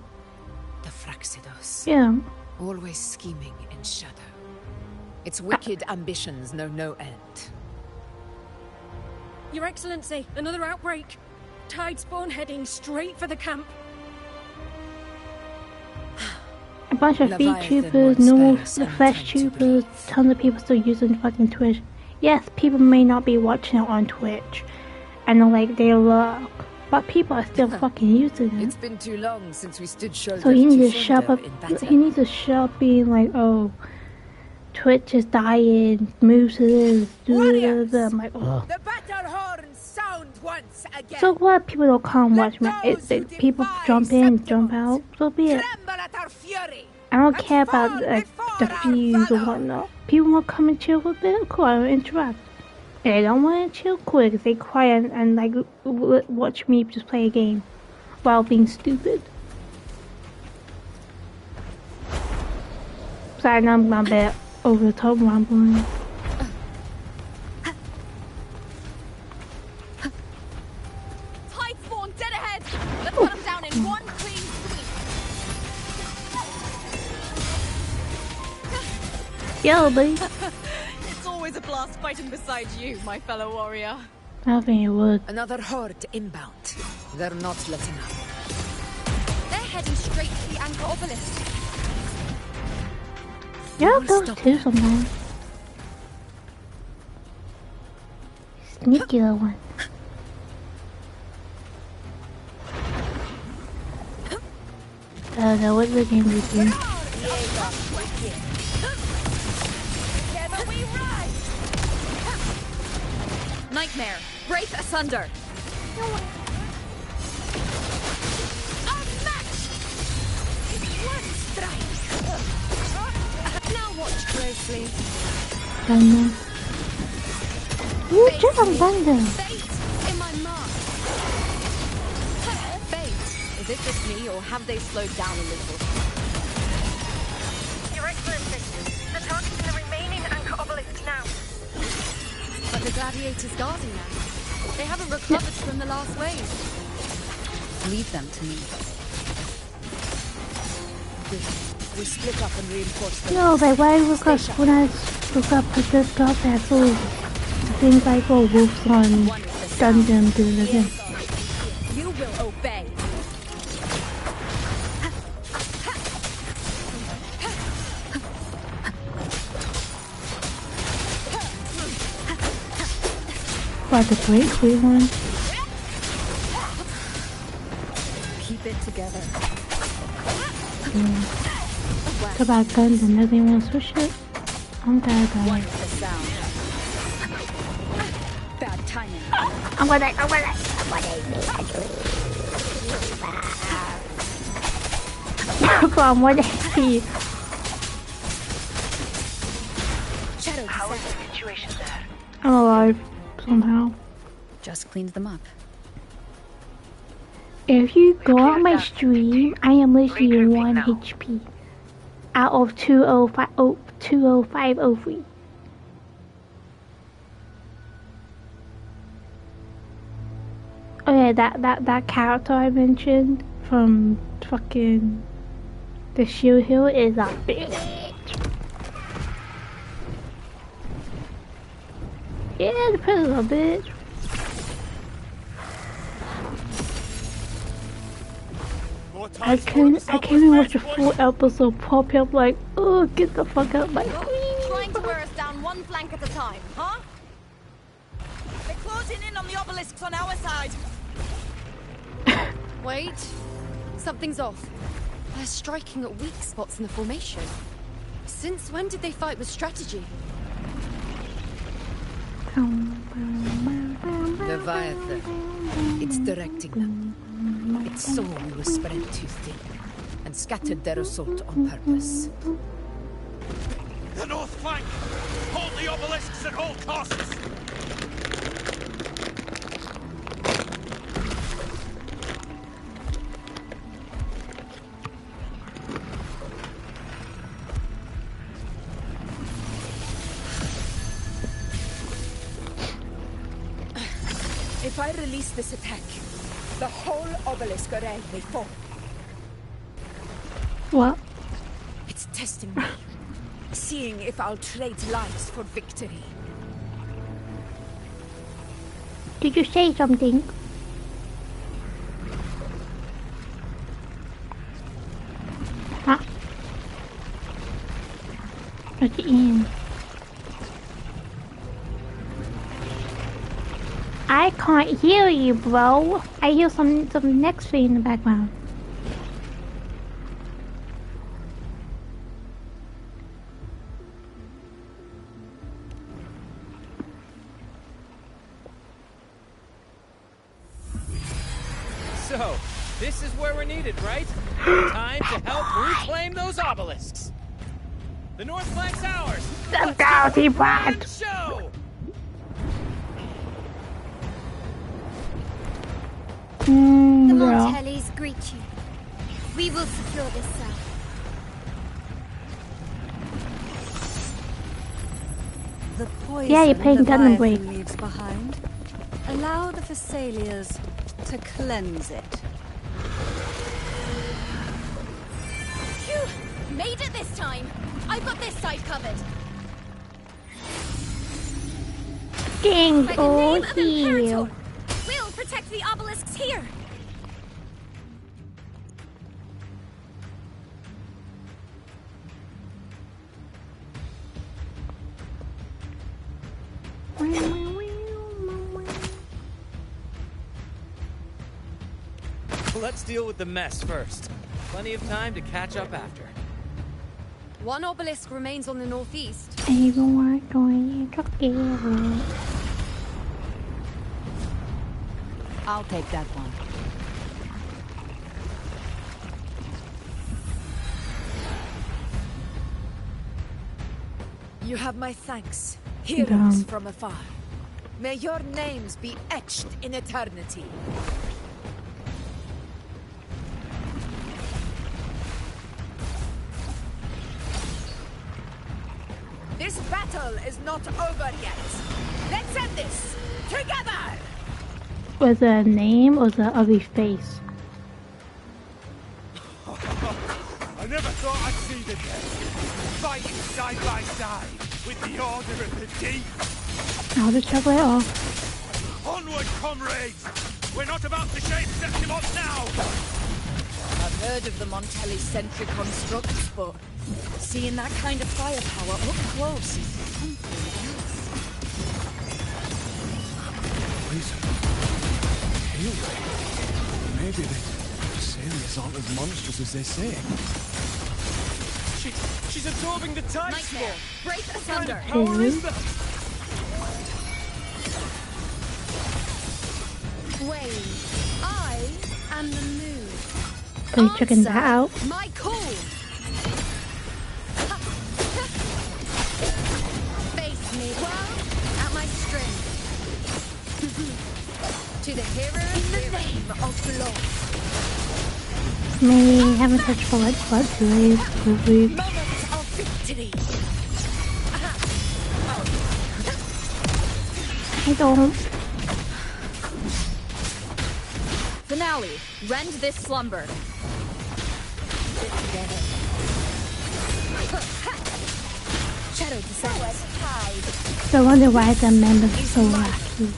The Fraxidos. yeah. Always scheming in shadow. Its wicked ambitions know no end. Your Excellency, another outbreak. Tide spawn heading straight for the camp. A bunch of feed Leviathan tubers, won't normal spare us any flesh time to tubers, tons of people still using fucking Twitch. Yes, people may not be watching it on Twitch, and they're like, they look, but people are still fucking using it. It's been too long since we stood shoulder So he to needs to shut shoulder up. in battle. He needs to shut up being like, oh, Twitch is dying. Move to this. Do this. I'm like, oh. The battle horns sound once again. So what? People don't come watch my. People jump in, jump out. So be it. I don't care about the views or whatnot. People want to come and chill for a bit. Cool, I will interact. If they don't want to chill, cool. They stay quiet and like watch me just play a game while being stupid. Sorry, now I'm a bit over the top rambling. Tide spawn dead ahead! Let's put them down in one clean sweep! Yo, buddy. It's always a blast fighting beside you, my fellow warrior. I don't think it would. Another horde inbound. They're not letting up. They're heading straight to the anchor obelisk. Yeah, those too sometimes. Sneaky little one. I don't know what the game we do. Nightmare, break asunder. Now watch closely. Thunder. Ooh, just on thunder. Fate in my mark. Fate, is it just me or have they slowed down a little? Your Excellency, the target's in the remaining anchor obelisk now. But the gladiators guarding them. They haven't recovered from the last wave. Leave them to me. We split up and reinforce them. No, like when I look up at this stuff, I saw things like wolves on Dungeon doing it again. You will obey. But the great free one. Keep it together. Talk about guns and nothing wants to switch it. I'm gonna die. The sound. Bad timing. I'm gonna From what HP? How is the situation there? I'm alive somehow. Just cleaned them up. If you go on my stream, I am literally 1 HP out of 20503. Oh yeah, that character I mentioned from fucking the Shield Hill is a bitch. Yeah, the president's a bitch. I can't even watch a full episode pop up like, oh, get the fuck out my Trying to wear us down one flank at a time, huh? closing in on the obelisks on our side. Wait. Something's off. They're striking at weak spots in the formation. Since when did they fight with strategy? Leviathan. It's directing them. It saw we were spread too thin, and scattered their assault on purpose. The north flank! Hold the obelisks at all costs! If I release this attack, the whole obelisk array may fall. What? It's testing me. Seeing if I'll trade lives for victory. Did you say something? Huh? What's in? I can't hear you, bro. I hear some next thing in the background. So, this is where we're needed, right? Time to help reclaim those obelisks. The north flank's ours. The dirty brat. Show. The Yeah. Montellis greet you. We will secure this cell. The poison Yeah, you're playing Gundam Break. Leviathan leaves behind. Allow the Thessalians to cleanse it. Phew! Made it this time! I've got this side covered. King By the or name of heel. Imperator, we'll protect the obelisks here. Let's deal with the mess first. Plenty of time to catch up after. One obelisk remains on the northeast. Everyone going together. I'll take that one. You have my thanks, heroes from afar. May your names be etched in eternity. This battle is not over yet. Let's end this together! Was it a name or was it an ugly face? I never thought I'd see the dead. Fighting side by side with the Order of the Deep. I'll just check it off. Onward, comrades! We're not about to shave Septimont now! I've heard of the Montelli sentry constructs, but seeing that kind of firepower up close is something else. Poison. Healing. Maybe the Thessalians aren't as monstrous as they say. She's absorbing the tide Nightmare, storm. break asunder. Power is that? Wait, I am the moon. Are you checking that out? My call. Face me well at my strength. To the hero in the name of law. Me haven't touched blood, please. Moment of victory. I don't. Finale. Rend this slumber. Shadow descends. So I wonder why the members are so lucky.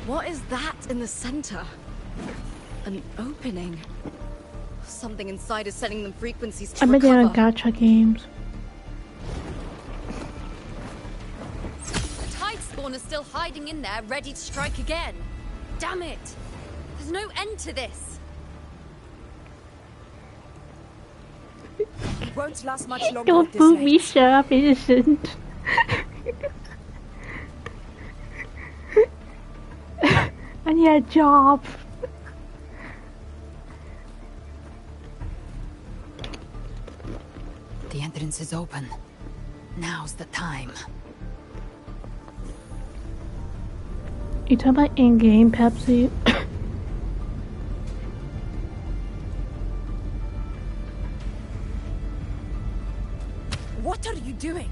What is that in the center? An opening. Something inside is sending them frequencies to I bet they're recover. gacha games. The tide spawn is still hiding in there, ready to strike again. Damn it! There's no end to this. It won't last much longer. Don't boo me, shut up, innocent. I need a job. The entrance is open. Now's the time. You talking about in-game Pepsi? What are you doing?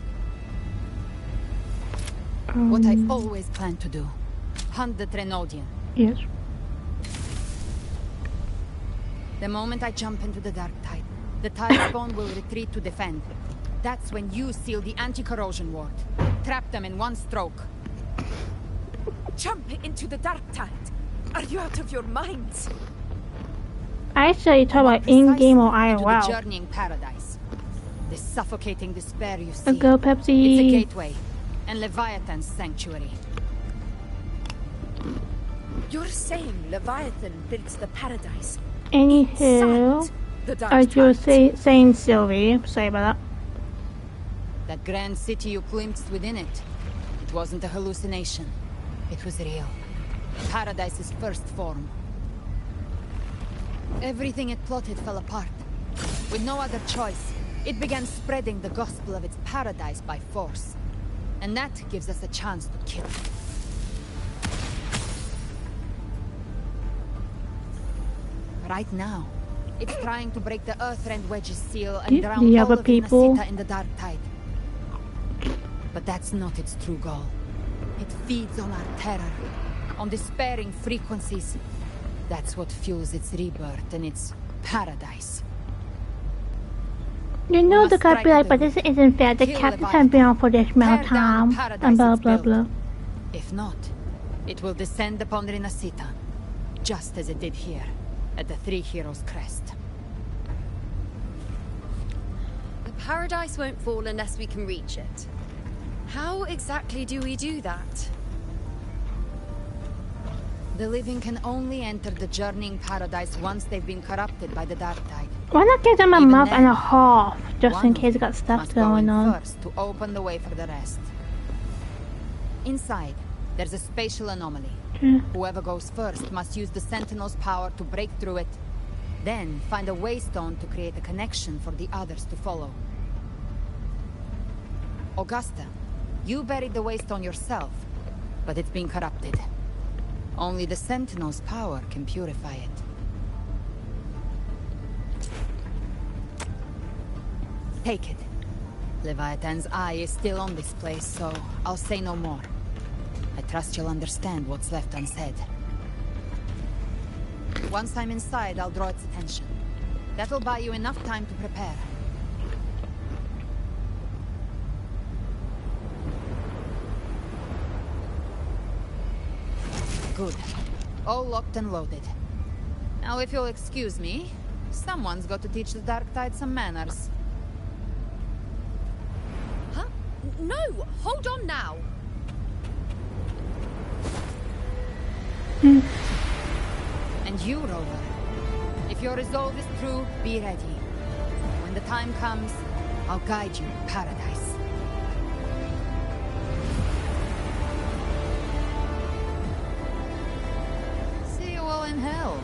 What I always planned to do. Hunt the Trenodian. Yes. The moment I jump into the dark tide, the tide spawn will retreat to defend. That's when you seal the anti-corrosion ward. Trap them in one stroke. Jump into the dark tide. Are you out of your minds? I said you talk about in-game or Into the IRL. journeying paradise. The suffocating despair you see. Let's go, Pepsi. It's a gateway, and Leviathan's sanctuary. You're saying Leviathan built the paradise. Anywho, the dark as you were tide. saying, Sylvie, sorry about that. That grand city you glimpsed within it. It wasn't a hallucination. It was real. Paradise's first form. Everything it plotted fell apart. With no other choice, it began spreading the gospel of its paradise by force. And that gives us a chance to kill it. Right now, it's trying to break the Earthrend Wedge's seal and drown the all other of people? Inasita in the dark tide. But that's not its true goal. It feeds on our terror, on despairing frequencies. That's what fuels its rebirth and its paradise. You know the guy be like, but this isn't fair. The captains have been on for this amount of time, and blah blah blah. If not, it will descend upon Rinasita, just as it did here, at the Three Heroes' Crest. The paradise won't fall unless we can reach it. How exactly do we do that? The living can only enter the journeying paradise once they've been corrupted by the dark tide. Why not give them a Even month and then, a half, just in one case they got stuff must go going in on? first to open the way for the rest. Inside, there's a spatial anomaly. Yeah. Whoever goes first must use the Sentinel's power to break through it, then find a waystone to create a connection for the others to follow. Augusta, you buried the waystone yourself, but it's been corrupted. Only the Sentinel's power can purify it. Take it. Leviathan's eye is still on this place, so I'll say no more. I trust you'll understand what's left unsaid. Once I'm inside, I'll draw its attention. That'll buy you enough time to prepare. Good. All locked and loaded. Now, if you'll excuse me, someone's got to teach the Dark Tide some manners. Huh? No! Hold on now! And you, Rover, if your resolve is true, be ready. When the time comes, I'll guide you to paradise. See you all in hell.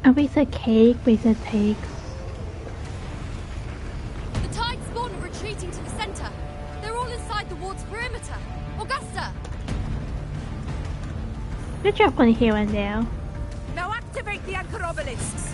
And we said cake, we said takes. The tide spawn are retreating to the center. They're all inside the ward's perimeter. Augusta! Good job on here and there. Now activate the anchor obelisks.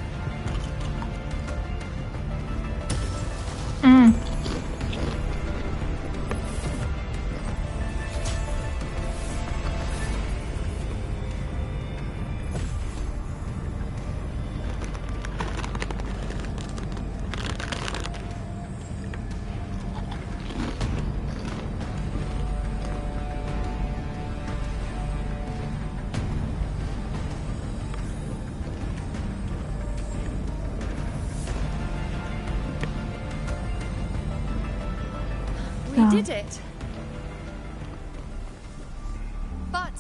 Yeah. You did it. But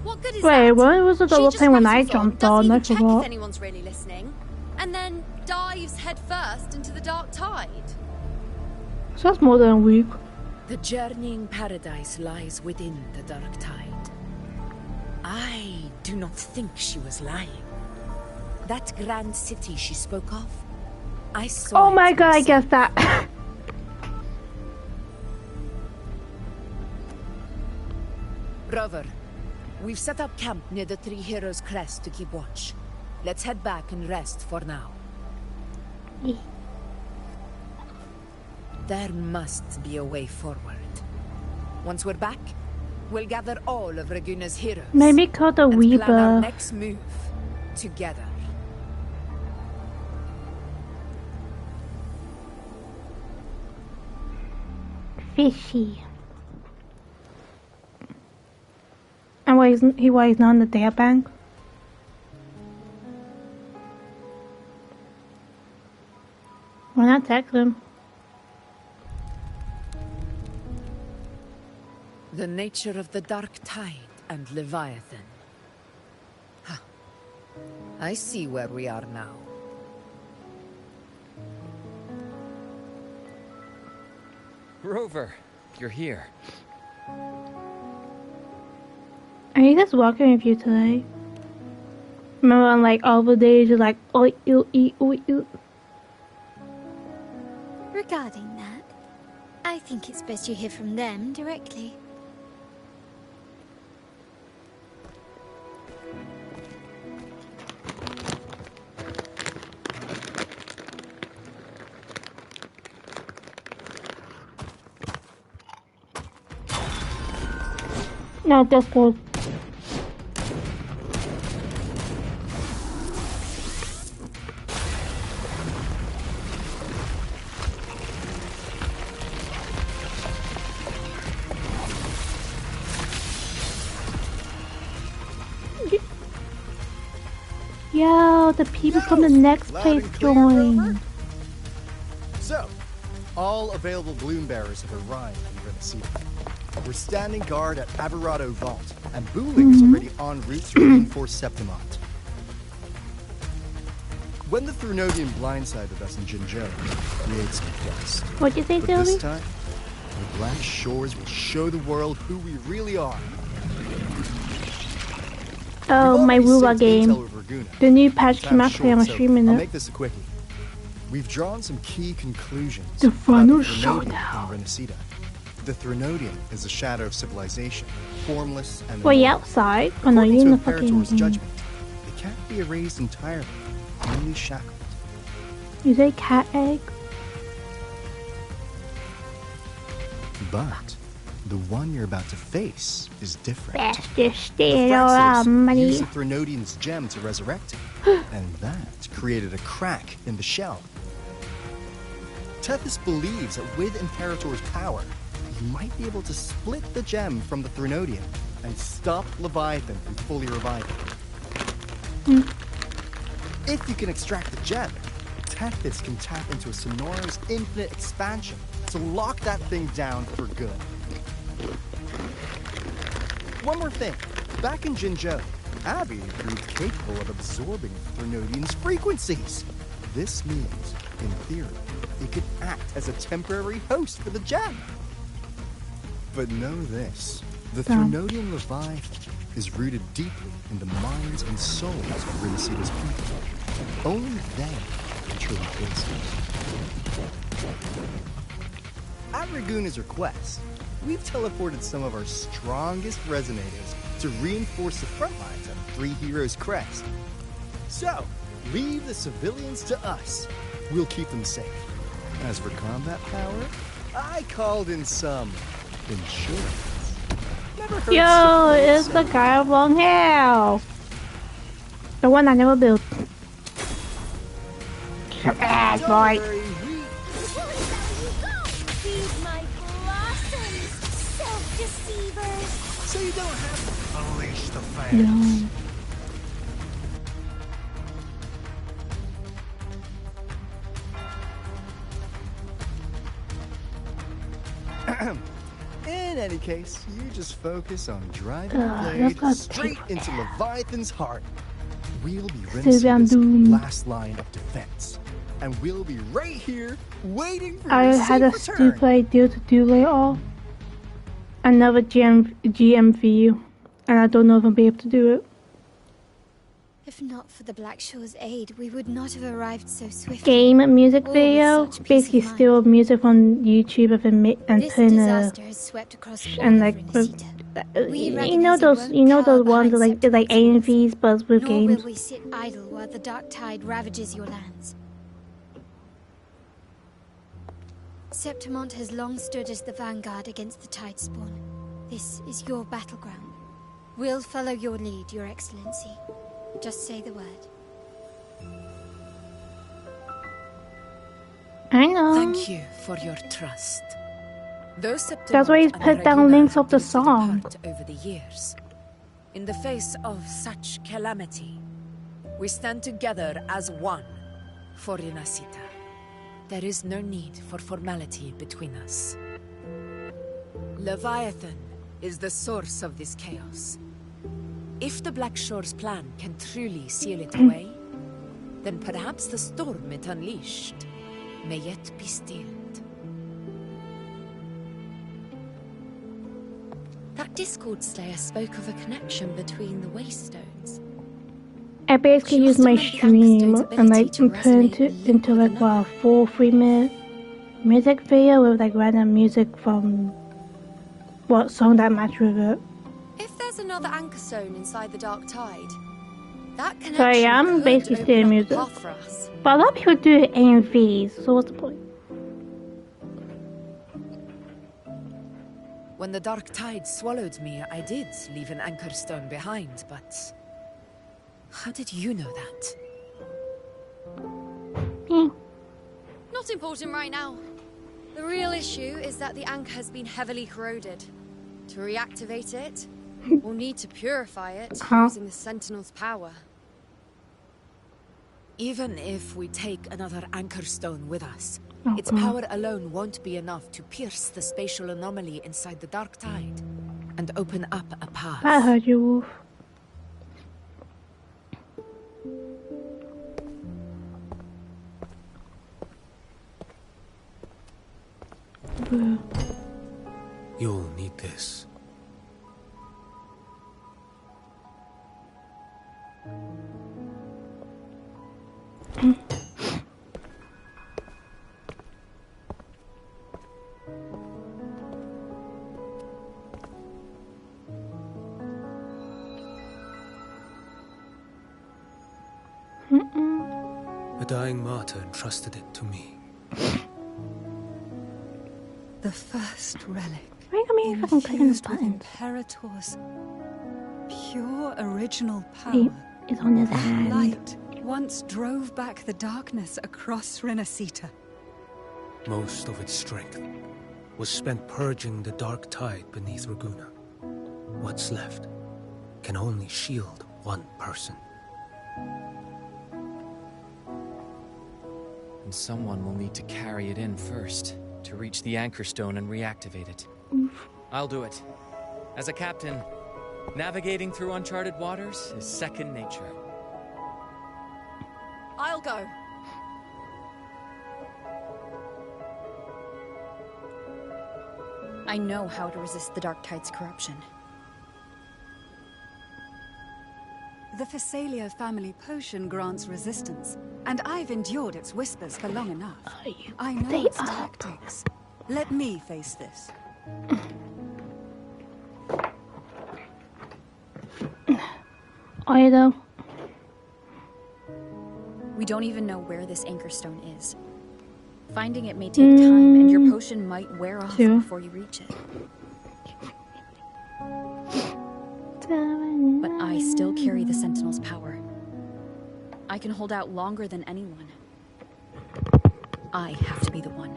what good is Wait, that? what was the She double just thing when I rattles jumped doesn't on? I even check if forgot. anyone's really listening, and then dives headfirst into the dark tide. So that's more than a week. The journeying paradise lies within the dark tide. I do not think she was lying. That grand city she spoke of, I saw. Oh my it god, I myself. guess that. Rover, we've set up camp near the Three Heroes Crest to keep watch. Let's head back and rest for now. There must be a way forward. Once we're back, we'll gather all of Raguna's heroes. Maybe call the and plan our Weeper. next move together. Fishy. And why he's not on the data bank? Why not text him? The nature of the dark tide and Leviathan. Huh. I see where we are now. Rover, you're here. Are you just walking with you today? Remember on like all the days you're like, oh, you eat, oh, you. Regarding that, I think it's best you hear from them directly. No, that's good. Yo, the people from the next place joined. So, all available bloom bearers have arrived in Renaissance. We're standing guard at Aberrado Vault, and Booling is already en route to reinforce Septimont. When the Thrunodian blindsided us in Jinzhou, we ate some quest. What'd you say, But Sylvie? this time, the Black Shores will show the world who we really are. Oh, my We've Woowa already synced game. intel with Raguna. The new patch came Time's out today, I'm short, so streaming I'll it. make this a quickie. We've drawn some key conclusions The about final the Thrunodian showdown. in Renacida. The Thrunodian is a shadow of civilization, formless and Well, you immortal. outside? Oh no, According you in to the fucking Imperator's game. judgment, it can't be erased entirely, only shackled. You say cat egg? But the one you're about to face is different. Bastard, The stay around, Thraxers money. used the Thrunodian's gem to resurrect it, and that created a crack in the shell. Tethys believes that with Imperator's power, he might be able to split the gem from the Thrunodian and stop Leviathan from fully reviving. If you can extract the gem, Tethys can tap into a Sonora's infinite expansion to lock that thing down for good. One more thing. Back in Jinzhou, Abby proved capable of absorbing Thrunodian's frequencies. This means, in theory, it could act as a temporary host for the gem. But know this. The Thrunodian Leviathan is rooted deeply in the minds and souls of Renacida's people. Only they can truly face it. At Raguna's request, we've teleported some of our strongest resonators to reinforce the front lines at Three Heroes Crest. So, leave the civilians to us. We'll keep them safe. As for combat power, I called in some insurance. Never hurts to Yo, play it's the safe. guy with long hair. The one I never built. Ass boy. Feed my blossoms, self-deceivers. So you don't have to unleash the fans. No. case, you just focus on driving the blade straight into Leviathan's heart. We'll be Renaissance last line of defense. And we'll be right here, waiting for I your had a safe return. stupid idea to do later. Another GM for you. And I don't know if I'll be able to do it. If not for the Black Shore's aid, we would not have arrived so swiftly. Music video, basically steal music from YouTube and put in a and like you know those ones like AMVs but with games. Nor will we sit idle while the dark tide ravages your lands. Septimont has long stood as the vanguard against the Tidespawn. This is your battleground. We'll follow your lead, Your Excellency. Just say the word. I know. Thank you for your trust. That's why he's put down links of the song. Over the years, in the face of such calamity, we stand together as one for Renacita. There is no need for formality between us. Leviathan is the source of this chaos. If the Black Shore's plan can truly seal it away, then perhaps the storm it unleashed may yet be stilled. That Discord Slayer spoke of a connection between the Waystones. I basically use my stream and like put into like a 3-minute music video with like random music from what song that matched with it. If there's another anchor stone inside the Dark Tide, that connection So yeah, I'm basically stealing music. But a lot of people do AMVs, so what's the point? When the Dark Tide swallowed me, I did leave an anchor stone behind, but how did you know that? Not important right now. The real issue is that the anchor has been heavily corroded. To reactivate it, we'll need to purify it using the Sentinel's power. Even if we take another anchor stone with us, its power alone won't be enough to pierce the spatial anomaly inside the Dark Tide and open up a path. I heard you, Wolf. You'll need this. A dying martyr entrusted it to me. The first relic. Infused with Imperator's pure original power. It's on his hand. Light once drove back the darkness across Renacita. Most of its strength was spent purging the dark tide beneath Raguna. What's left can only shield one person. And someone will need to carry it in first, to reach the anchor stone and reactivate it. I'll do it. As a captain, navigating through uncharted waters is second nature. I'll go. I know how to resist the Dark Tide's corruption. The Phasalia family potion grants resistance, and I've endured its whispers for long enough. I know its tactics. Let me face this. Either. We don't even know where this anchor stone is. Finding it may take time, and your potion might wear off before you reach it. But I still carry the Sentinel's power. I can hold out longer than anyone. I have to be the one.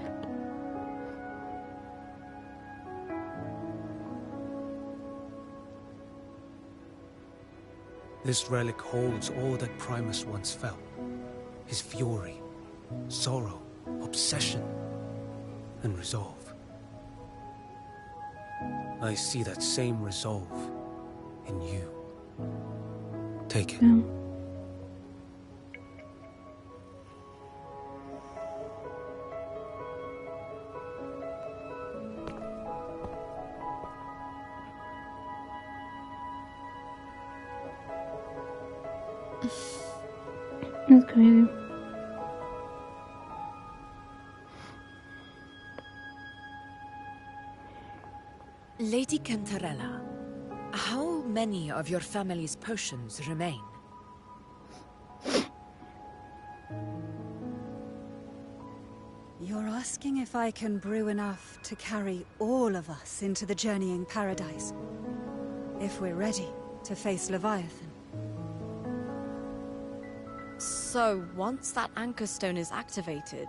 This relic holds all that Primus once felt. His fury, sorrow, obsession, and resolve. I see that same resolve in you. Take it. Yeah. That's crazy. Lady Cantarella, how many of your family's potions remain? You're asking if I can brew enough to carry all of us into the journeying paradise? If we're ready to face Leviathan? So, once that anchor stone is activated,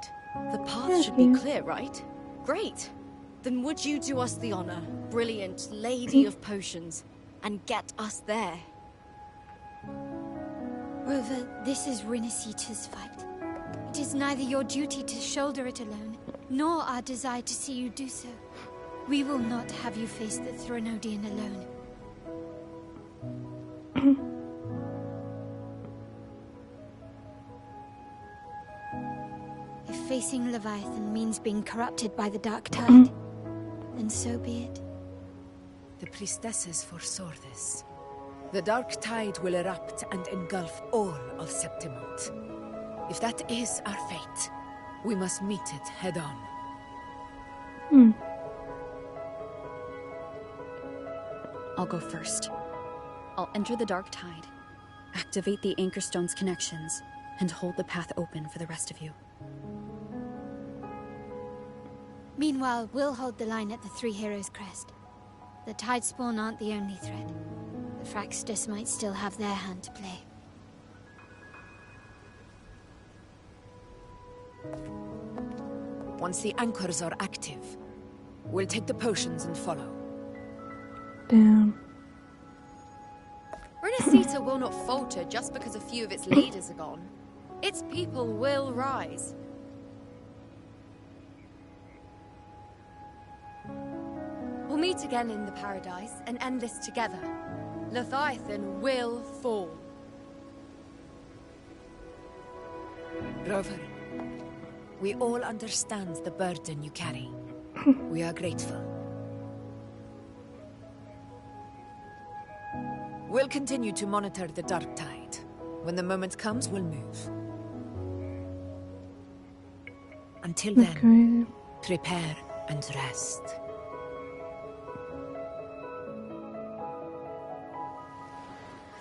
the path should be clear, right? Great! Then would you do us the honor, brilliant Lady of Potions, and get us there? Rover, this is Rinasita's fight. It is neither your duty to shoulder it alone, nor our desire to see you do so. We will not have you face the Thronodian alone. If facing Leviathan means being corrupted by the Dark Tide, then so be it. The priestesses foresaw this. The Dark Tide will erupt and engulf all of Septimont. If that is our fate, we must meet it head-on. I'll go first. I'll enter the Dark Tide, activate the Anchor Stone's connections, and hold the path open for the rest of you. Meanwhile, we'll hold the line at the Three Heroes Crest. The Tidespawn aren't the only threat. The Fraxtus might still have their hand to play. Once the anchors are active, we'll take the potions and follow. Damn. Rinasita will not falter just because a few of its leaders are gone. Its people will rise. We'll meet again in the paradise and end this together. Leviathan will fall. Rover, we all understand the burden you carry. We are grateful. We'll continue to monitor the Dark Tide. When the moment comes, we'll move. Until then, prepare and rest.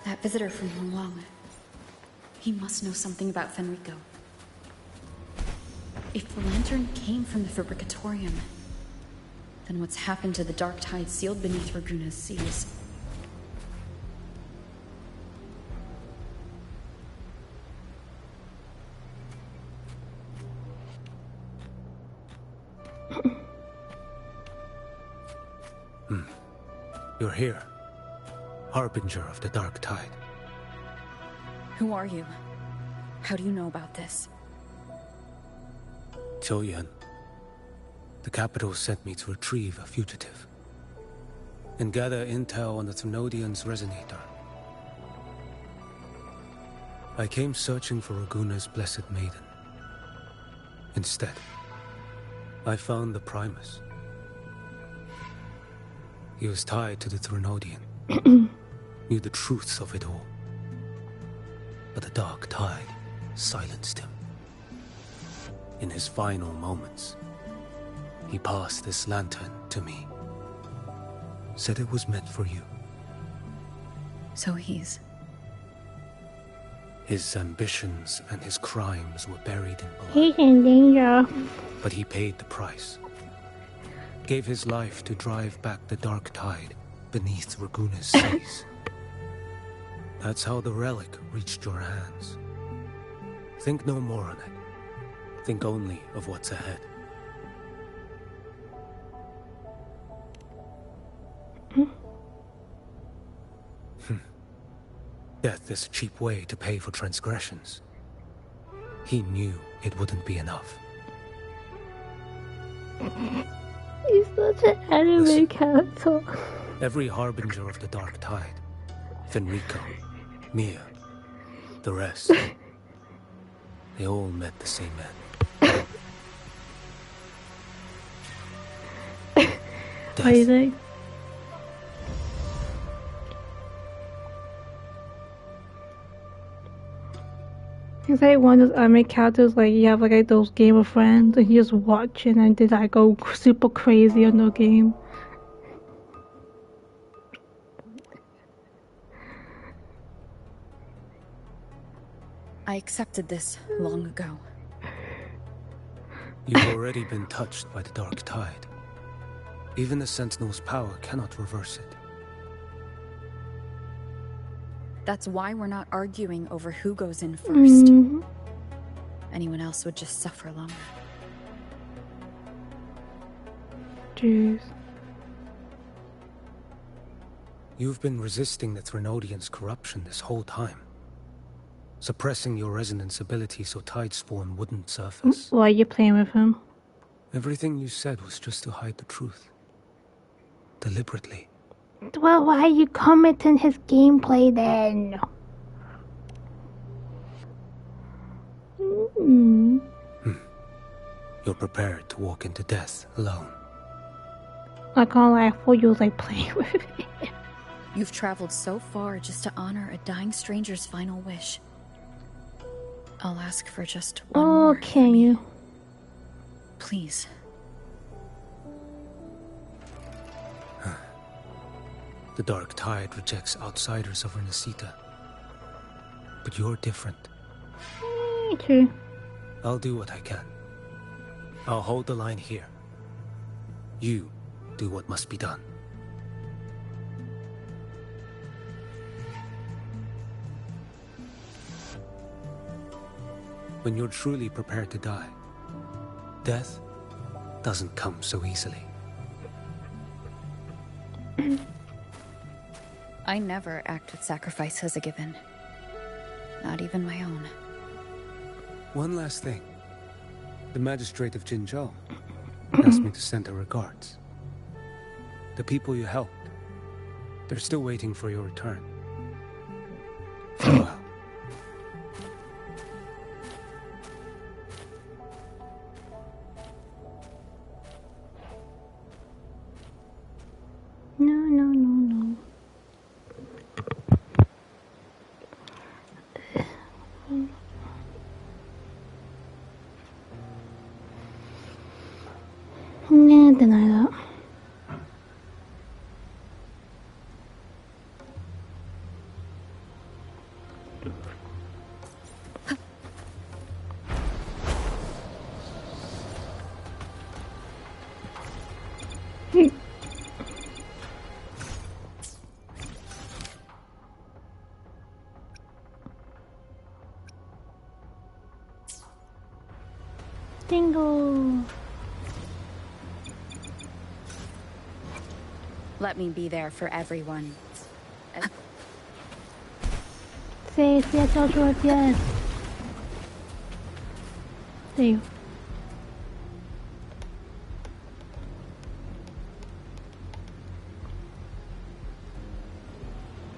That visitor from Huang. He must know something about Fenrico. If the lantern came from the Fabricatorium, then what's happened to the Dark Tide sealed beneath Raguna's seas? You're here. Harbinger of the Dark Tide. Who are you? How do you know about this? Choyan. The capital sent me to retrieve a fugitive and gather intel on the Thenodian's resonator. I came searching for Raguna's Blessed Maiden. Instead, I found the Primus. He was tied to the Threnodian, knew the truths of it all. But the Dark Tide silenced him. In his final moments, he passed this lantern to me. Said it was meant for you. So he's... His ambitions and his crimes were buried in blood. He's in danger. But he paid the price. Gave his life to drive back the Dark Tide beneath Raguna's seas. That's how the relic reached your hands. Think no more on it. Think only of what's ahead. Death is a cheap way to pay for transgressions. He knew it wouldn't be enough. He's Such an anime character. Every harbinger of the dark tide, Fenrico, Mia, the rest, they all met the same end. What do you think? It's like one of those anime characters, like you have like those Game of Friends, and you just watch it and they like go super crazy on the game. I accepted this long ago. You've already been touched by the dark tide. Even the Sentinel's power cannot reverse it. That's why we're not arguing over who goes in first. Anyone else would just suffer longer. Jeez. You've been resisting the Threnodians' corruption this whole time. Suppressing your resonance ability so Tidespawn wouldn't surface. Why are you playing with him? Everything you said was just to hide the truth. Deliberately. Well, why are you commenting his gameplay then? You're prepared to walk into death alone. I can't lie, I thought you was like playing with it. You've traveled so far just to honor a dying stranger's final wish. I'll ask for just one more. Can you? Please. The dark tide rejects outsiders of Renacita. But you're different. True. I'll do what I can. I'll hold the line here. You do what must be done. When you're truly prepared to die, death doesn't come so easily. I never act with sacrifice as a given. Not even my own. One last thing. The magistrate of Jinzhou asked me to send her regards. The people you helped, they're still waiting for your return. Farewell. No. Nah, deny that. Dingle. Let me be there for everyone. Say yes, George, yes. There you.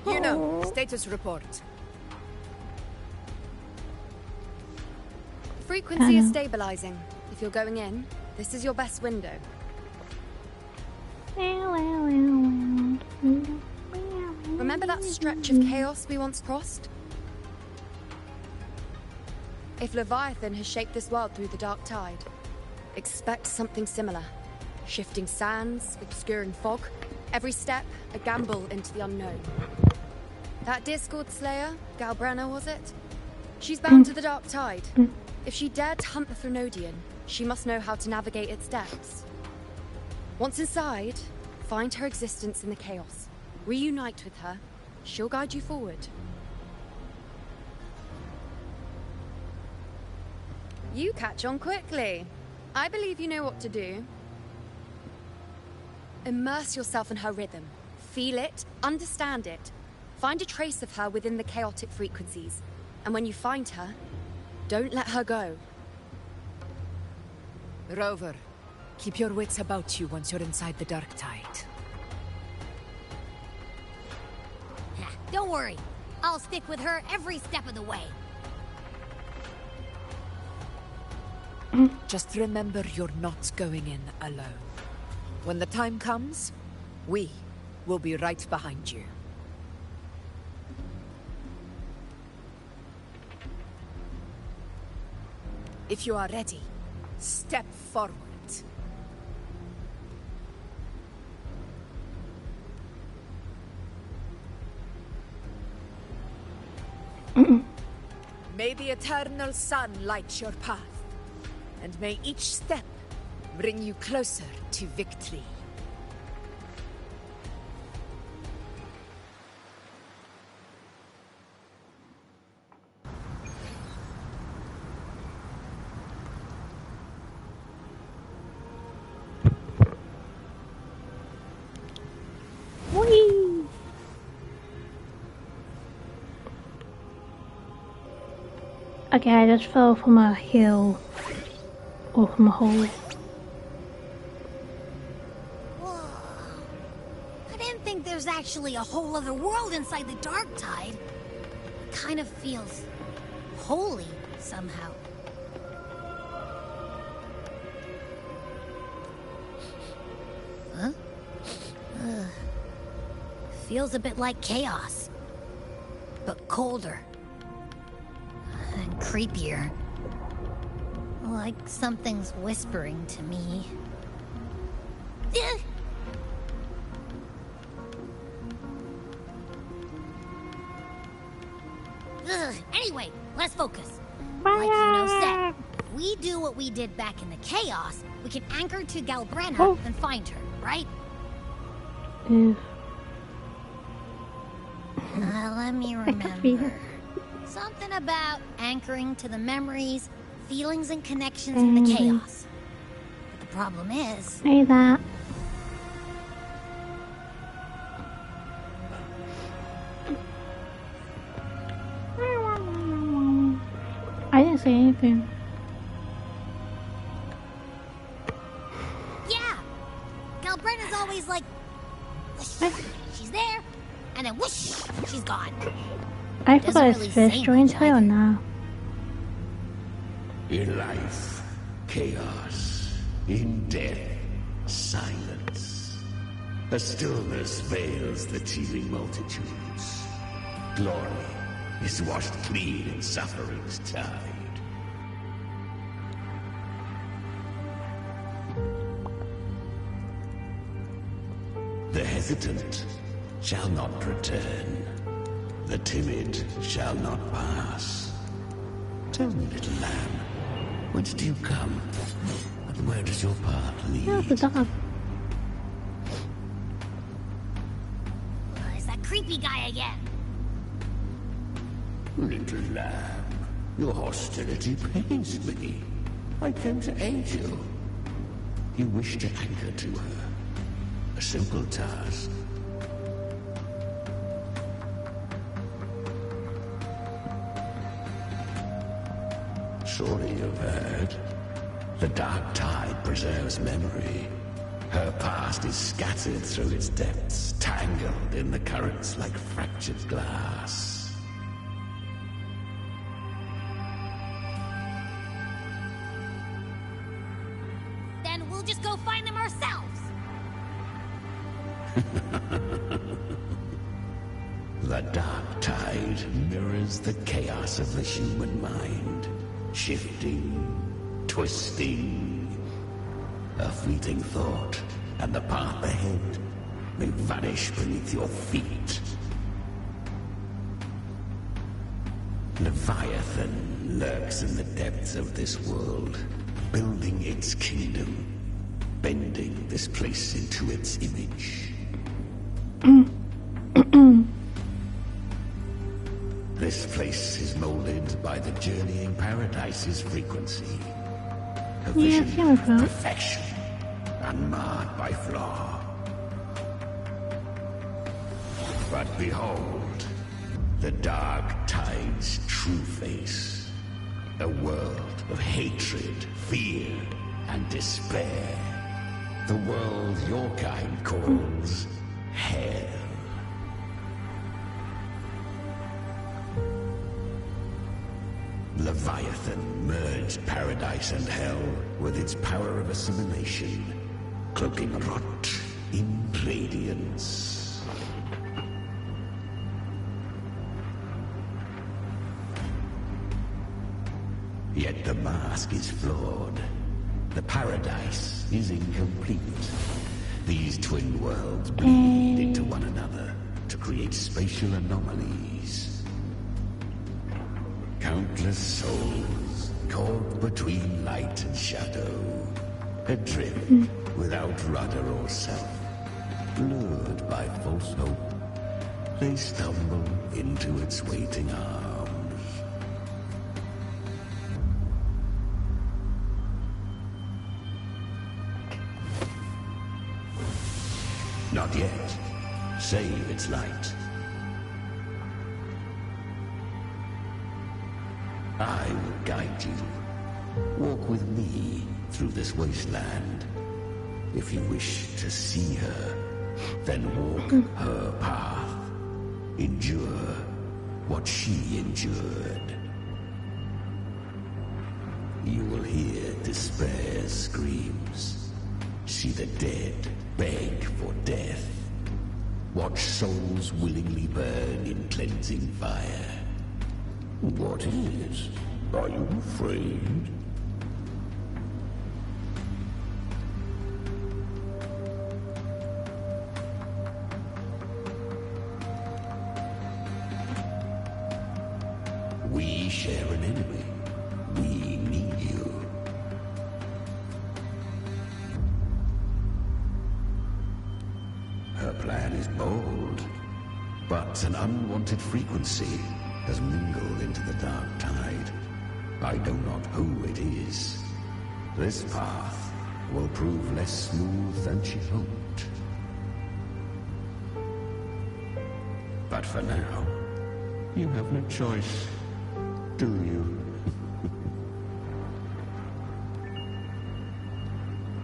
You know, status report. Frequency is stabilizing. If you're going in, this is your best window. Remember that stretch of chaos we once crossed? If Leviathan has shaped this world through the dark tide, expect something similar. Shifting sands, obscuring fog, every step a gamble into the unknown. That Discord Slayer, Galbrenna was it? She's bound to the dark tide. If she dared to hunt the Threnodian, she must know how to navigate its depths. Once inside, find her existence in the chaos. Reunite with her. She'll guide you forward. You catch on quickly. I believe you know what to do. Immerse yourself in her rhythm. Feel it, understand it. Find a trace of her within the chaotic frequencies. And when you find her, don't let her go. Rover, Keep your wits about you once you're inside the Dark Tide. Don't worry. I'll stick with her every step of the way. Just remember you're not going in alone. When the time comes, we will be right behind you. If you are ready, step forward. May the eternal sun light your path, and may each step bring you closer to victory. Whee! Okay, I just fell from a hill or from a hole. Whoa. I didn't think there's actually a whole other world inside the Dark Tide. It kind of feels holy somehow. Huh? Feels a bit like chaos, but colder. And creepier. Like something's whispering to me. Anyway, let's focus. Like Yuno said, if we do what we did back in the chaos, we can anchor to Galbrenna and find her, right? Let me remember. Something about anchoring to the memories, feelings, and connections in the chaos. But the problem is... Say that. I didn't say anything. Yeah! Galbrenna's always like... Whoosh, she's there, and then whoosh, she's gone. I forgot his fish joined today or not? In life, chaos. In death, silence. A stillness veils the teeming multitudes. Glory is washed clean in suffering's tide. The hesitant shall not return. The timid shall not pass. Tell me, little lamb, whence do you come? And where does your path lead? Yeah, the dog. It's that creepy guy again. Little lamb, your hostility pains me. I came to aid you. You wish to anchor to her. A simple task. Surely you've heard. The Dark Tide preserves memory. Her past is scattered through its depths, tangled in the currents like fractured glass. Then we'll just go find them ourselves. The Dark Tide mirrors the chaos of the human mind. Shifting, twisting. A fleeting thought, and the path ahead may vanish beneath your feet. Leviathan lurks in the depths of this world, building its kingdom, bending this place into its image. This place is molded by the journeying paradise's frequency. A vision of perfection, unmarred by flaw. But behold, the Dark Tide's true face. A world of hatred, fear, and despair. The world your kind calls hell. Leviathan merged paradise and hell with its power of assimilation, cloaking rot in radiance. Yet the mask is flawed. The paradise is incomplete. These twin worlds bleed into one another to create spatial anomalies. Countless souls caught between light and shadow, adrift without rudder or self, blurred by false hope, they stumble into its waiting arms. Not yet. Save its light. I will guide you. Walk with me through this wasteland. If you wish to see her, then walk her path. Endure what she endured. You will hear despair's screams. See the dead beg for death. Watch souls willingly burn in cleansing fire. What is? Are you afraid? We share an enemy. We need you. Her plan is bold, but an unwanted frequency has mingled into the dark tide. I know not who it is. This path will prove less smooth than she hoped. But for now, you have no choice, do you?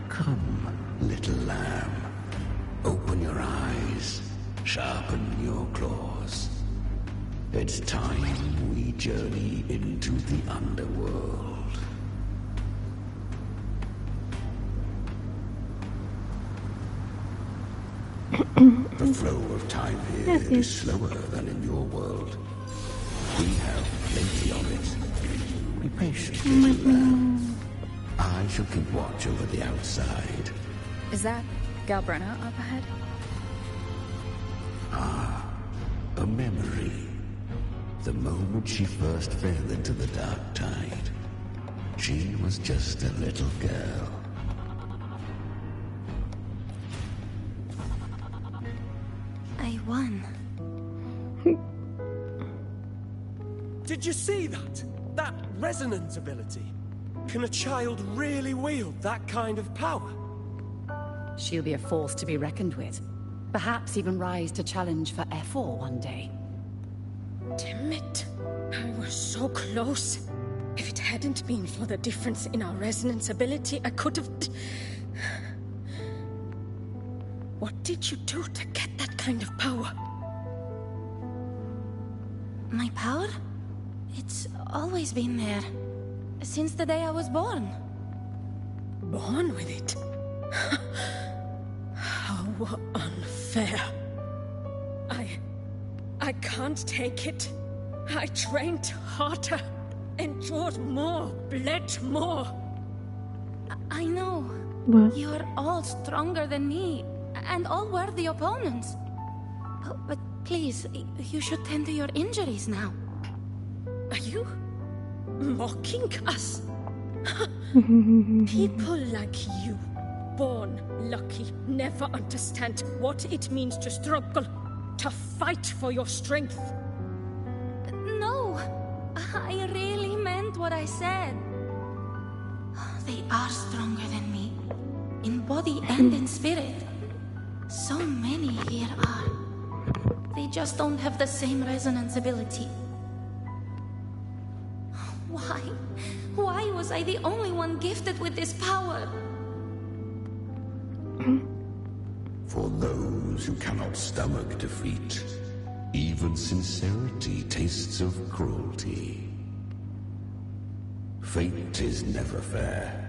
Come, little lamb. Open your eyes, sharpen your claws. It's time we journey into the underworld. The flow of time here is slower than in your world. We have plenty of it. Be patient, little lamb. I shall keep watch over the outside. Is that Galbrenna up ahead? Ah, a memory. The moment she first fell into the dark tide, she was just a little girl. I won. Did you see that? That resonance ability? Can a child really wield that kind of power? She'll be a force to be reckoned with. Perhaps even rise to challenge for F4 one day. Damn it. I was so close. If it hadn't been for the difference in our resonance ability, I could have... What did you do to get that kind of power? My power? It's always been there. Since the day I was born. Born with it? How unfair. I can't take it. I trained harder, endured more, bled more. I know. What? You're all stronger than me, and all worthy opponents. But please, you should tend to your injuries now. Are you mocking us? People like you, born lucky, never understand what it means to struggle, to fight for your strength. No, I really meant what I said. They are stronger than me, in body and in spirit. So many here are. They just don't have the same resonance ability. Why? Why was I the only one gifted with this power? For those who cannot stomach defeat, even sincerity tastes of cruelty. Fate is never fair.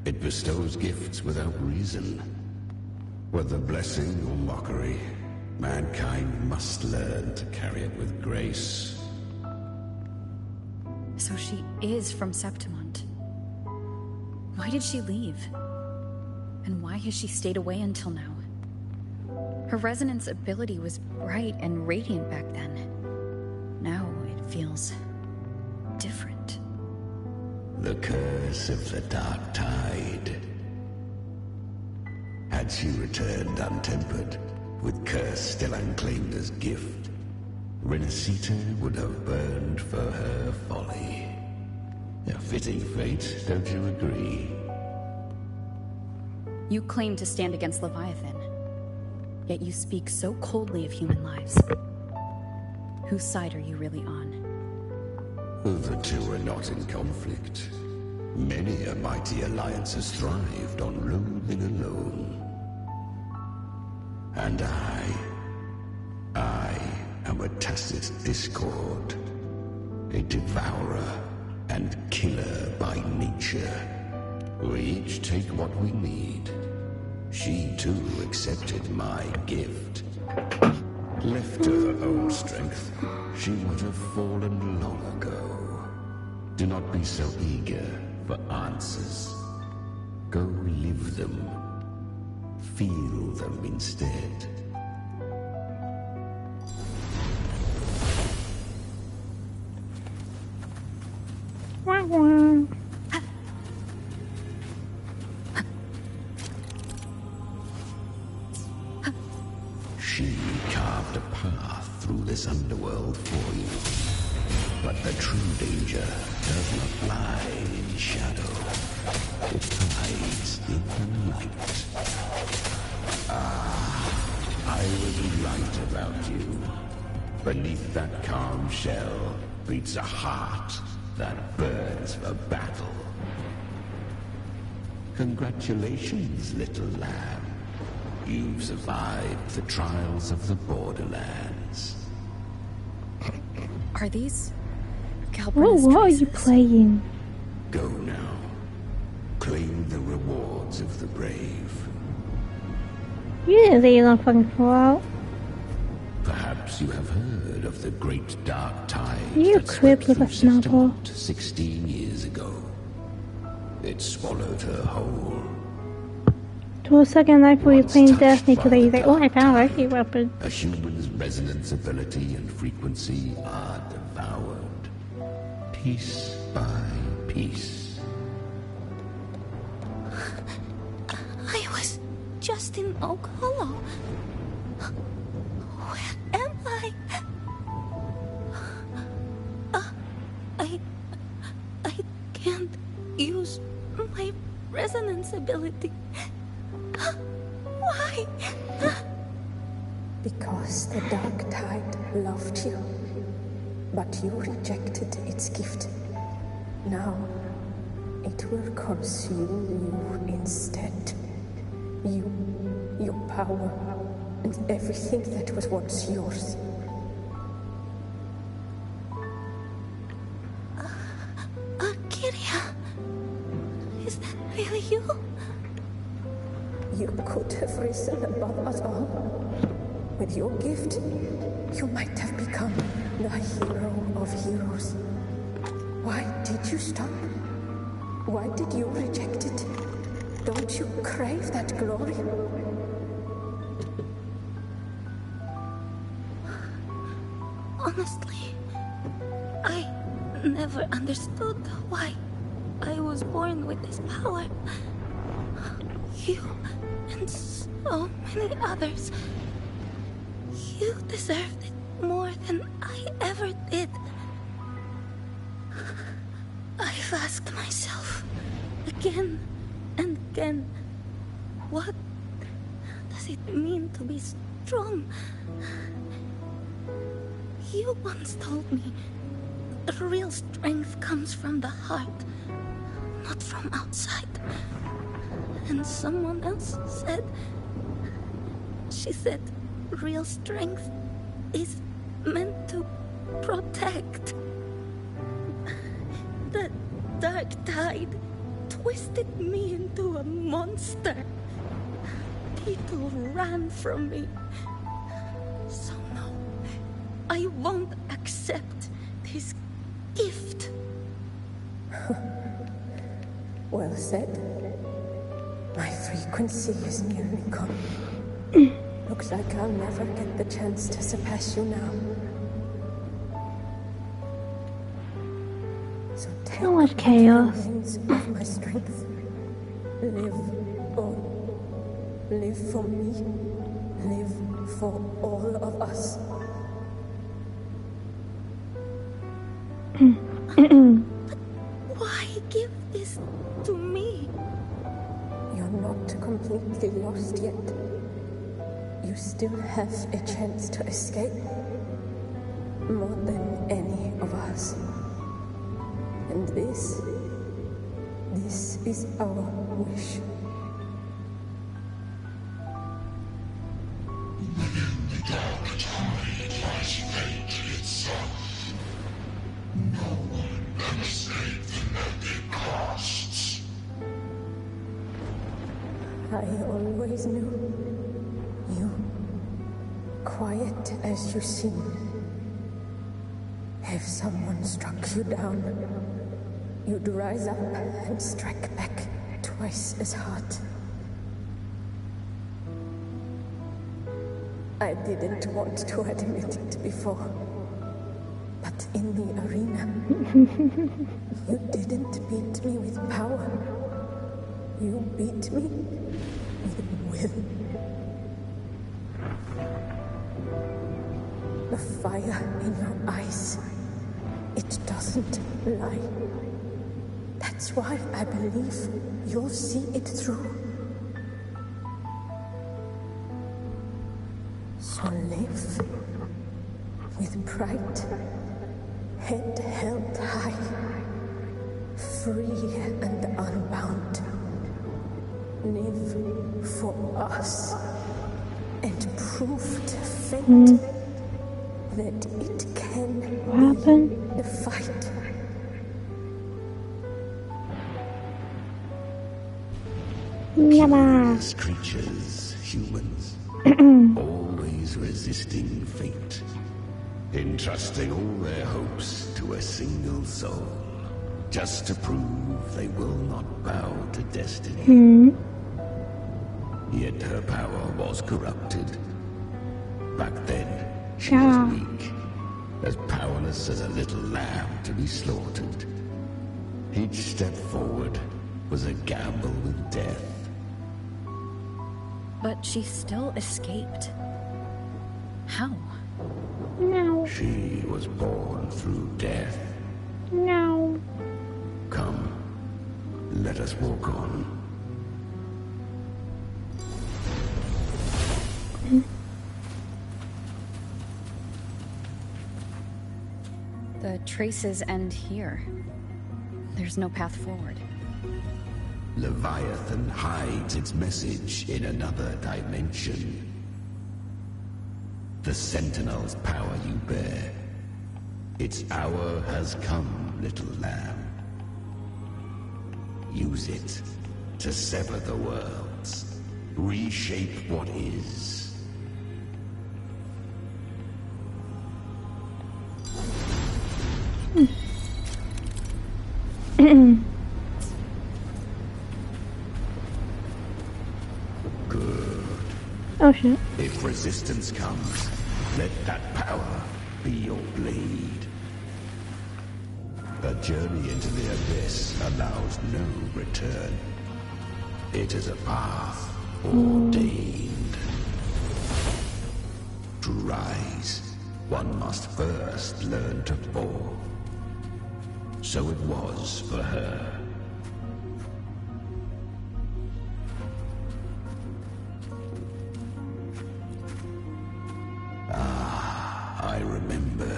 It bestows gifts without reason. Whether blessing or mockery, mankind must learn to carry it with grace. So she is from Septimont. Why did she leave? And why has she stayed away until now? Her resonance ability was bright and radiant back then. Now it feels different. The curse of the Dark Tide. Had she returned untempered, with curse still unclaimed as gift, Renacita would have burned for her folly. A fitting fate, don't you agree? You claim to stand against Leviathan, yet you speak so coldly of human lives. Whose side are you really on? The two are not in conflict. Many a mighty alliance has thrived on loathing alone. And I am a tacit discord, a devourer and killer by nature. We each take what we need. She too accepted my gift. Left to her own strength, she would have fallen long ago. Do not be so eager for answers. Go live them. Feel them instead. She carved a path through this underworld for you. But the true danger does not lie in shadow. It hides in the light. I was right about you. Beneath that calm shell beats a heart that burns for battle. Congratulations, little lamb. You've survived the trials of the Borderlands. Are these What are you playing? Go now. Claim the rewards of the brave. You didn't say you're gonna fucking fall out. Perhaps you have heard of the great dark tide You that crib swept with a through snapper. Septimont 16 years ago. It swallowed her whole. To a second, I thought you were playing Destiny because I was like, oh, I found a rusty weapon. A human's resonance ability and frequency are devoured, piece by piece. I was just in Oak Hollow. Where am I? I can't use my resonance ability. Why? Because the Dark Tide loved you, but you rejected its gift. Now, it will consume you instead. You, your power, and everything that was once yours. Kiria, is that really you? You could have risen above us all. With your gift, you might have become the hero of heroes. Why did you stop? Why did you reject it? Don't you crave that glory? Honestly, I never understood why I was born with this power. You and so many others. You deserved it more than I ever did. I've asked myself again and again, what does it mean to be strong? You once told me the real strength comes from the heart, not from outside. And someone else said... She said real strength is meant to protect. The dark tide twisted me into a monster. People ran from me. So no, I won't accept this gift. Well said. My frequency is nearly gone. Looks like I'll never get the chance to surpass you now. So so much chaos. Of my strength. Live on. Live for me. Live for all of us. Why give this to me? You're not completely lost yet. You still have a chance to escape. More than any of us. And this is our wish. Within the dark tide lies fate itself. No one can escape the net it casts. I always knew you, quiet as you seem. If someone struck you down, you'd rise up and strike back twice as hard. I didn't want to admit it before, but in the arena, you didn't beat me with power. You beat me with will. The fire in your eyes, it doesn't lie. That's why I believe you'll see it through. So live with pride, head held high, free and unbound. Live for us and prove to fate that it can be the fight. Curious creatures, humans, always resisting fate, entrusting all their hopes to a single soul, just to prove they will not bow to destiny. Yet her power was corrupted. Back then, she was weak, as powerless as a little lamb to be slaughtered. Each step forward was a gamble with death. But she still escaped. How? No. She was born through death. No. Come, let us walk on. The traces end here. There's no path forward. Leviathan hides its message in another dimension. The Sentinel's power you bear. Its hour has come, little lamb. Use it to sever the worlds. Reshape what is. Good. Oh shit. If resistance comes, let that power be your blade. A journey into the abyss allows no return. It is a path ordained. To rise, one must first learn to fall. So it was for her. I remember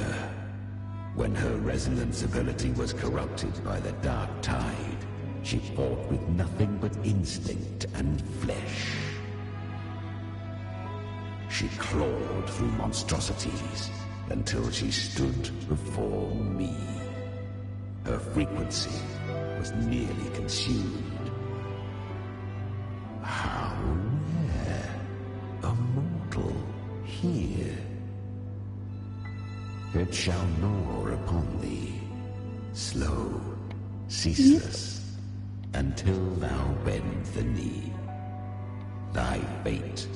when her resonance ability was corrupted by the dark tide. She fought with nothing but instinct and flesh. She clawed through monstrosities until she stood before me. Her frequency was nearly consumed. How rare a mortal here. It shall gnaw upon thee, slow, ceaseless, until thou bend the knee. Thy fate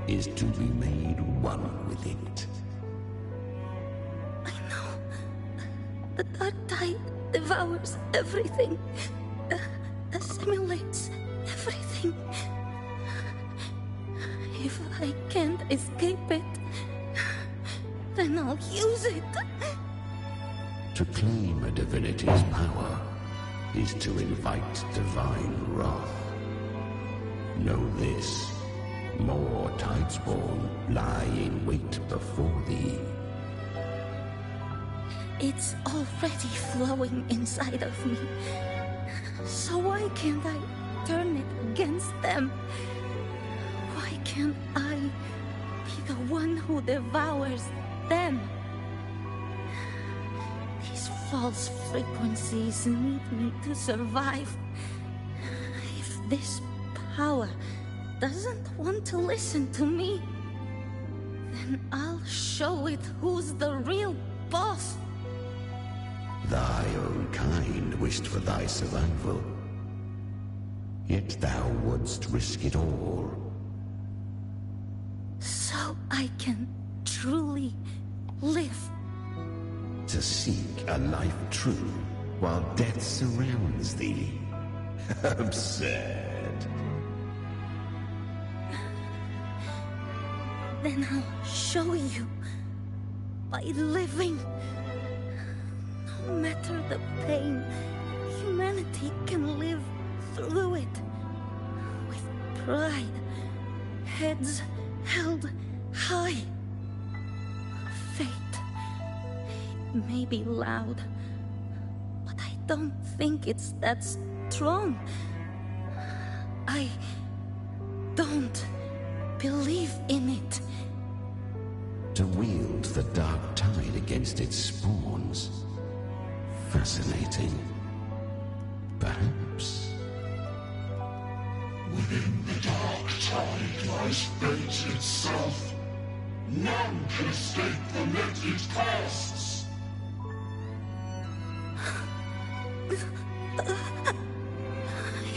is to be made one with it. I know. The dark tide devours everything, assimilates everything. If I can't escape it, then I'll use it. To claim a divinity's power is to invite divine wrath. Know this, more Tidespawn lie in wait before thee. It's already flowing inside of me. So why can't I turn it against them? Why can't I be the one who devours them? These false frequencies need me to survive. If this power doesn't want to listen to me, then I'll show it who's the real boss. Thy own kind wished for thy survival, yet thou wouldst risk it all. So I can truly live. To seek a life true while death surrounds thee. Absurd. Then I'll show you by living. No matter the pain, humanity can live through it. With pride, heads held high. Fate, it may be loud, but I don't think it's that strong. I don't believe in it. To wield the dark tide against its spawns. Fascinating. Perhaps. Within the dark tide lies fate itself. None can escape the net it casts.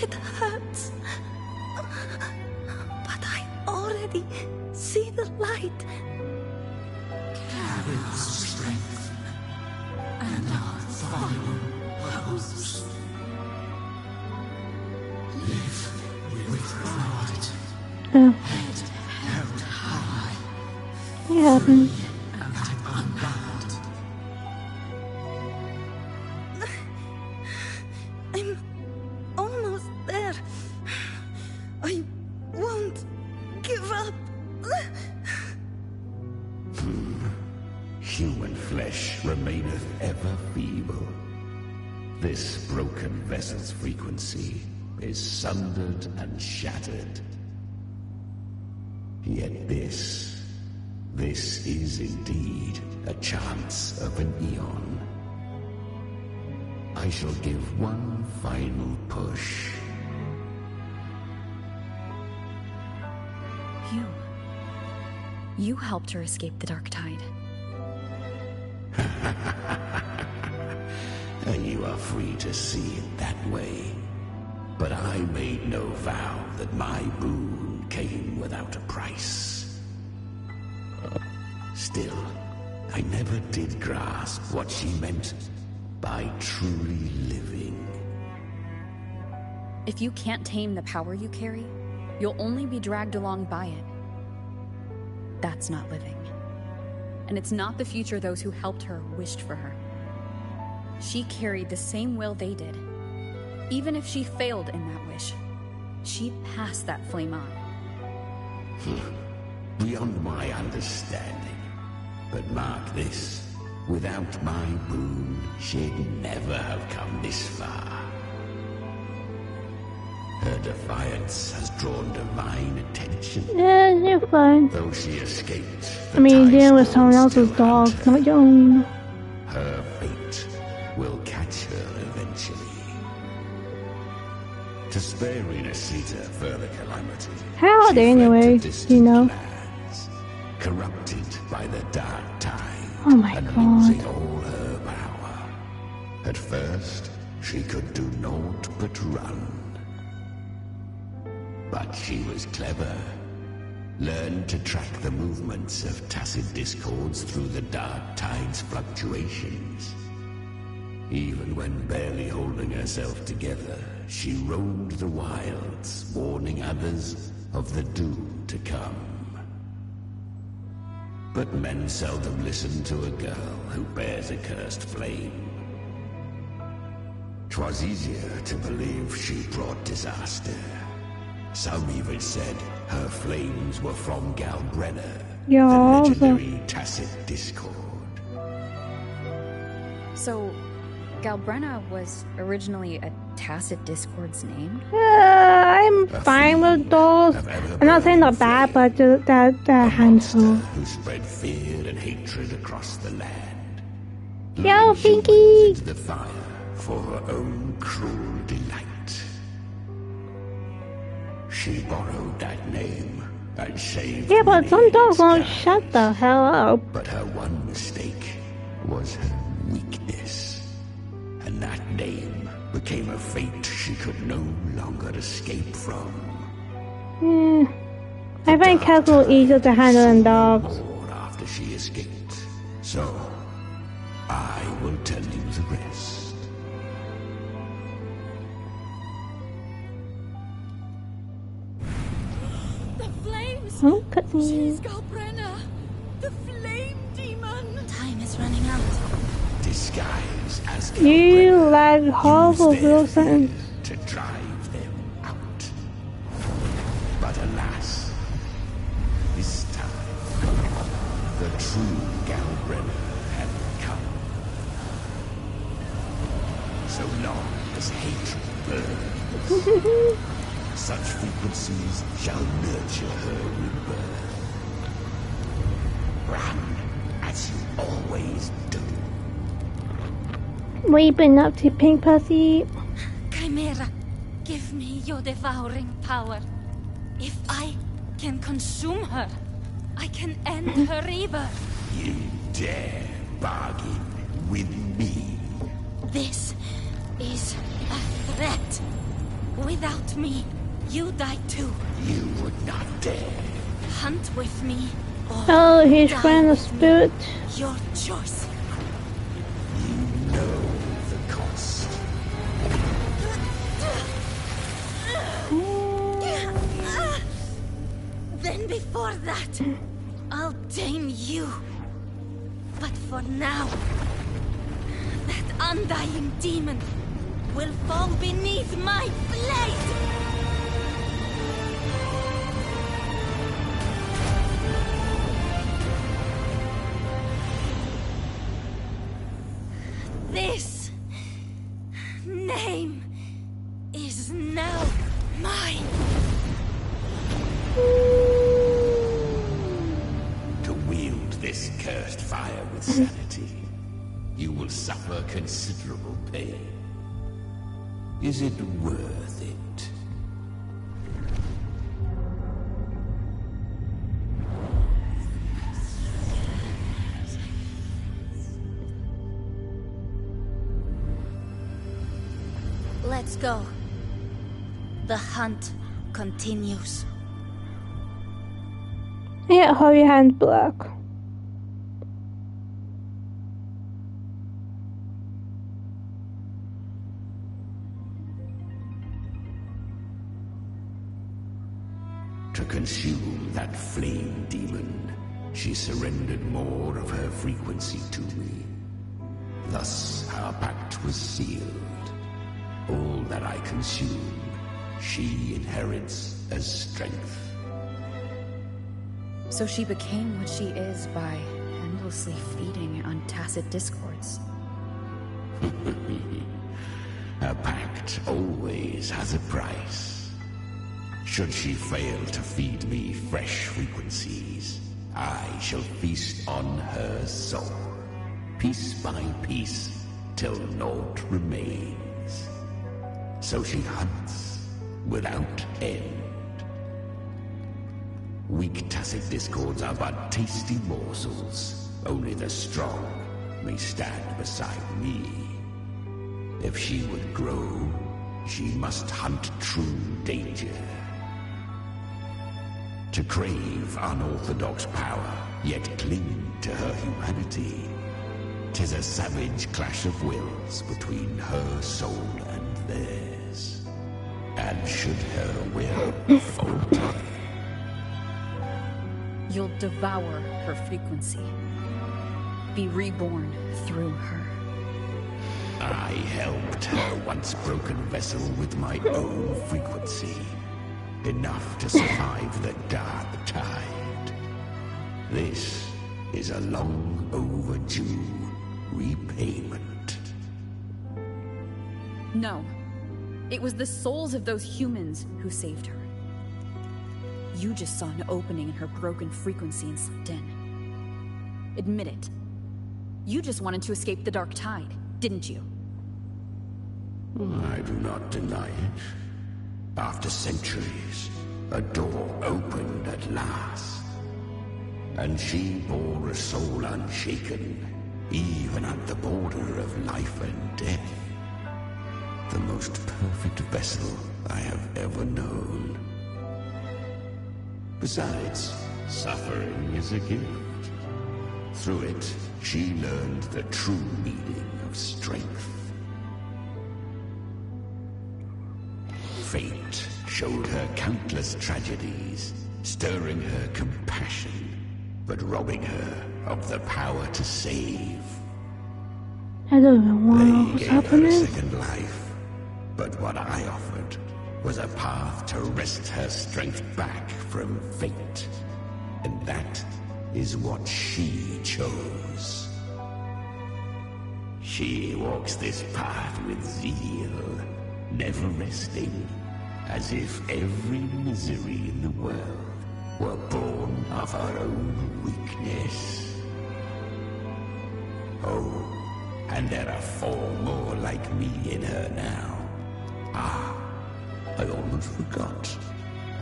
It hurts. But I already see the light. Carry our strength and our final hopes. Live with pride. Head held high. Yeah. And unbound. I'm almost there. I won't give up. Human flesh remaineth ever feeble. This broken vessel's frequency is sundered and shattered. Yet this is indeed a chance of an eon. I shall give one final push. You helped her escape the dark tide. You are free to see it that way. But I made no vow that my boon came without a price. Still, I never did grasp what she meant by truly living. If you can't tame the power you carry, you'll only be dragged along by it. That's not living. And it's not the future those who helped her wished for her. She carried the same will they did. Even if she failed in that wish, she'd pass that flame on. Beyond my understanding. But mark this, without my boon, she'd never have come this far. Her defiance has drawn divine attention. Yeah, you're fine. Though she escaped, I mean, dealing with someone else's dog, not your own. her fate will catch her eventually. To spare Renacita further calamity, How are they anyway? You know? corrupted by the dark tide, Oh my and god. losing all her power. At first, she could do naught but run. But she was clever. Learned to track the movements of tacit discords through the dark tide's fluctuations. Even when barely holding herself together, she roamed the wilds, warning others of the doom to come. But men seldom listen to a girl who bears a cursed flame. 'Twas easier to believe she brought disaster. Some even said her flames were from Galbrenna, the legendary tacit discord. So, Galbrenna was originally a tacit discord's name? I'm fine with those. I'm not saying they're bad, but that handful. Who spread fear and hatred across the land. Yo, Pinky! The fire for her own cruel delight. She borrowed that name and saved Yeah, but some dogs won't mankind. shut the hell up. But her one mistake was her weakness. And that name became a fate she could no longer escape from. I find cats are easier to handle than dogs. After she escaped. So, I will tell you the rest. The flames! Oh, cutscene. She's Galbrenna! The flame demon! Time is running out. Disguise as You like horrible real sentence. to drive them out. But alas, this time, the true Galbrenna had come. So long as hatred burns, such frequencies shall nurture her rebirth. Run as you always do. What you been up to, Pink Pussy? Chimera, give me your devouring power. If I can consume her, I can end her rebirth. You dare bargain with me? This is a threat. Without me, you die too. You would not dare. Hunt with me, or Oh, he's die trying to with me. spirit. Your choice. You know the cost. Then before that, I'll tame you. But for now, that undying demon will fall beneath my blade! This name is now mine. To wield this cursed fire with sanity, you will suffer considerable pain. Is it worth it? Let's go. The hunt continues. Yeah, hold your hands black. To consume that flame demon, she surrendered more of her frequency to me. Thus, our pact was sealed. All that I consume, she inherits as strength. So she became what she is by endlessly feeding on tacit discords. A pact always has a price. Should she fail to feed me fresh frequencies, I shall feast on her soul, piece by piece, till naught remains. So she hunts without end. Weak tacit discords are but tasty morsels. Only the strong may stand beside me. If she would grow, she must hunt true danger. To crave unorthodox power, yet cling to her humanity, 'tis a savage clash of wills between her soul and theirs. And should her will falter, you'll devour her frequency. Be reborn through her. I helped her once broken vessel with my own frequency. Enough to survive the dark tide. This is a long overdue repayment. No. It was the souls of those humans who saved her. You just saw an opening in her broken frequency and slipped in. Admit it. You just wanted to escape the dark tide, didn't you? I do not deny it. After centuries, a door opened at last. And she bore a soul unshaken, even at the border of life and death. The most perfect vessel I have ever known. Besides, suffering is a gift. Through it, she learned the true meaning of strength. Fate showed her countless tragedies, stirring her compassion, but robbing her of the power to save. I don't even know They what's gave her a happening. second life, but what I offered was a path to wrest her strength back from fate. And that is what she chose. She walks this path with zeal, never resting, as if every misery in the world were born of her own weakness. Oh, and there are 4 more like me in her now. Ah, I almost forgot.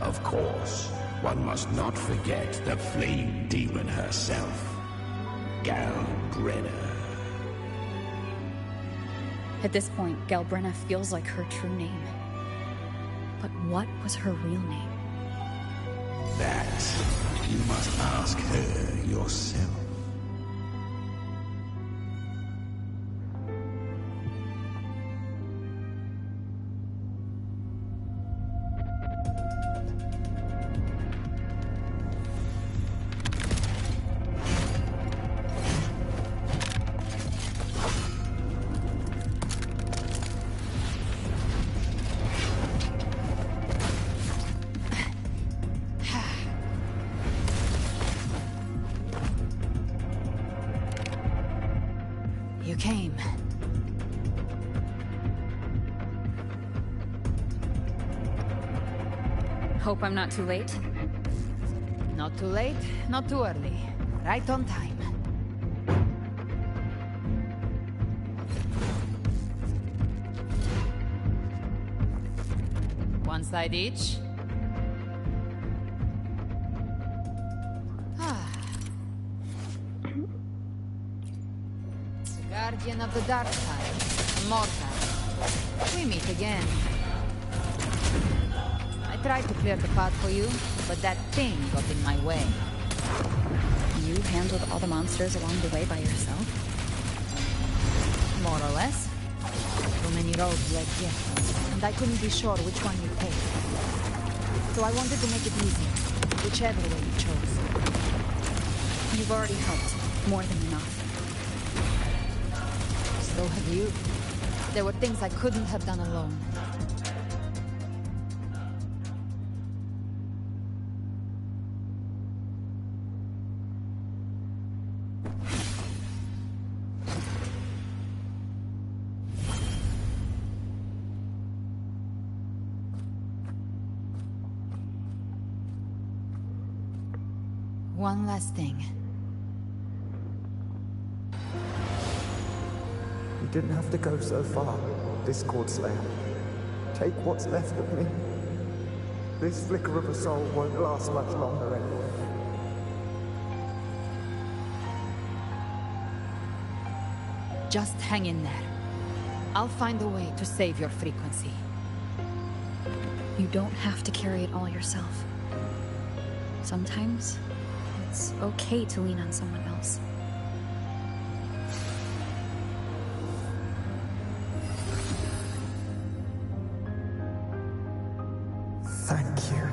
Of course, one must not forget the flame demon herself, Galbrenna. At this point, Galbrenna feels like her true name. But what was her real name? That you must ask her yourself. You came. Hope I'm not too late? Not too late, not too early. Right on time. One side each. Guardian of the dark side, immortal. We meet again. I tried to clear the path for you, but that thing got in my way. You handled all the monsters along the way by yourself? More or less. Too many roads led here, and I couldn't be sure which one you'd take. So I wanted to make it easier, whichever way you chose. You've already helped, more than enough. So have you. There were things I couldn't have done alone. one last thing. You didn't have to go so far, Discord Slayer. Take what's left of me. This flicker of a soul won't last much longer anyway. Just hang in there. I'll find a way to save your frequency. You don't have to carry it all yourself. Sometimes, it's okay to lean on someone else. Thank you.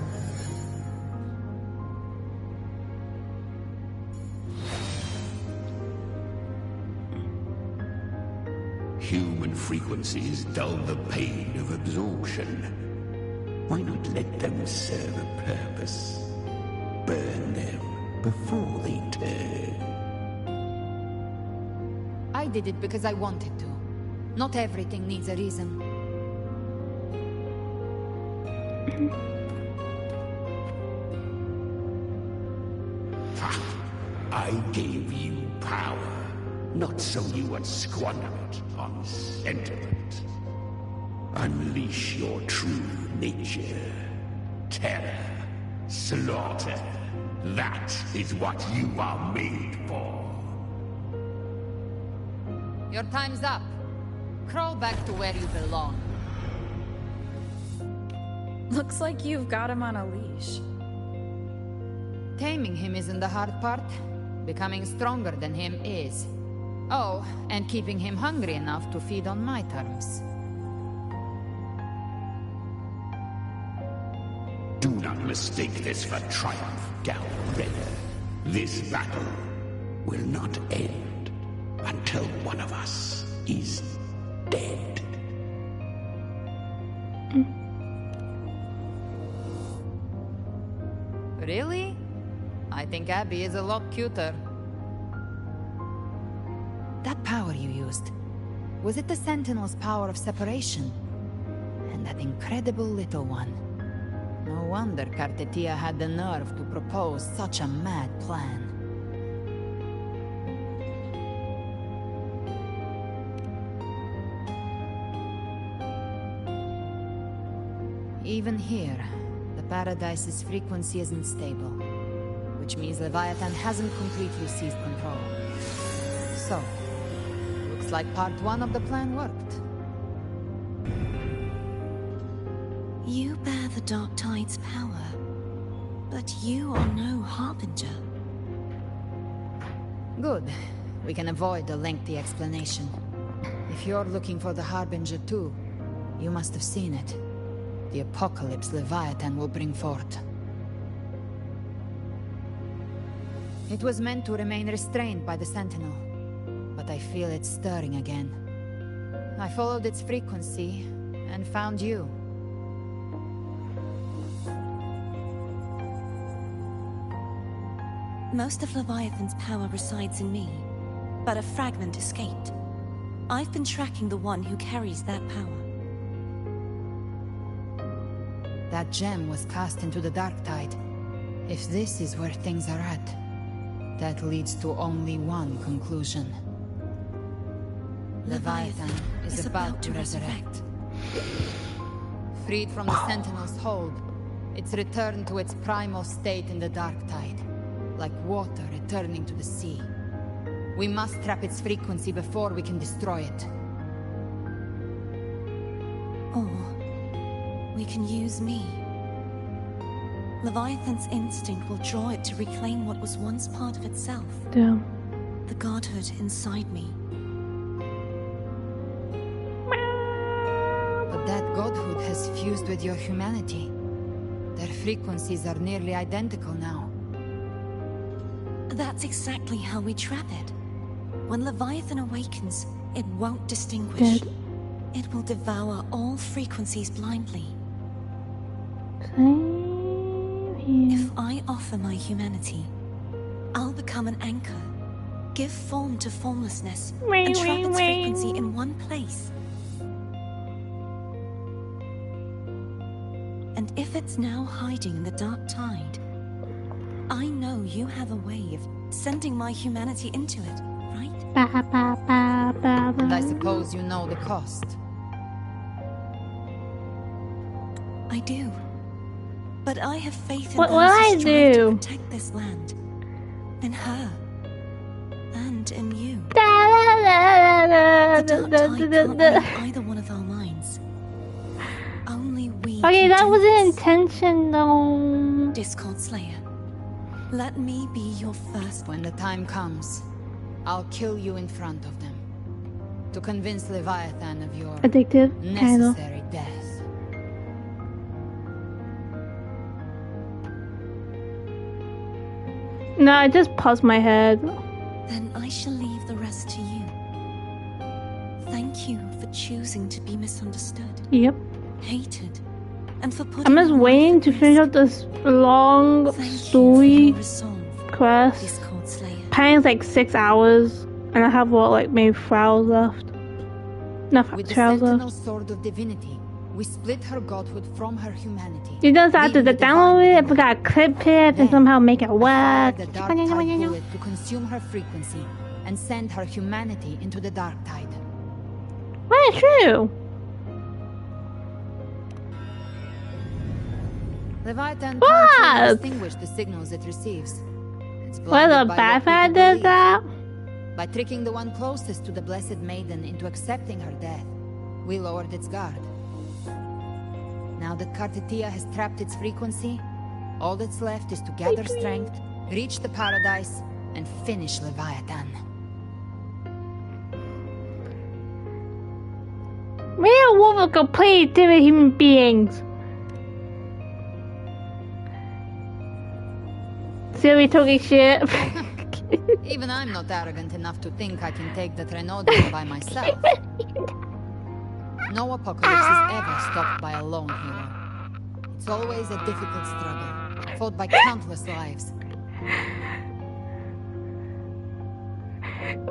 Human frequencies dull the pain of absorption. Why not let them serve a purpose? Burn them before they turn. I did it because I wanted to. Not everything needs a reason. I gave you power, not so you would squander it on sentiment. Unleash your true nature. Terror, slaughter. That is what you are made for. Your time's up. Crawl back to where you belong. Looks like you've got him on a leash. Taming him isn't the hard part. Becoming stronger than him is. Oh, and keeping him hungry enough to feed on my terms. Do not mistake this for triumph, Galredder. This battle will not end until one of us is dead. Really? I think Abby is a lot cuter. That power you used, was it the Sentinel's power of separation? And that incredible little one. No wonder Cartetia had the nerve to propose such a mad plan. Even here, the Paradise's frequency isn't stable, which means Leviathan hasn't completely seized control. So, looks like part one of the plan worked. You bear the Dark Tide's power, but you are no Harbinger. Good. We can avoid a lengthy explanation. If you're looking for the Harbinger too, you must have seen it. The apocalypse Leviathan will bring forth. It was meant to remain restrained by the Sentinel, but I feel it stirring again. I followed its frequency, and found you. Most of Leviathan's power resides in me, but a fragment escaped. I've been tracking the one who carries that power. That gem was cast into the Dark Tide. If this is where things are at, that leads to only one conclusion. Leviathan is about to resurrect. Freed from the Sentinel's hold, it's returned to its primal state in the Dark Tide, like water returning to the sea. We must trap its frequency before we can destroy it. Or we can use me. Leviathan's instinct will draw it to reclaim what was once part of itself. Damn. The godhood inside me. But that godhood has fused with your humanity. Their frequencies are nearly identical now. That's exactly how we trap it. When Leviathan awakens, it won't distinguish. Dead. It will devour all frequencies blindly. Same here. If I offer my humanity, I'll become an anchor, give form to formlessness, and trap its frequency in one place. And if it's now hiding in the Dark Tide, I know you have a way of sending my humanity into it, right? And I suppose you know the cost. I do. But I have faith in What those will who I strive do? to protect this land. In her. And in you. The dark tide can't leave either one of our minds. Only we Okay, can that do wasn't this. intentional. Discord Slayer, let me be your first. When the time comes, I'll kill you in front of them. To convince Leviathan of your Addictive, kind of. necessary death. No, I just paused my head. Then I shall leave the rest to you. Thank you for choosing to be misunderstood. Yep. Hated. And for putting I'm just your life waiting at to finish up this long story quest. Discord Slayer. Apparently it's like 6 hours, and I have what, like maybe 4 hours left. No, With the 2 hours Sentinel left. Sword of Divinity, we split her godhood from her humanity. You just have to download it, if I got a clip it, and somehow make it work. The dark tide bullet to consume her frequency and send her humanity into the dark tide. Well, true. Leviathan What? can't distinguish the signals it receives. It's Well, blinded the by bad what guy people did believe. that? By tricking the one closest to the Blessed Maiden into accepting her death, we lowered its guard. Now that Kartetia has trapped its frequency, all that's left is to gather strength, reach the paradise, and finish Leviathan. Me and Wolf are completely different human beings. Silly talking shit. Even I'm not arrogant enough to think I can take the Trenodian by myself. No apocalypse is ever stopped by a lone hero. It's always a difficult struggle, fought by countless lives.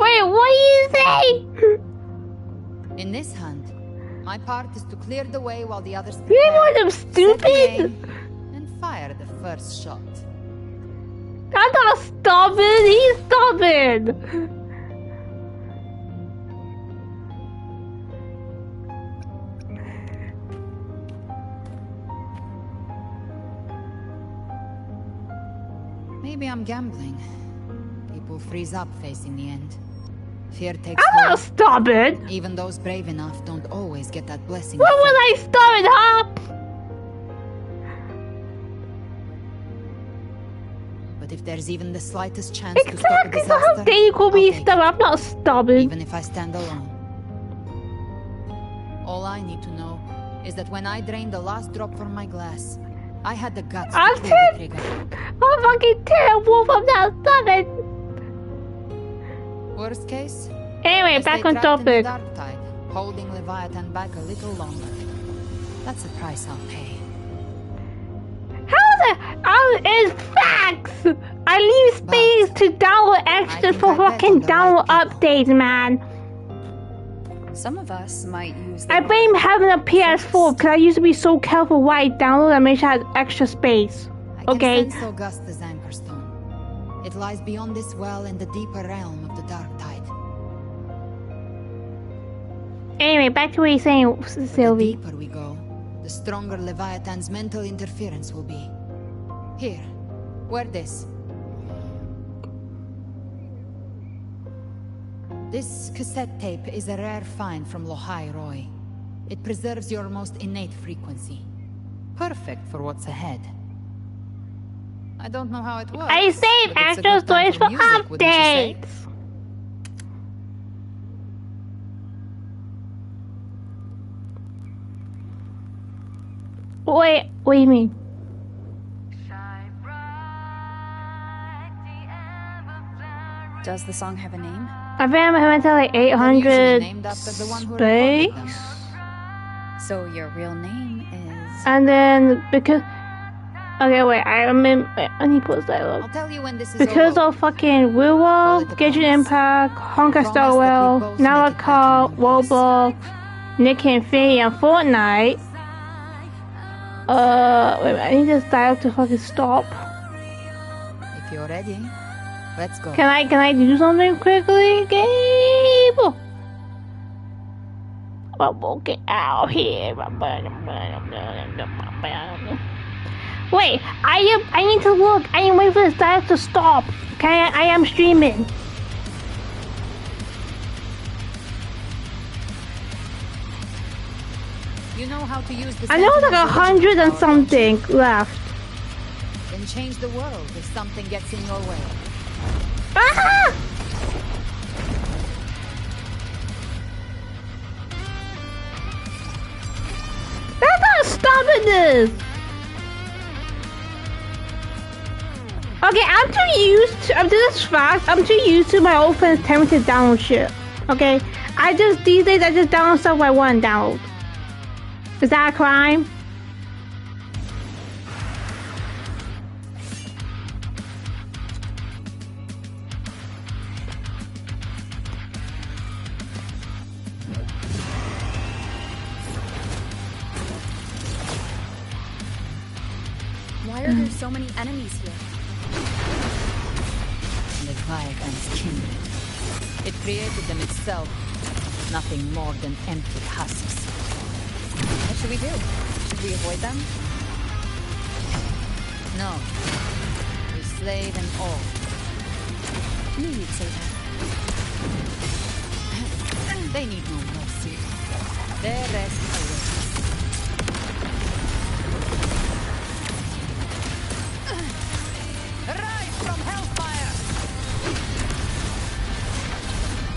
Wait, what do you say? In this hunt, my part is to clear the way while the others You prepare, know I'm set the stupid? aim, and fire the first shot. I'm not stubborn, he's stubborn. Maybe I'm gambling. People freeze up facing the end. Fear takes I'm not hold. stubborn. Even those brave enough don't always get that blessing. What was I stubborn, huh? But if there's even the slightest chance to stop a Exactly, so how disaster, dare you call I'll me take stubborn? I'm not stubborn. even if I stand alone. All I need to know is that when I drained the last drop from my glass, I had the guts to pull the trigger. I'm fucking terrible. I'm not stubborn. Worst case, Anyway, I back stay on trapped in the topic. dark tide, holding Leviathan back a little longer. That's the price I'll pay. How the it's facts? I leave space to download extra for fucking download updates, man. Some of us might use I blame having a PS4 because I used to be so careful what I download and make sure I had extra space. I Okay. can sense Augusta's anchorstone. It lies beyond this well in the deeper realm of the dark tide. Anyway, back to what you're saying, Sylvie. The deeper we go, the stronger Leviathan's mental interference will be. Here, wear this. This cassette tape is a rare find from Lohai Roy. It preserves your most innate frequency. Perfect for what's ahead. I don't know how it works. I save but it's a extra good time storage for music, wouldn't you say? updates. Wait, what do you mean? Does the song have a name? I think I'm having to like 800 named after the one who space. recorded them. So your real name is... And then because okay, wait, I remember. I need to put that I'll up. tell you when this is Because over. of fucking Werewolf, Genshin Impact, Honkai Star Rail, Naraka, Roblox, Nick Infinity, and Fortnite. Wait a minute, I need this dial to fucking stop. If you're ready, let's go. Can I do something quickly, Gabe? Get out here. Wait, I need to look. I am waiting for this dive to stop. Okay, I am streaming. You know how to use the I know it's like 100 and something left. Then change the world if something gets in your way. Ah! That's not stopping this. Okay, I'm too used to, I'm this fast. I'm too used to my old friends telling me to download shit. Okay, these days I just download stuff I want to download. Is that a crime? Why are there so many enemies here? Leviathan's kindred. It created them itself. Nothing more than empty husks. What should we do? Should we avoid them? No. We slay them all. Knew you'd say that. They need no mercy. Their rest awaits. Rise from hellfire!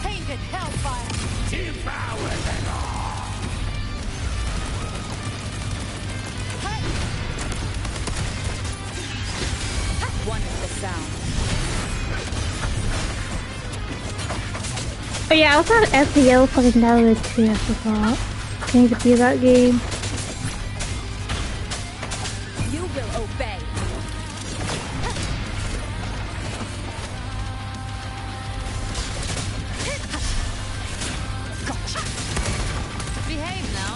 Tainted hellfire! Devour them all! One is the sound. Oh yeah, I also have FPL fucking downloaded too, I forgot. I need to play that game. You will obey. Gotcha. Behave now.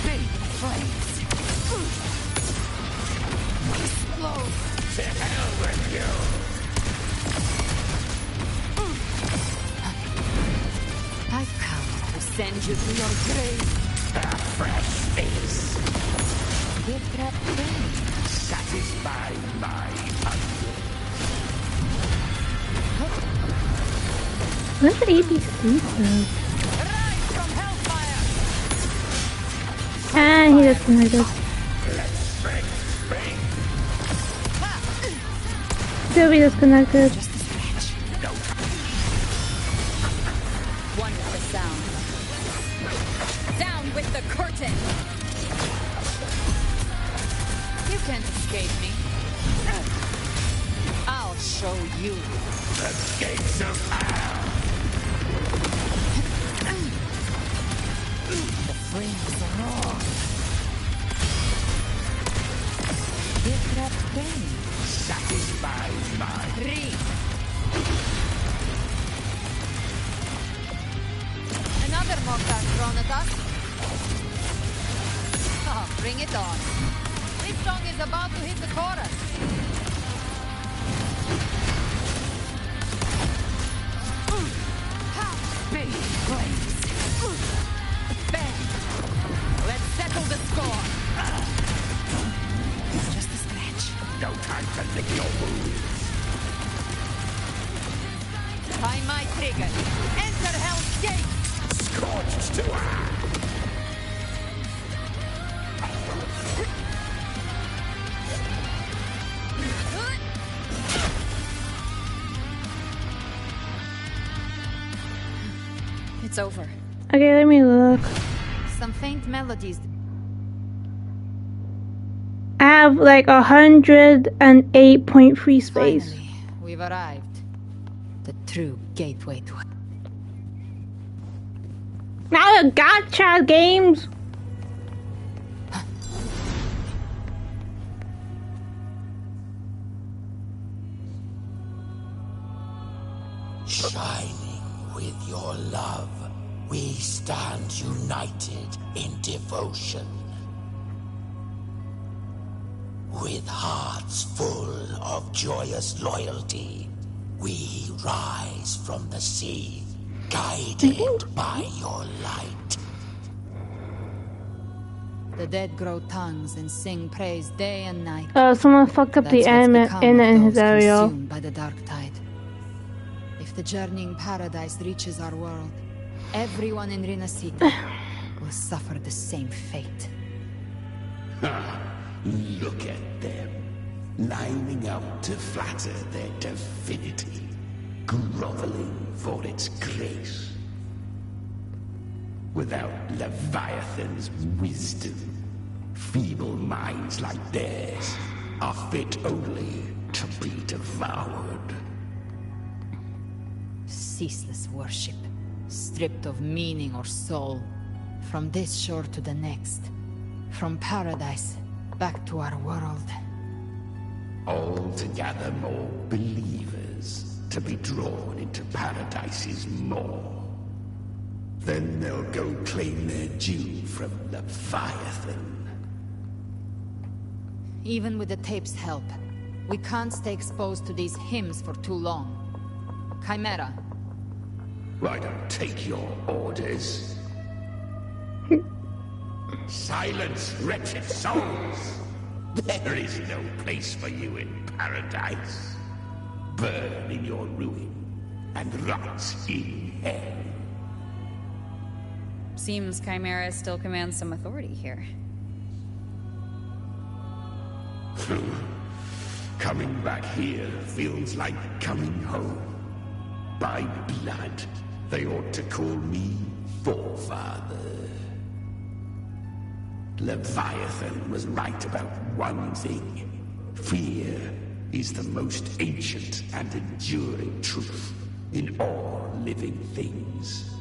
Big flames. Explode. To hell with you! I've come to send you to your grave. A fresh face. Get that pain. Satisfy my hunger. What's the ABC though? Rise from hellfire. And he disconnected. Let's bring. Still be disconnected. Just a scratch. One with the sound. Down with the curtain. You can't escape me. I'll show you. The gates of hell. The flames roar. Get that pain. Satisfy my Three. Another mortar thrown at us. Oh, bring it on. This song is about to hit the chorus. Big flames. Bang. Let's settle the score. It's just a scratch. no time to lick your wounds. By my trigger. Enter Hell's Gate. Scorched to earth. It's over. Okay, let me look. Some faint melodies. I have like 108.3 space. Finally, we've arrived. The true gateway to it. Now the gacha games. Shining with your love, we stand united in devotion. With hearts full of joyous loyalty, we rise from the sea, guided by your light. The dead grow tongues and sing praise day and night. Someone fucked up the anima in his area. Consumed by the dark tide. If the journeying paradise reaches our world, everyone in Rinascita will suffer the same fate. Look at them, lining up to flatter their divinity, groveling for its grace. Without Leviathan's wisdom, feeble minds like theirs are fit only to be devoured. Ceaseless worship, stripped of meaning or soul, from this shore to the next, from paradise back to our world. All to gather more believers to be drawn into Paradise's maw. Then they'll go claim their due from Leviathan. Even with the tape's help, we can't stay exposed to these hymns for too long. Chimera. I don't take your orders. Silence, wretched souls! There is no place for you in paradise. Burn in your ruin and rot in hell. Seems Chimera still commands some authority here. Coming back here feels like coming home. By blood, they ought to call me Forefather. Leviathan was right about one thing. Fear is the most ancient and enduring truth in all living things.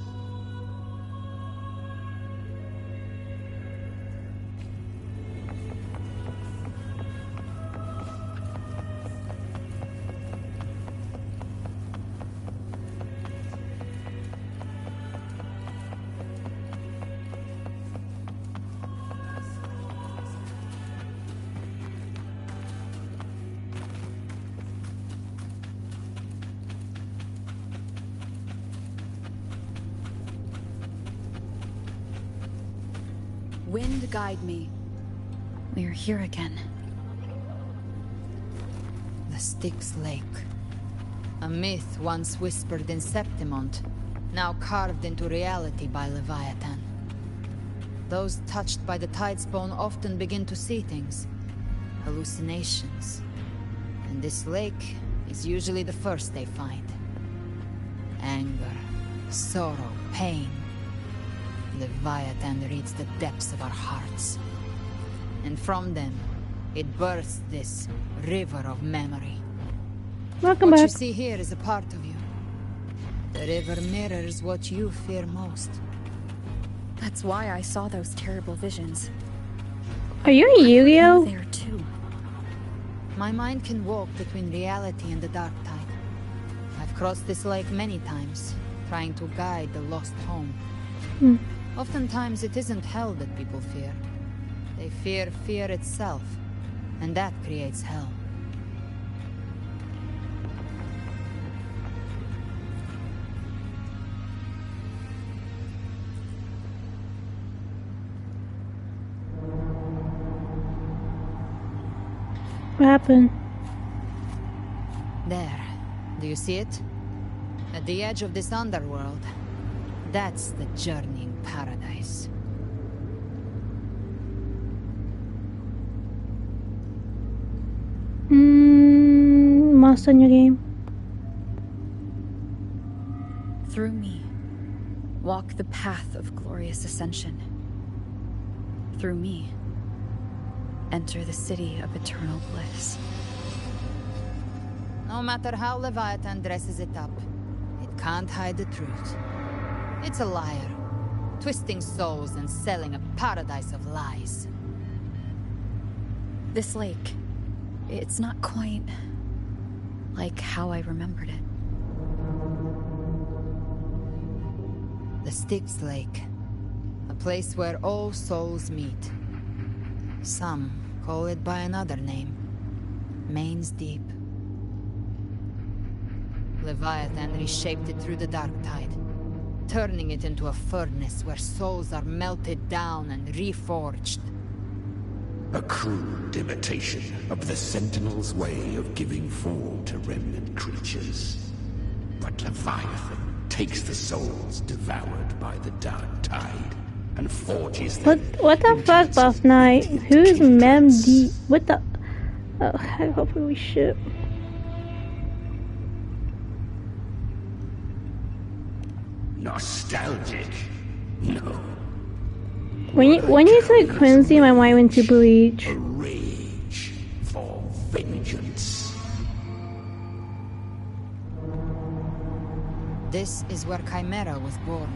Wind guide me. We are here again. The Styx Lake. A myth once whispered in Septimont, now carved into reality by Leviathan. Those touched by the Tidespawn often begin to see things. Hallucinations. And this lake is usually the first they find. Anger, sorrow, pain. Leviathan reads the depths of our hearts. And from them, it births this river of memory. Welcome what back. You see here is a part of you. The river mirrors what you fear most. That's why I saw those terrible visions. Are you in Yu-Gi-Oh? There too. My mind can walk between reality and the dark tide. I've crossed this lake many times, trying to guide the lost home. Oftentimes it isn't hell that people fear. They fear fear itself, and that creates hell. What happened? There. Do you see it? At the edge of this underworld. That's the journeying paradise. Monster in your game. Through me, walk the path of glorious ascension. Through me, enter the city of eternal bliss. No matter how Leviathan dresses it up, it can't hide the truth. It's a liar, twisting souls and selling a paradise of lies. This lake, it's not quite like how I remembered it. The Styx Lake, a place where all souls meet. Some Call it by another name. Main's Deep. Leviathan reshaped it through the dark tide, turning it into a furnace where souls are melted down and reforged. A crude imitation of the Sentinel's way of giving form to remnant creatures. But Leviathan takes the souls devoured by the dark tide and forges them. What the fuck, Buff Knight? Who's Mem D? What the? Oh, hopefully we should. Nostalgic? No. When you said Quincy, my mind went to Bleach. A rage for vengeance. This is where Chimera was born.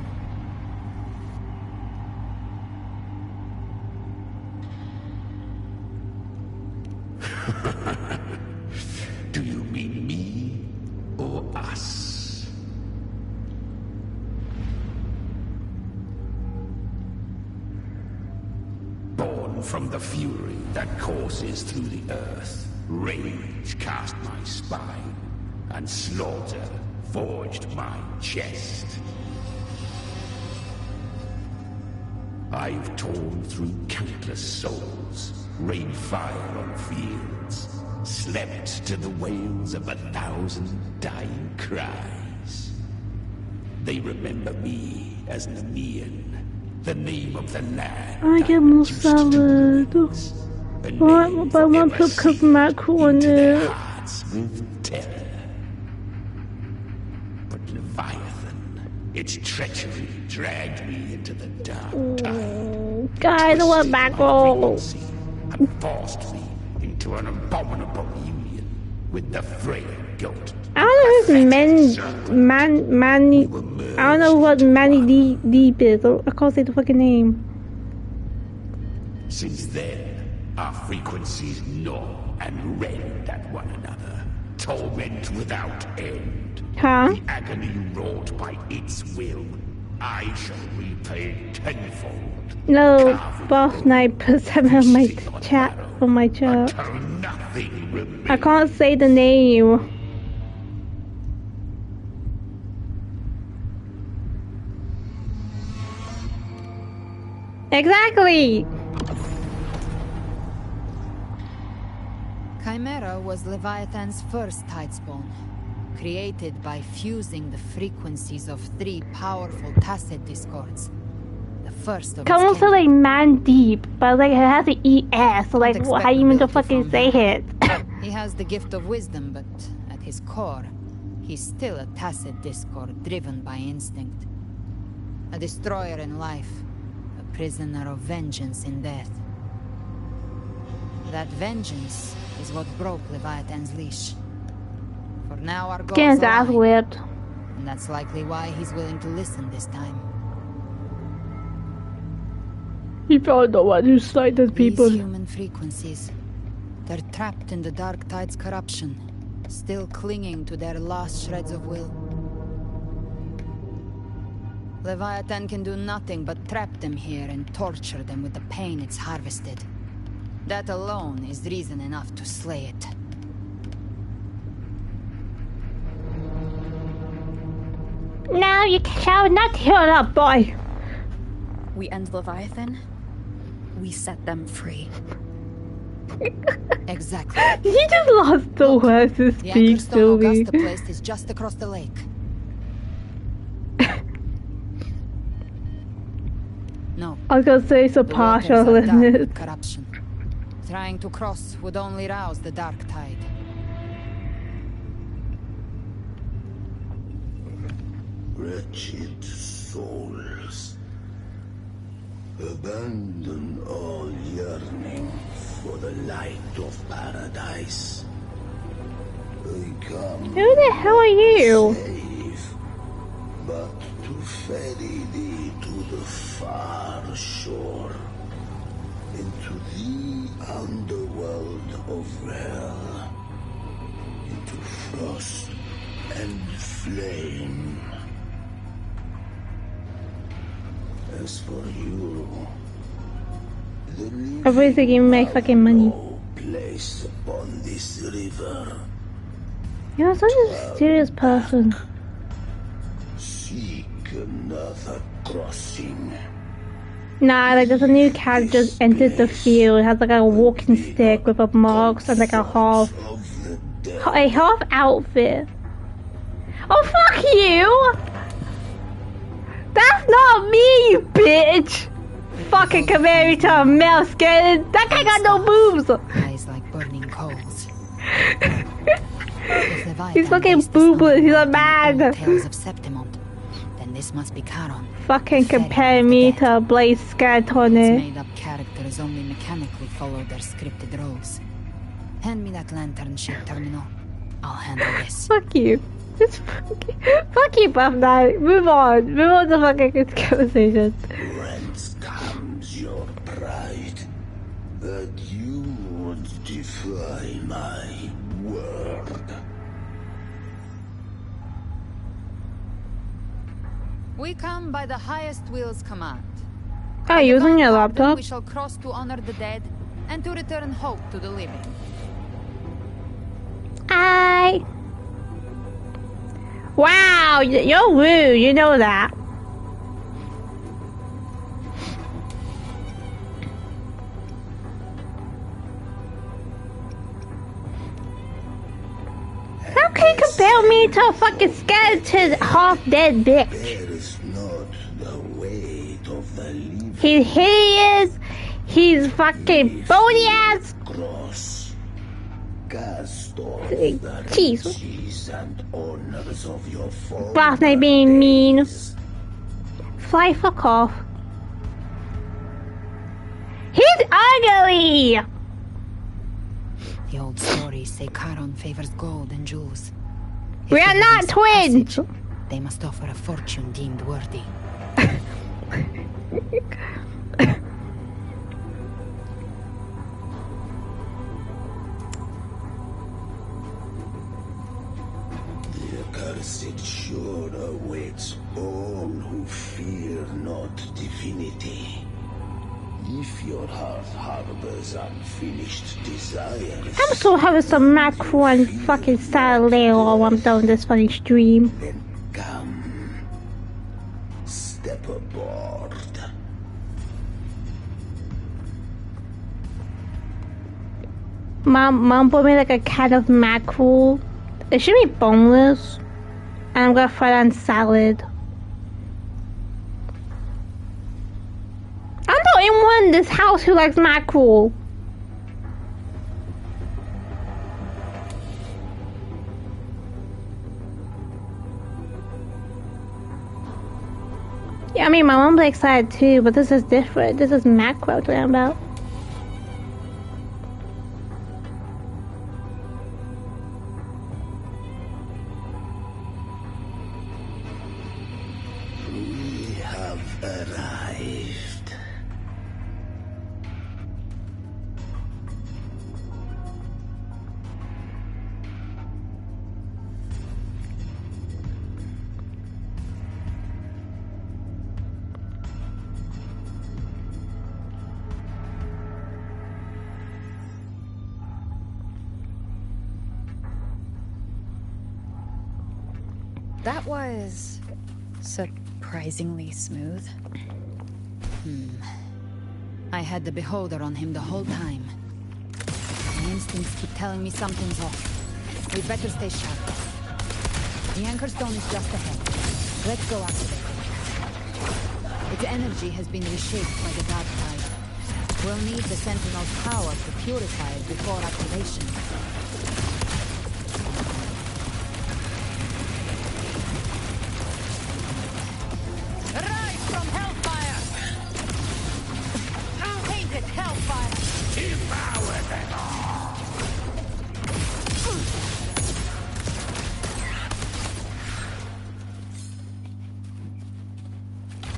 Do you mean me or us? Born from the fury that courses through the earth, rage cast my spine, and slaughter forged my chest. I've torn through countless souls, rained fire on fields, slept to the wails of 1,000 dying cries. They remember me as Nemean, the name of the land. I get more salad. But I want to cook mackerel on it. With terror. But Leviathan, its treachery dragged me into the dark tide. Guys, I want mackerel. And forced me into an abominable union with the frail goat. I don't know Manny. I don't know what Manny Deep is. I can't say the fucking name. Since then, our frequencies gnaw and rend at one another, torment without end. Huh? The agony wrought by its will, I shall repay tenfold. No, Buff Knight put something on my chat. On my chat. I can't say the name. Exactly. Chimera was Leviathan's first tidespawn, created by fusing the frequencies of 3 powerful tacet discords. The first of Come on, say like Man Deep, but like it has an ES, so like how you even fucking say it? He has the gift of wisdom, but at his core, he's still a tacet discord driven by instinct. A destroyer in life, a prisoner of vengeance in death. That vengeance is what broke Leviathan's leash. For now, our goals are aligned, and that's likely why he's willing to listen this time. You found the one who slighted people. These human frequencies, they're trapped in the dark tide's corruption, still clinging to their last shreds of will. Leviathan can do nothing but trap them here and torture them with the pain it's harvested. That alone is reason enough to slay it. No, you shall not hear that boy. We end Leviathan. We set them free. Exactly. You just lost the words to The speak Anchorstone to me. Augusta place is just across the lake. No. I was gonna say it's a partial, The waters are isn't dark it? with corruption. Trying to cross would only rouse the dark tide. Wretched souls, abandon all yearning for the light of paradise. I come Who the hell are you? save, but to ferry thee to the far shore, into the underworld of hell, into frost and flame. As for you, Everything make fucking money. Place upon this river. You're such a serious person. Seek another crossing. Nah, like there's a new cat just entered the field. It has like a walking stick with a marks and like a half outfit. Oh fuck you! That's not me, you bitch! Fucking compare me to a male skeleton. That guy got no boobs. Eyes like burning coals. He's fucking boobless. He's a man. Tales of Septimont. Then this must be Charon. Fucking compare me to a blaze skeleton. Made-up characters only mechanically follow their scripted roles. Hand me that lantern-shaped terminal. I'll handle this. Fuck you. Just fuck you, Buff Knight. Move on. Move on to fucking conversation. Whence comes your pride that you would defy my word? We come by the highest will's command. Oh, using your laptop? We shall cross to honor the dead and to return hope to the living. Wow, you're rude, you know that. How can you compare me to a fucking skeleton, half-dead bitch? There is not the weight of the living. He's hideous, he's fucking bony ass. Cross. Cast off Jeez. the riches and honors of your former Boss Knight being mean. Fly fuck off. He's ugly! The old stories say Charon favors gold and jewels. We are not twins! Passage, they must offer a fortune deemed worthy. The accursed sure awaits all who fear not divinity. If your heart harbors unfinished desires, I'm so having some macro and fucking salad while I'm done this fucking stream. then come. Step aboard. Mom bought me like a can of mackerel. It should be boneless. And I'm gonna fry it on salad. I'm the only one in this house who likes mackerel. Yeah, I mean, my mom's excited too, but this is different. This is mackerel I'm talking about. We have arrived. That was surprisingly smooth. I had the beholder on him the whole time. My instincts keep telling me something's off. We'd better stay sharp. The anchor stone is just ahead. Let's go activate it. Its energy has been reshaped by the dark tide. We'll need the Sentinel's power to purify it before activation. Rise from Hellfire! Tainted Hellfire! Devour them all!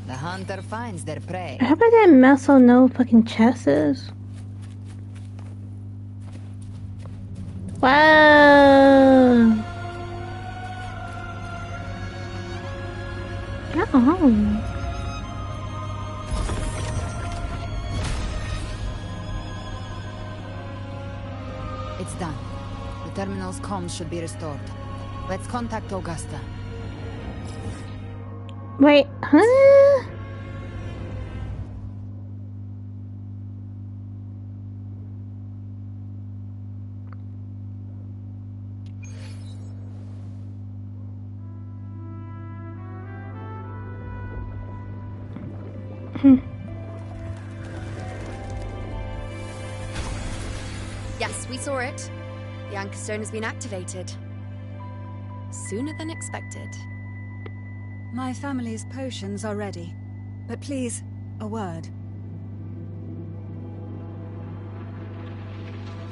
The hunter finds their prey. How about that muscle no fucking chests? Whoa! Get on. done. The terminal's comms should be restored. Let's contact Augusta. Wait, huh? Yes, we saw it. The Anchor Stone has been activated. Sooner than expected. My family's potions are ready. But please, a word.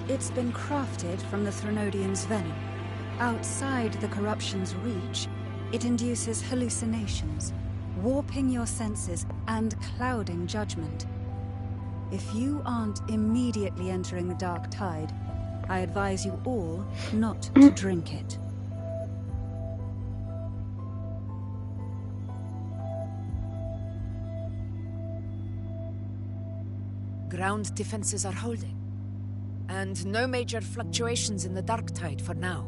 It's been crafted from the Threnodian's venom. Outside the corruption's reach, it induces hallucinations, warping your senses and clouding judgment. If you aren't immediately entering the dark tide, I advise you all not to drink it. Ground defenses are holding. And no major fluctuations in the dark tide for now.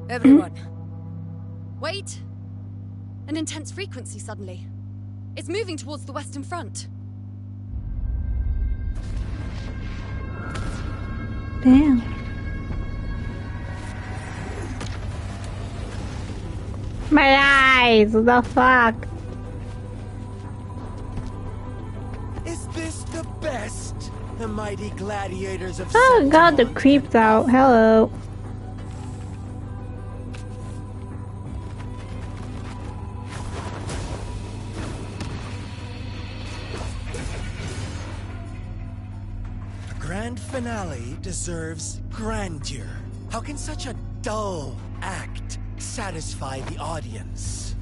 Everyone. Wait! An intense frequency suddenly. It's moving towards the Western Front. Damn. My eyes, what the fuck? Is this the best? The mighty gladiators of Oh god, the creeped out. Hello. Grand finale deserves grandeur. How can such a dull act satisfy the audience?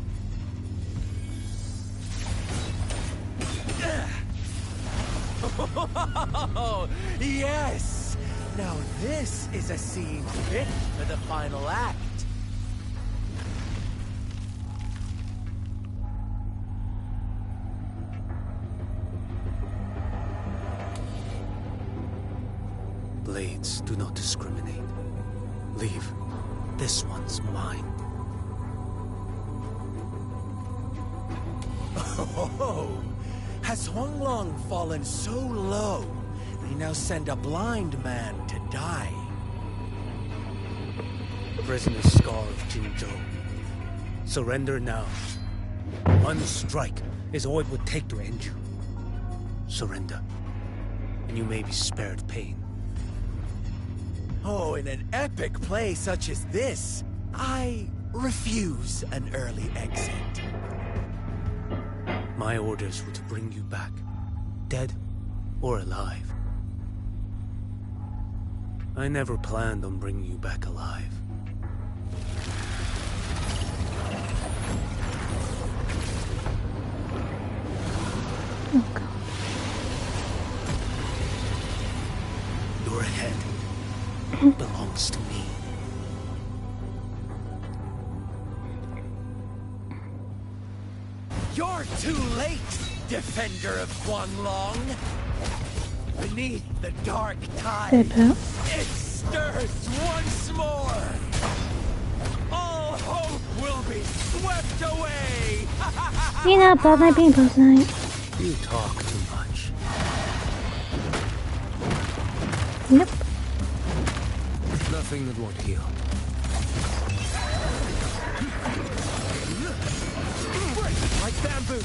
Oh, yes! Now this is a scene fit for the final act. Blades do not discriminate. Leave. This one's mine. Oh, has Huanglong fallen so low, we now send a blind man to die? Prisoner Scar of Jinzhou. Surrender now. One strike is all it would take to end you. Surrender, and you may be spared pain. Oh, in an epic play such as this, I refuse an early exit. My orders were to bring you back, dead or alive. I never planned on bringing you back alive. Oh god. Your head belongs to me. You're too late, defender of Huanglong. Beneath the dark tide, it stirs once more. All hope will be swept away. You know about my being post night. You talk too much. Nope. Nothing that won't heal. Like bamboo.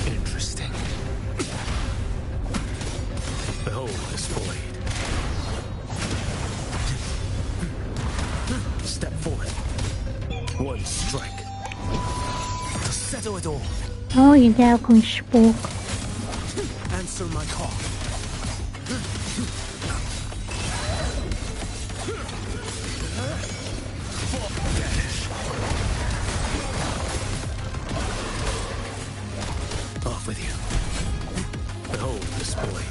Interesting. Behold this blade. Step forward. One strike. settle it all. Oh, you got con Spuk. Answer my call. Off with you. Behold this boy.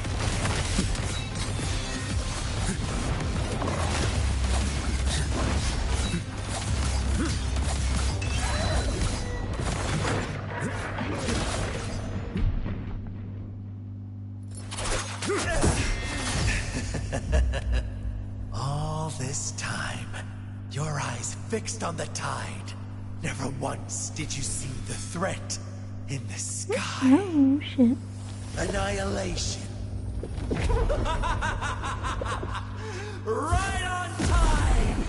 All this time, your eyes fixed on the tide. Never once did you see the threat in the sky. Oh, shit. Annihilation. Right on time!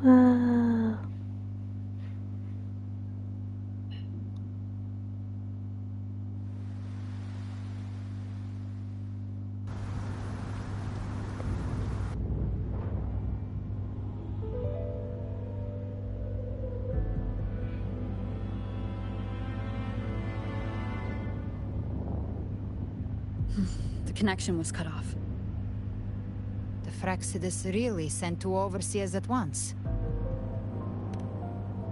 Wow. The connection was cut off. The Fraxidus really sent two overseers at once.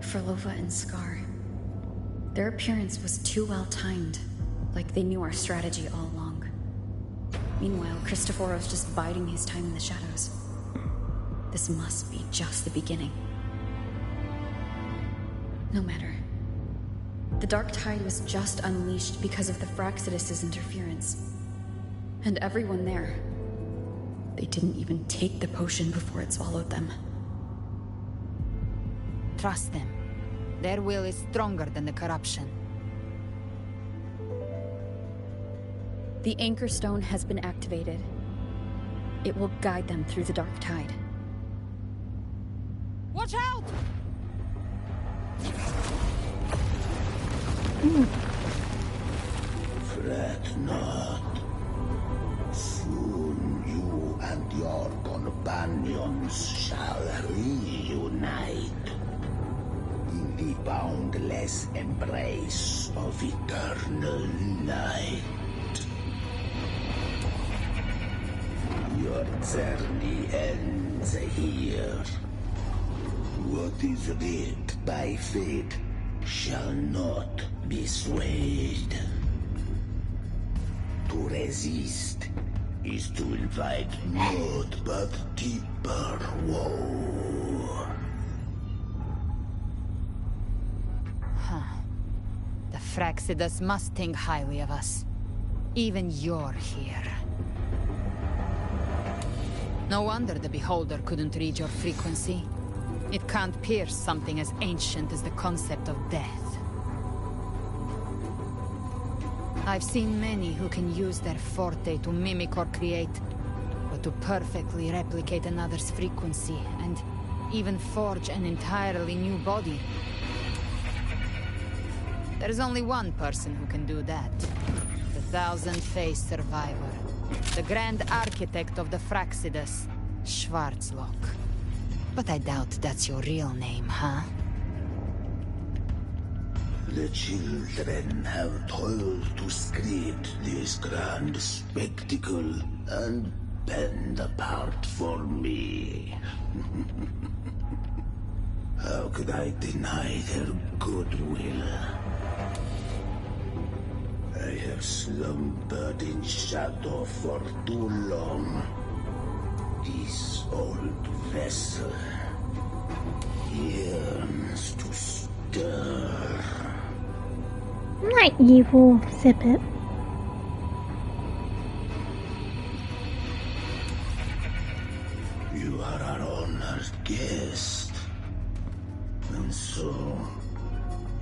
Frolova and Scar. Their appearance was too well timed, like they knew our strategy all along. Meanwhile, Christophoros just biding his time in the shadows. This must be just the beginning. No matter. The Dark Tide was just unleashed because of the Fraxidus' interference. And everyone there, they didn't even take the potion before it swallowed them. Trust them. Their will is stronger than the corruption. The Anchor Stone has been activated. It will guide them through the Dark Tide. Watch out! Fret not. Soon you and your companions shall reunite in the boundless embrace of eternal night. Your journey ends here. What is writ by fate shall not be swayed. To resist is to invite naught but deeper woe. The Fraxidus must think highly of us. Even you're here. No wonder the Beholder couldn't read your frequency. It can't pierce something as ancient as the concept of death. I've seen many who can use their forte to mimic or create, but to perfectly replicate another's frequency, and even forge an entirely new body. There's only one person who can do that. The Thousand-Faced Survivor. The Grand Architect of the Fraxidus, Schwarzlock. But I doubt that's your real name, huh? The children have toiled to script this grand spectacle and bend apart for me. How could I deny their goodwill? I have slumbered in shadow for too long. This old vessel yearns to stir. Not evil, sip it. You are our honored guest, and so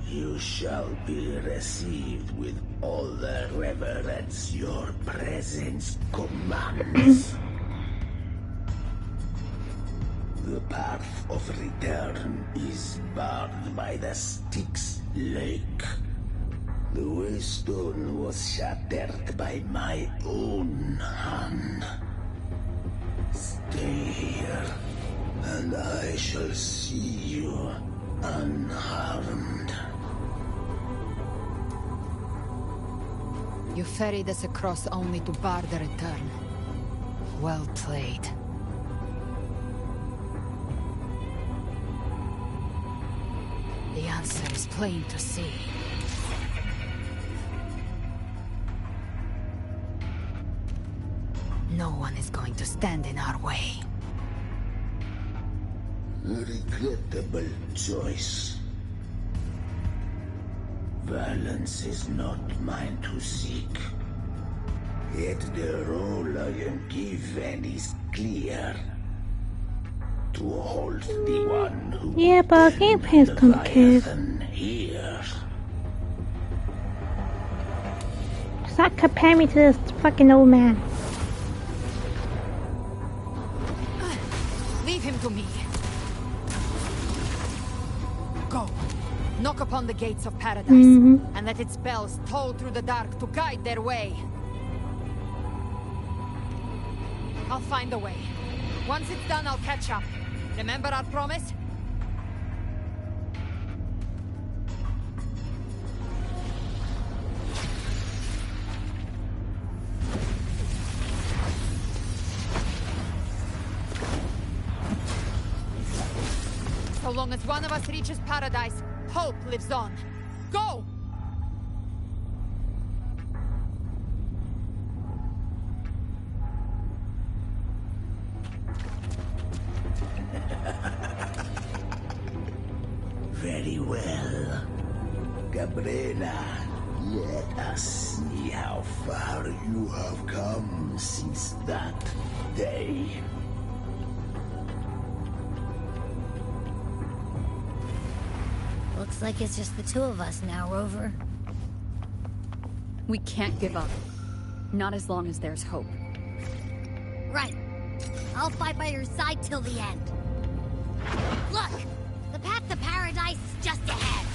you shall be received with all the reverence your presence commands. The path of return is barred by the Styx Lake. The waystone was shattered by my own hand. Stay here, and I shall see you unharmed. You ferried us across only to bar the return. Well played. The answer is plain to see. No one is going to stand in our way. A regrettable choice. Violence is not mine to seek. Yet the role I am given is clear. To hold the one who yeah, but gameplay is complicated. Here. Stop comparing me to this fucking old man. Leave him to me. Go. Knock upon the gates of paradise, and let its bells toll through the dark to guide their way. I'll find a way. Once it's done, I'll catch up. Remember our promise? So long as one of us reaches paradise, hope lives on. Go! Very well. Gabriela, let us see how far you have come since that day. Looks like it's just the two of us now, Rover. We can't give up. Not as long as there's hope. Right. I'll fight by your side till the end. Look! The path to paradise is just ahead.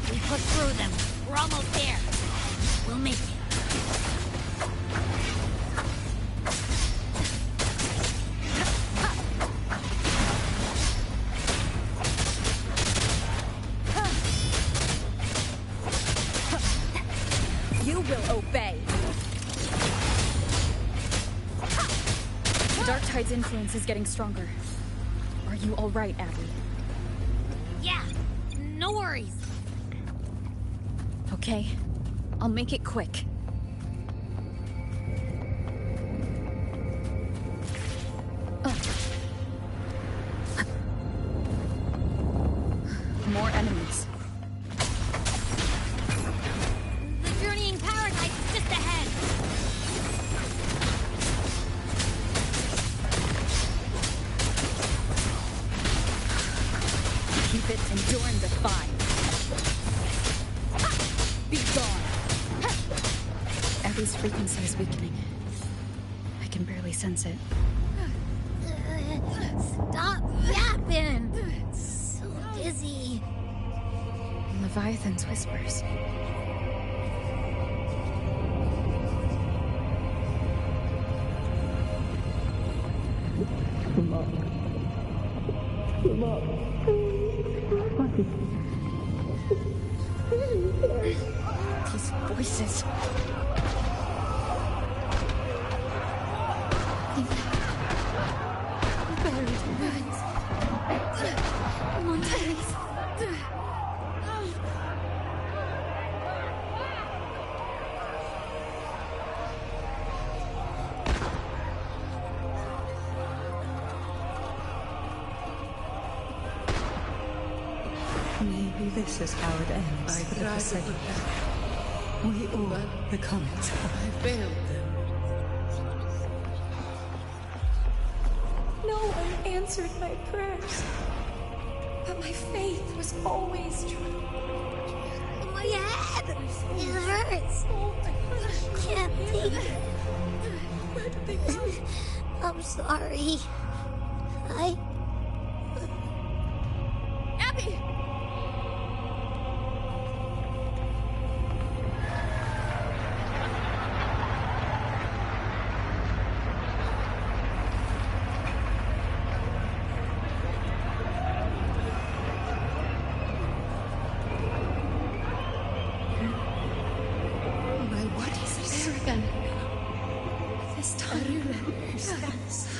We push through them. We're almost there. We'll make it. You will obey. The Dark Tide's influence is getting stronger. Are you all right, Abby? Yeah, no worries. Okay, I'll make it quick. More enemies. The journeying paradise is just ahead. Keep it enduring the fight. Be gone. Abby's frequency is weakening. I can barely sense it. Stop yapping. So dizzy. Leviathan's whispers. Come on. Come on. These voices. Buried ruins. Mountains. Maybe this is how it ends for the Forsaken. We all become it. I failed them. No one answered my prayers. But my faith was always true. My head! It hurts. Can't take it. I'm sorry.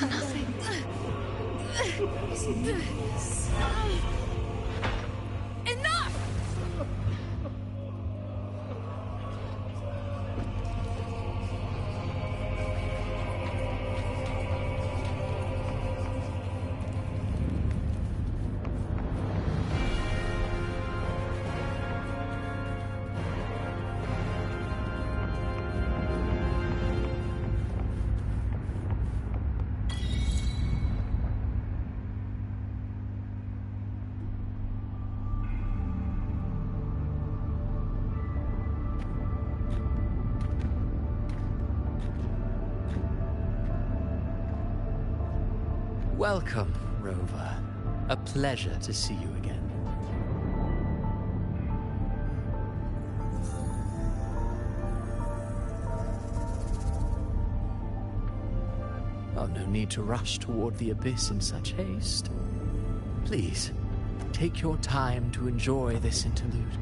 Nothing. Enough! Welcome, Rover. A pleasure to see you again. Oh, no need to rush toward the abyss in such haste. Please, take your time to enjoy this interlude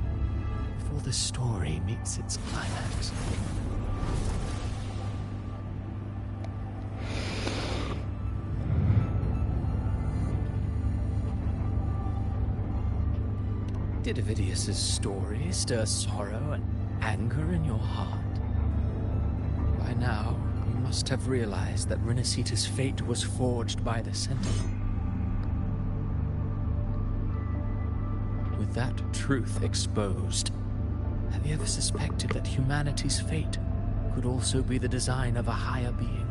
before the story meets its climax. Did Avidius's story stir sorrow and anger in your heart? By now, you must have realized that Renacita's fate was forged by the Sentinel. With that truth exposed, have you ever suspected that humanity's fate could also be the design of a higher being?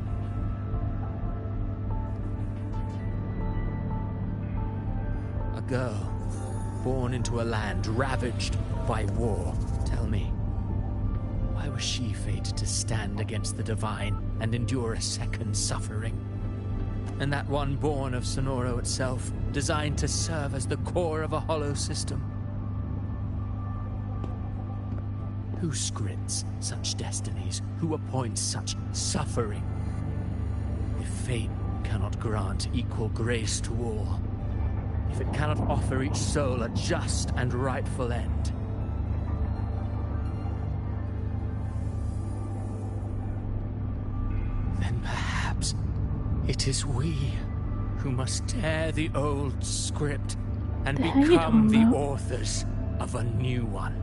A girl born into a land ravaged by war. Tell me, why was she fated to stand against the divine and endure a second suffering? And that one born of Sonoro itself, designed to serve as the core of a hollow system? Who scripts such destinies? Who appoints such suffering? If fate cannot grant equal grace to all, if it cannot offer each soul a just and rightful end, then perhaps it is we who must tear the old script and become the authors of a new one.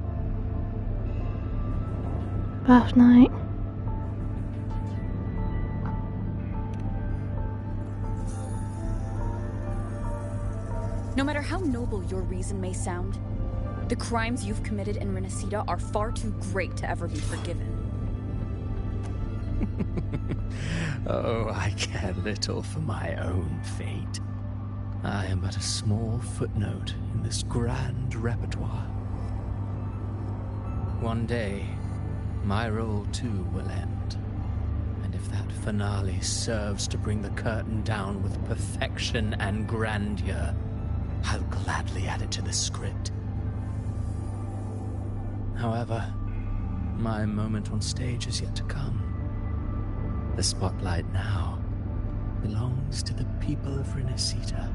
Bath night. No matter how noble your reason may sound, the crimes you've committed in Renacita are far too great to ever be forgiven. Oh, I care little for my own fate. I am but a small footnote in this grand repertoire. One day, my role too will end. And if that finale serves to bring the curtain down with perfection and grandeur, I'll gladly add it to the script. However, my moment on stage is yet to come. The spotlight now belongs to the people of Renacita.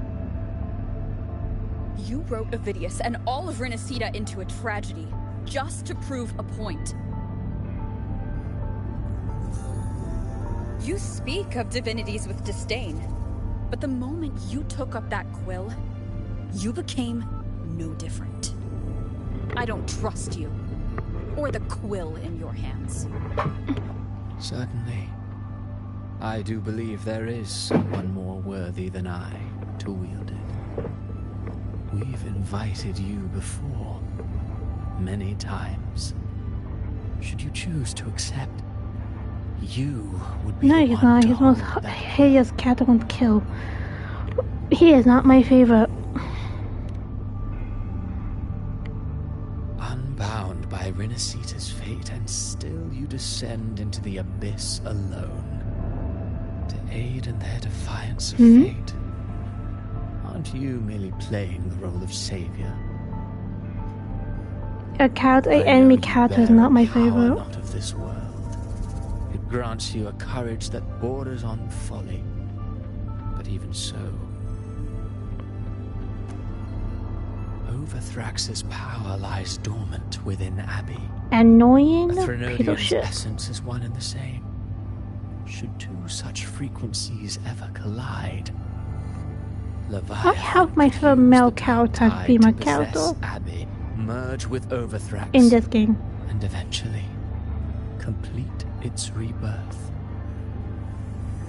You wrote Avidius and all of Renacita into a tragedy, just to prove a point. You speak of divinities with disdain, but the moment you took up that quill, you became no different. I don't trust you, or the quill in your hands. Certainly. I do believe there is someone more worthy than I to wield it. We've invited you before, many times. Should you choose to accept, you would be No, he's not. He's the most hideous cat I want to kill. He is not my favorite. Unbound by Renacita's fate, and still you descend into the abyss alone to aid in their defiance of fate. Aren't you merely playing the role of savior? A enemy character is not my favorite. Not of this world. It grants you a courage that borders on folly. But even so, Overthrax's power lies dormant within Abbey. Annoying A piece of Threnodian's shit. essence is one and the same. Should two such frequencies ever collide, I have my female character be my character Abby, merge with Overthrax in this game. and eventually complete its rebirth.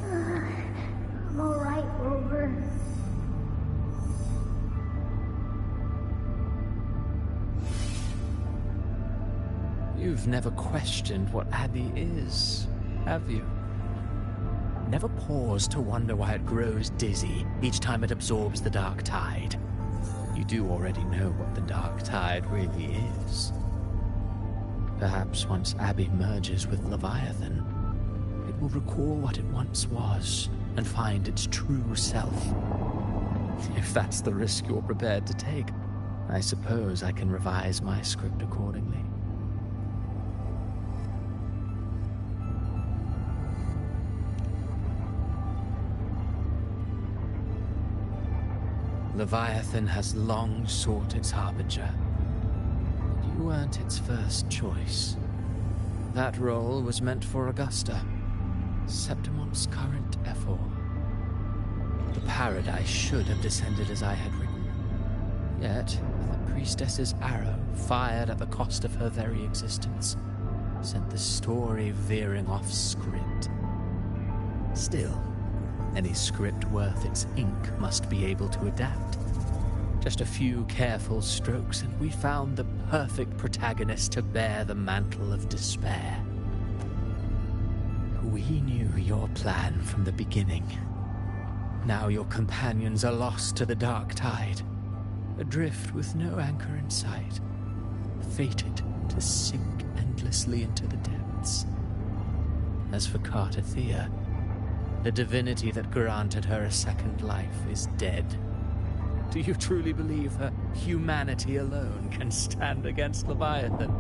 I'm alright, Rover. You've never questioned what Abby is, have you? Never paused to wonder why it grows dizzy each time it absorbs the dark tide. You do already know what the dark tide really is. Perhaps once Abby merges with Leviathan, it will recall what it once was and find its true self. If that's the risk you're prepared to take, I suppose I can revise my script accordingly. Leviathan has long sought its harbinger. But you weren't its first choice. That role was meant for Augusta, Septimon's current Ephor. The paradise should have descended as I had written. Yet, the priestess's arrow, fired at the cost of her very existence, sent the story veering off script. Still, any script worth its ink must be able to adapt. Just a few careful strokes and we found the perfect protagonist to bear the mantle of despair. We knew your plan from the beginning. Now your companions are lost to the dark tide, adrift with no anchor in sight, fated to sink endlessly into the depths. As for Cartathea, the divinity that granted her a second life is dead. Do you truly believe her humanity alone can stand against Leviathan?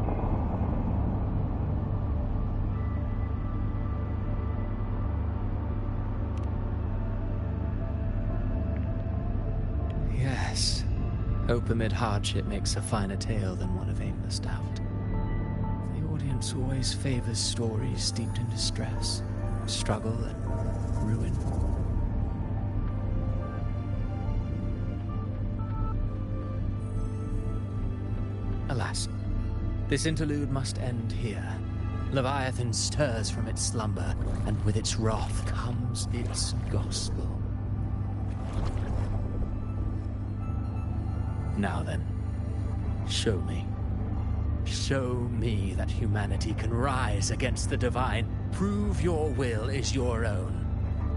Yes, hope amid hardship makes a finer tale than one of aimless doubt. The audience always favors stories steeped in distress, struggle, and ruin. Alas, this interlude must end here. Leviathan stirs from its slumber, and with its wrath comes its gospel. Now then, show me. Show me that humanity can rise against the divine. Prove your will is your own.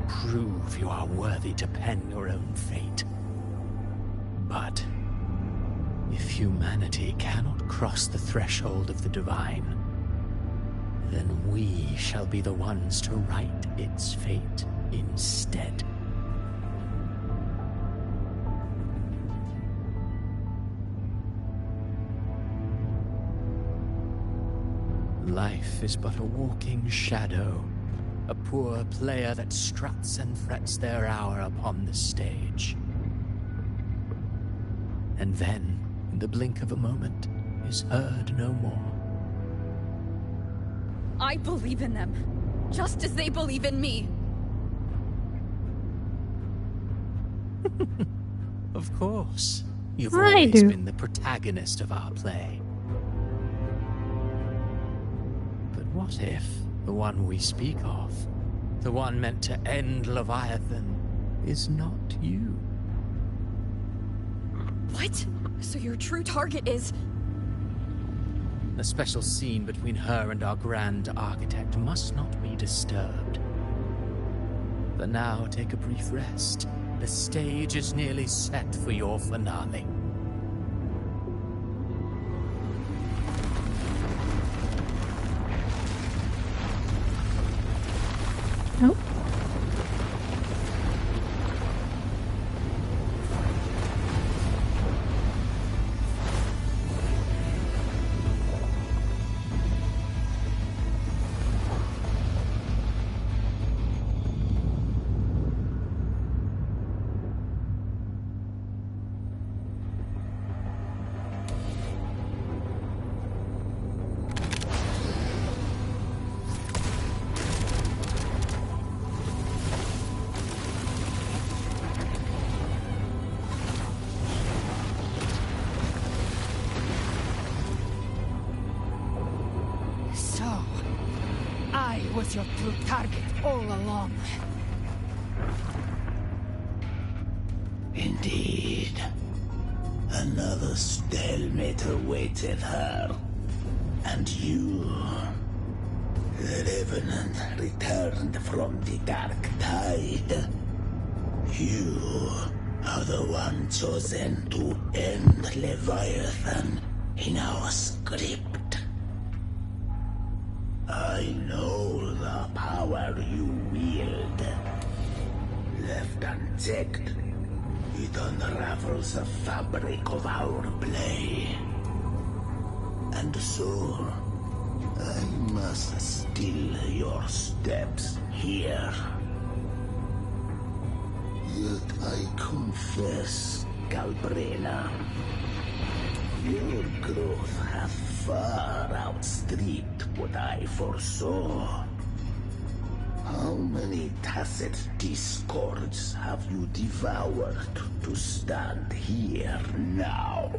Prove you are worthy to pen your own fate. But if humanity cannot cross the threshold of the divine, then we shall be the ones to write its fate instead. Life is but a walking shadow, a poor player that struts and frets their hour upon the stage. And then, in the blink of a moment, is heard no more. I believe in them, just as they believe in me. Of course. You've always been the protagonist of our play. But what if the one we speak of, the one meant to end Leviathan, is not you? What? So your true target is... The special scene between her and our grand architect must not be disturbed. But now take a brief rest. The stage is nearly set for your finale. Nope. was your true target all along. Indeed. Another stalemate awaited her. And you... The Revenant returned from the Dark Tide. You are the one chosen to end Leviathan in our script. I know the power you wield. Left unchecked, it unravels the fabric of our play. And so, I must still your steps here. Yet I confess, Galbrena, your growth hath far outstripped what I foresaw. How many tacit discords have you devoured to stand here now?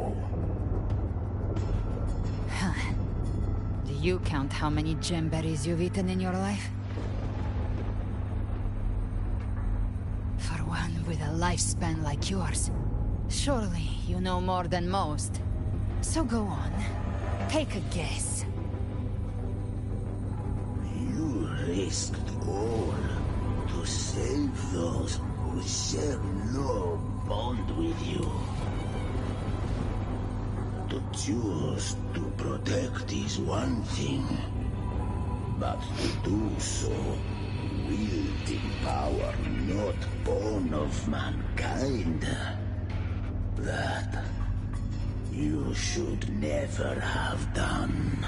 Do you count how many gemberries you've eaten in your life? For one with a lifespan like yours, surely you know more than most. So go on, take a guess. You risked all to save those who share no bond with you. To choose to protect is one thing, but to do so wielding power not born of mankind, that you should never have done.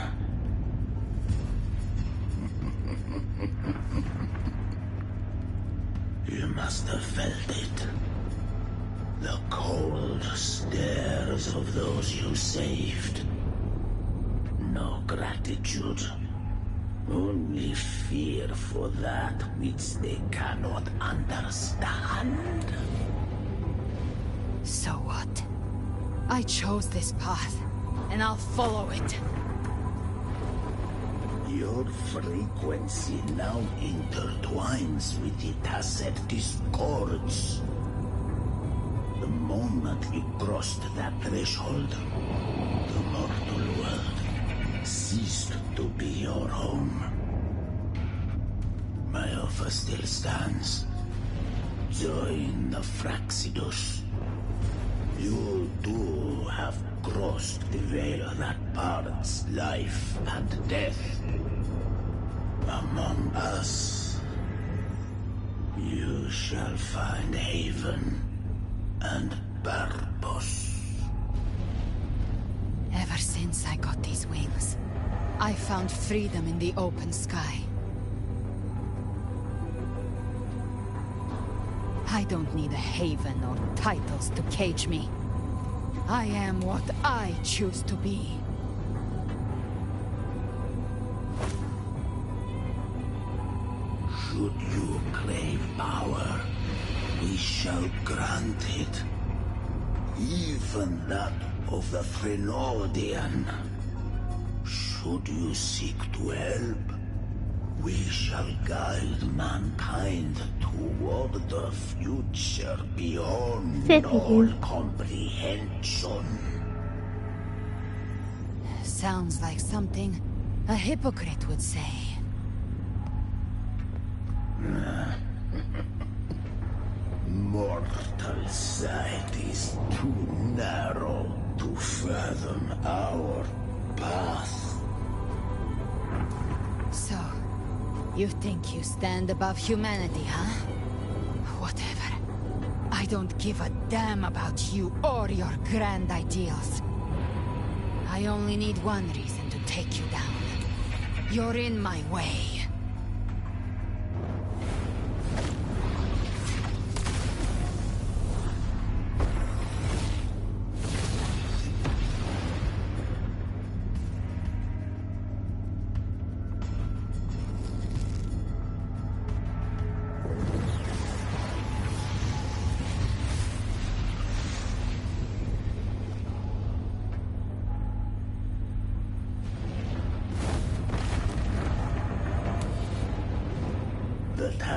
You must have felt it. The cold stares of those you saved. No gratitude. Only fear for that which they cannot understand. So what? I chose this path, and I'll follow it. Your frequency now intertwines with the tacit discords. The moment you crossed that threshold, the mortal world ceased to be your home. My offer still stands. Join the Fraxidus. You too have crossed the veil that parts life and death. Among us, you shall find haven and purpose. Ever since I got these wings, I found freedom in the open sky. I don't need a haven or titles to cage me. I am what I choose to be. Should you crave power, we shall grant it. Even that of the Threnodian. Should you seek to help, we shall guide mankind toward the future beyond all comprehension. Sounds like something a hypocrite would say. Mortal sight is too narrow to fathom our path. So, you think you stand above humanity, huh? Whatever. I don't give a damn about you or your grand ideals. I only need one reason to take you down. You're in my way.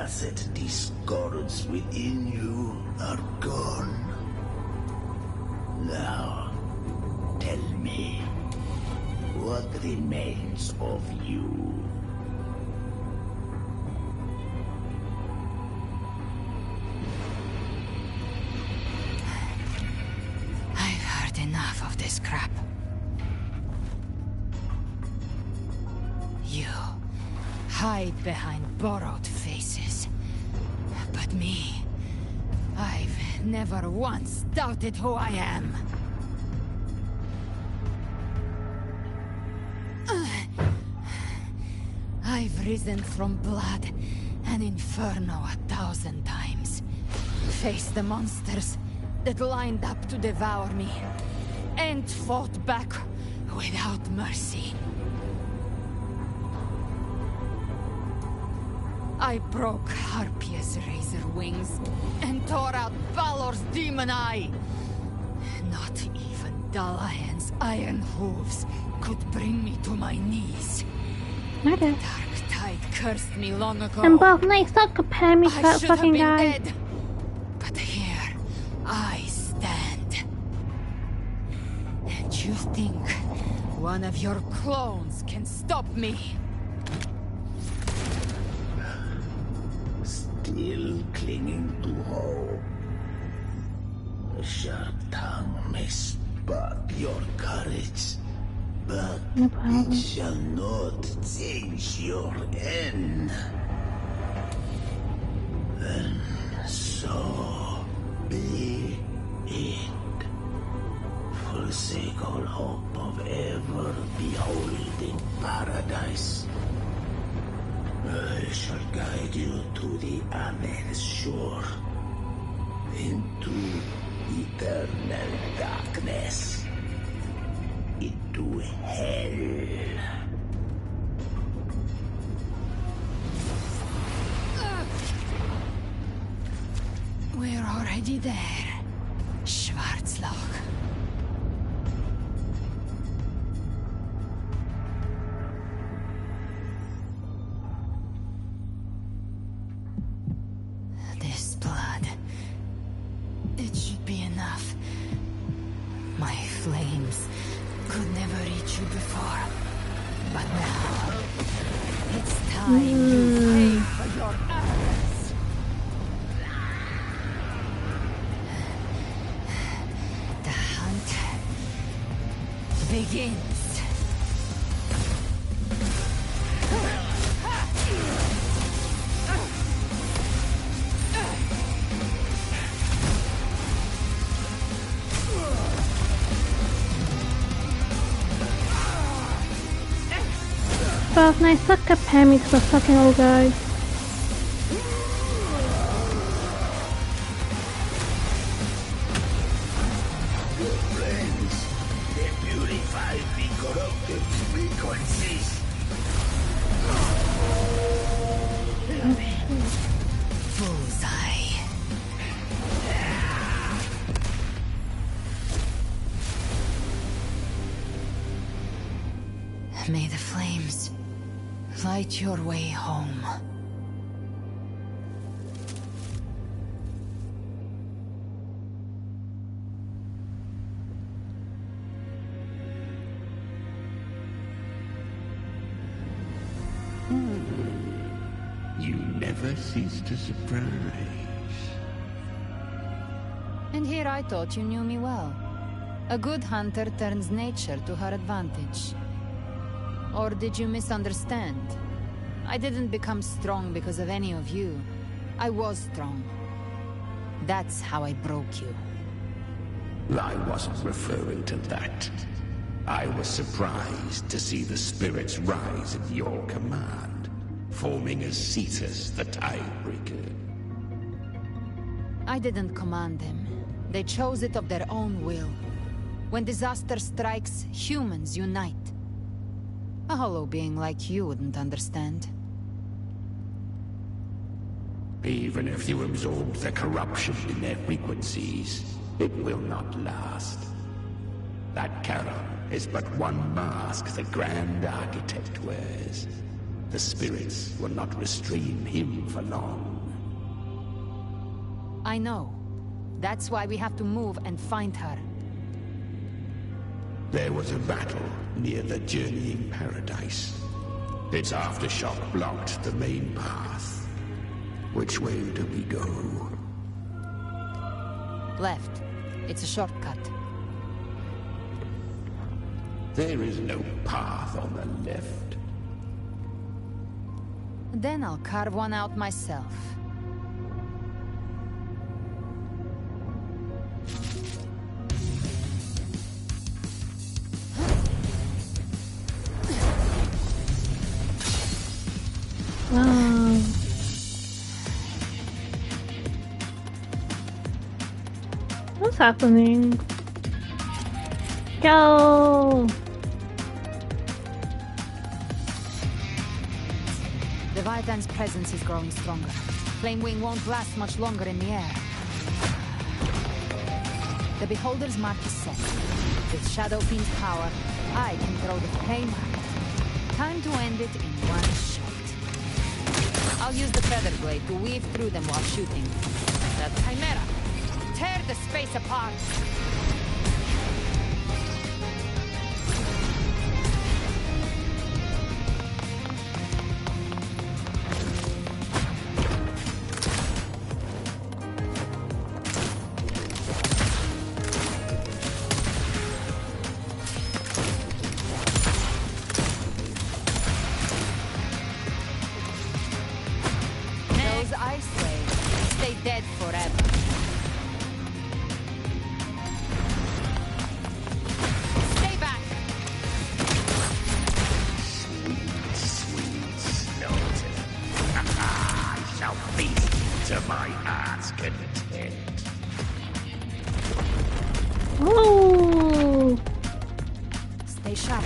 blessed discords within you are gone. Now, tell me, what remains of you? I've heard enough of this crap. You hide behind borrowed faces. But me, I've never once doubted who I am. I've risen from blood and inferno 1,000 times. Faced the monsters that lined up to devour me, and fought back without mercy. I broke Harpia's razor wings and tore out Balor's demon eye. Not even Dalahan's iron hooves could bring me to my knees. Okay. Dark Tide cursed me long ago. And both nice, stop comparing me to that fucking guy. Dead. But here I stand. And you think one of your clones can stop me? Still clinging to hope. The sharp tongue may spark your courage, but it shall not change your end. And so be it. Forsake all hope of ever beholding paradise. I shall guide you to the Amel's shore, into eternal darkness, into hell. We're already there, Schwarzloch. This blood, it should be enough. My flames could never reach you before, but now it's time you pay for your errors. The hunt begins. Both nice, stop comparing me to the fucking old guy. Friends, they purify the corrupted frequencies. Bullseye. May the flames light your way home. You never cease to surprise. And here I thought you knew me well. A good hunter turns nature to her advantage. Or did you misunderstand? I didn't become strong because of any of you. I was strong. That's how I broke you. I wasn't referring to that. I was surprised to see the spirits rise at your command, forming as Cetus the Tidebreaker. I didn't command them. They chose it of their own will. When disaster strikes, humans unite. A hollow being like you wouldn't understand. Even if you absorb the corruption in their frequencies, it will not last. That Charon is but one mask the Grand Architect wears. The spirits will not restrain him for long. I know. That's why we have to move and find her. There was a battle near the Journeying Paradise. Its aftershock blocked the main path. Which way do we go? Left. It's a shortcut. There is no path on the left. Then I'll carve one out myself. Wow. What's happening? Go! The Leviathan's presence is growing stronger. Flamewing won't last much longer in the air. The Beholder's mark is set. With Shadow Fiend's power, I can throw the flame out. Time to end it in one shot. I'll use the Feather Blade to weave through them while shooting. The Chimera! Tear the space apart! Oh! Stay sharp.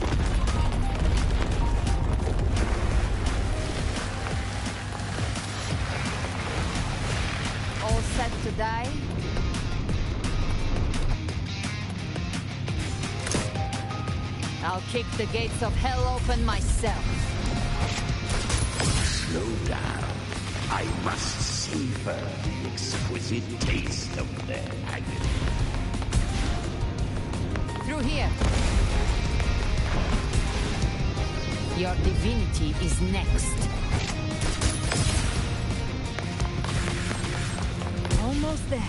All set to die? I'll kick the gates of hell open myself. Slow down. I must savor the exquisite taste of their agony. Through here. Your divinity is next. Almost there.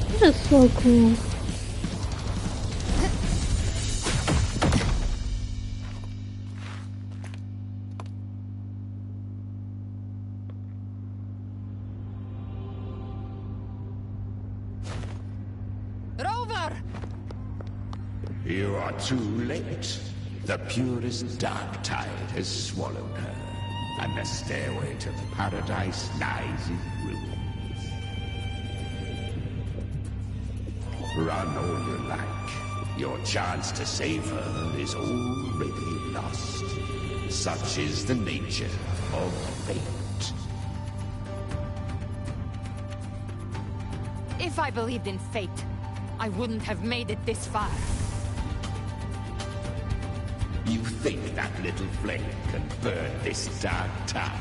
This is so cool. You are too late. The purest dark tide has swallowed her, and the stairway to paradise lies in ruins. Run all you like. Your chance to save her is already lost. Such is the nature of fate. If I believed in fate, I wouldn't have made it this far. You think that little flame can burn this dark tide?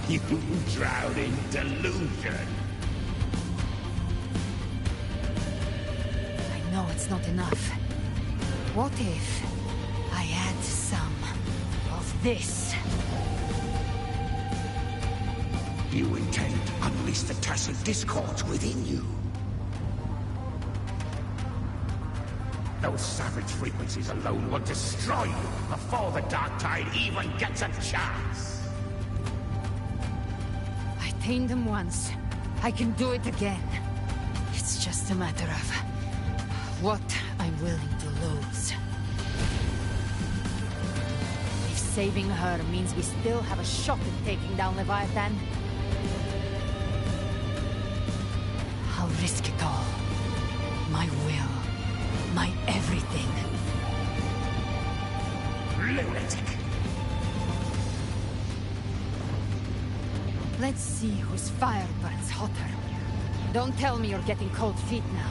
You drown in delusion. I know it's not enough. What if I add some of this? You intend to unleash the tacit discords within you. Those savage frequencies alone will destroy you before the dark tide even gets a chance. I tamed them once. I can do it again. It's just a matter of what I'm willing to lose. If saving her means we still have a shot at taking down Leviathan, I'll risk it all. My will. My everything. Lunatic! Let's see whose fire burns hotter. Don't tell me you're getting cold feet now.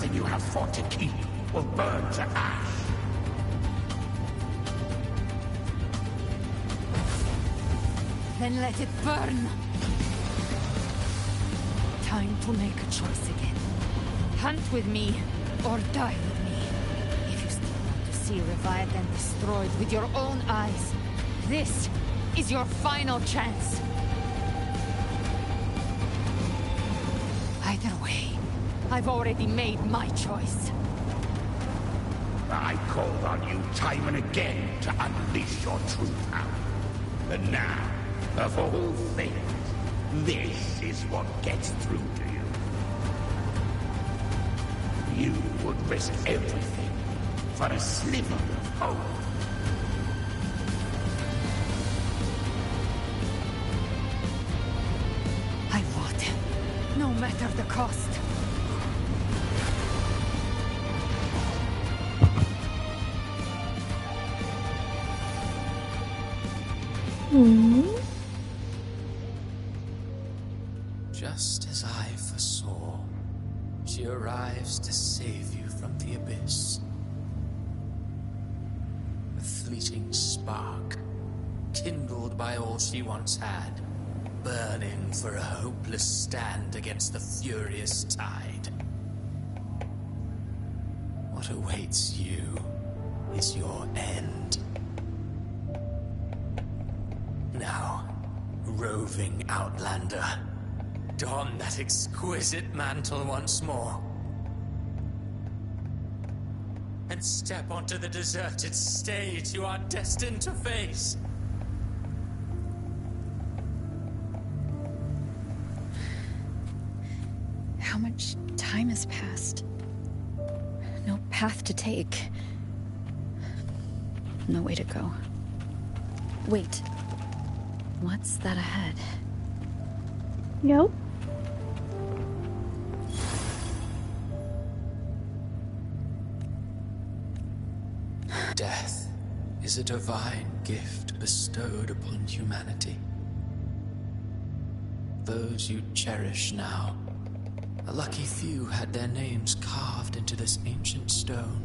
everything you have fought to keep will burn to ash. Then let it burn! Time to make a choice again. Hunt with me, or die with me. If you still want to see Leviathan destroyed with your own eyes, this is your final chance. Either way, I've already made my choice. I called on you time and again to unleash your true power. And now, of all things, this is what gets through to you. You would risk everything for a sliver of hope. I would, no matter the cost. Just as I foresaw, she arrives to save you from the abyss. A fleeting spark, kindled by all she once had, burning for a hopeless stand against the furious tide. What awaits you is your end. Now, roving outlander, don that exquisite mantle once more. And step onto the deserted stage you are destined to face. How much time has passed? No path to take. No way to go. Wait. What's that ahead? Yo. Death is a divine gift bestowed upon humanity. Those you cherish now, a lucky few had their names carved into this ancient stone.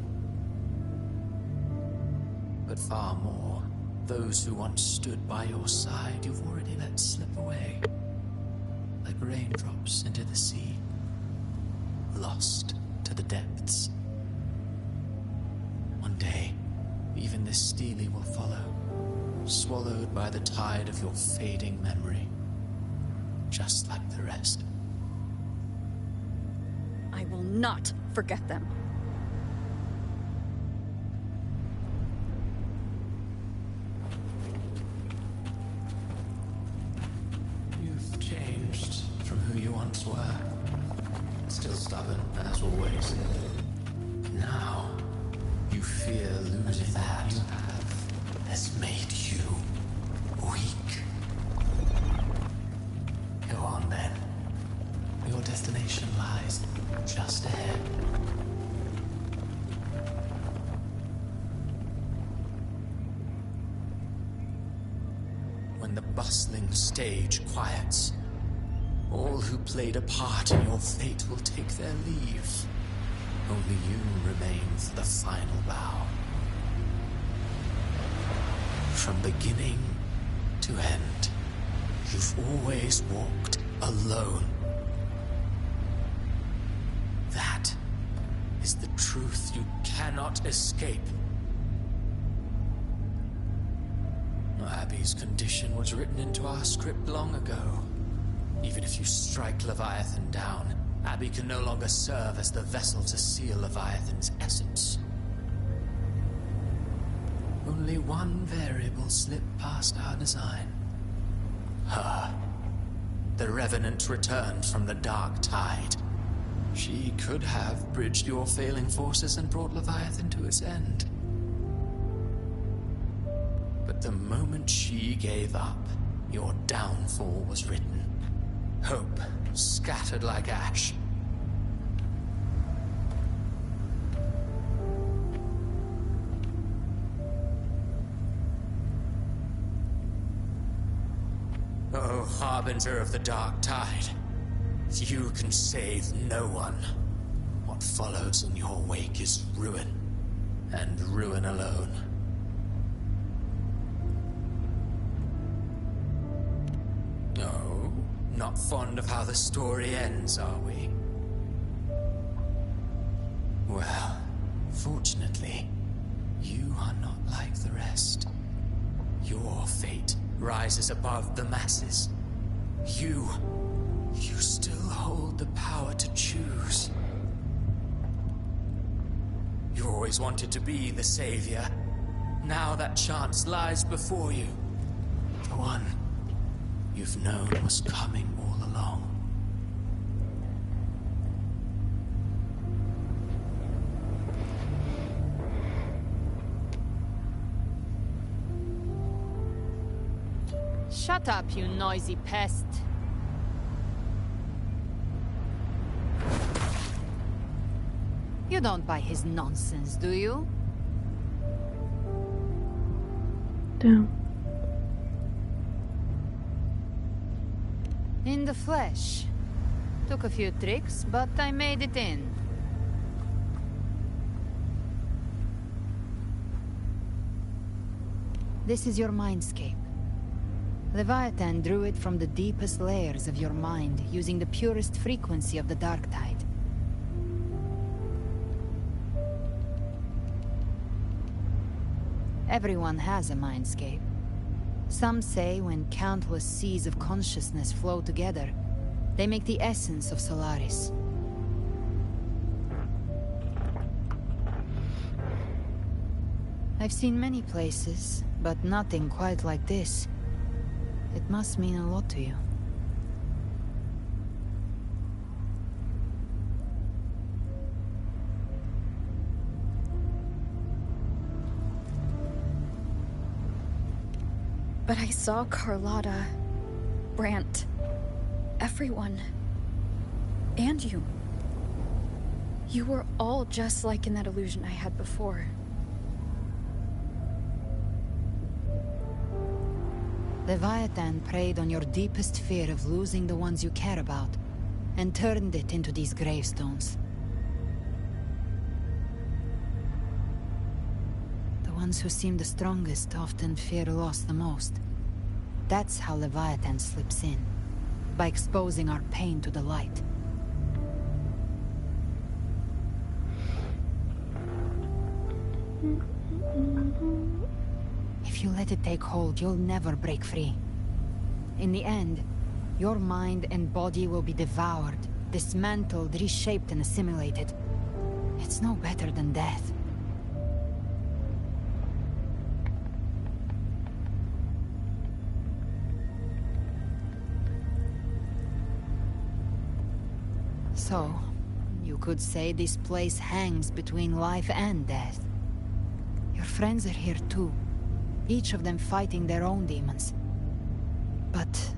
But far more, those who once stood by your side you've already let slip away. Like raindrops into the sea, lost to the depths. One day, even this Steely will follow, swallowed by the tide of your fading memory, just like the rest. I will not forget them. You've changed from who you once were. Still stubborn, as always. Now, you fear losing that you have has made you weak. Go on then. Your destination lies just ahead. When the bustling stage quiets, all who played a part in your fate will take their leave. Only you remain for the final bow. From beginning to end, you've always walked alone. That is the truth you cannot escape. Abby's condition was written into our script long ago. Even if you strike Leviathan down, Abby can no longer serve as the vessel to seal Leviathan's essence. Only one variable slipped past our design. Her. The Revenant returned from the dark tide. She could have bridged your failing forces and brought Leviathan to its end. But the moment she gave up, your downfall was written. Hope scattered like ash. Oh, harbinger of the dark tide, you can save no one, What follows in your wake is ruin, and ruin alone. No, not fond of how the story ends, are we? Well, fortunately, you are not like the rest. Your fate rises above the masses. You still hold the power to choose. You always wanted to be the savior. Now that chance lies before you. The one you've known was coming all along. Shut up, you noisy pest. You don't buy his nonsense, do you? Damn. In the flesh. Took a few tricks, but I made it in. This is your mindscape. Leviathan drew it from the deepest layers of your mind, using the purest frequency of the dark tide. Everyone has a mindscape. Some say when countless seas of consciousness flow together, they make the essence of Solaris. I've seen many places, but nothing quite like this. It must mean a lot to you. But I saw Carlotta, Brant, everyone. And you. You were all just like in that illusion I had before. Leviathan preyed on your deepest fear of losing the ones you care about, and turned it into these gravestones. The ones who seem the strongest often fear loss the most. That's how Leviathan slips in, by exposing our pain to the light. If you let it take hold, you'll never break free. In the end, your mind and body will be devoured, dismantled, reshaped, and assimilated. It's no better than death. So, you could say this place hangs between life and death. Your friends are here too. Each of them fighting their own demons. But...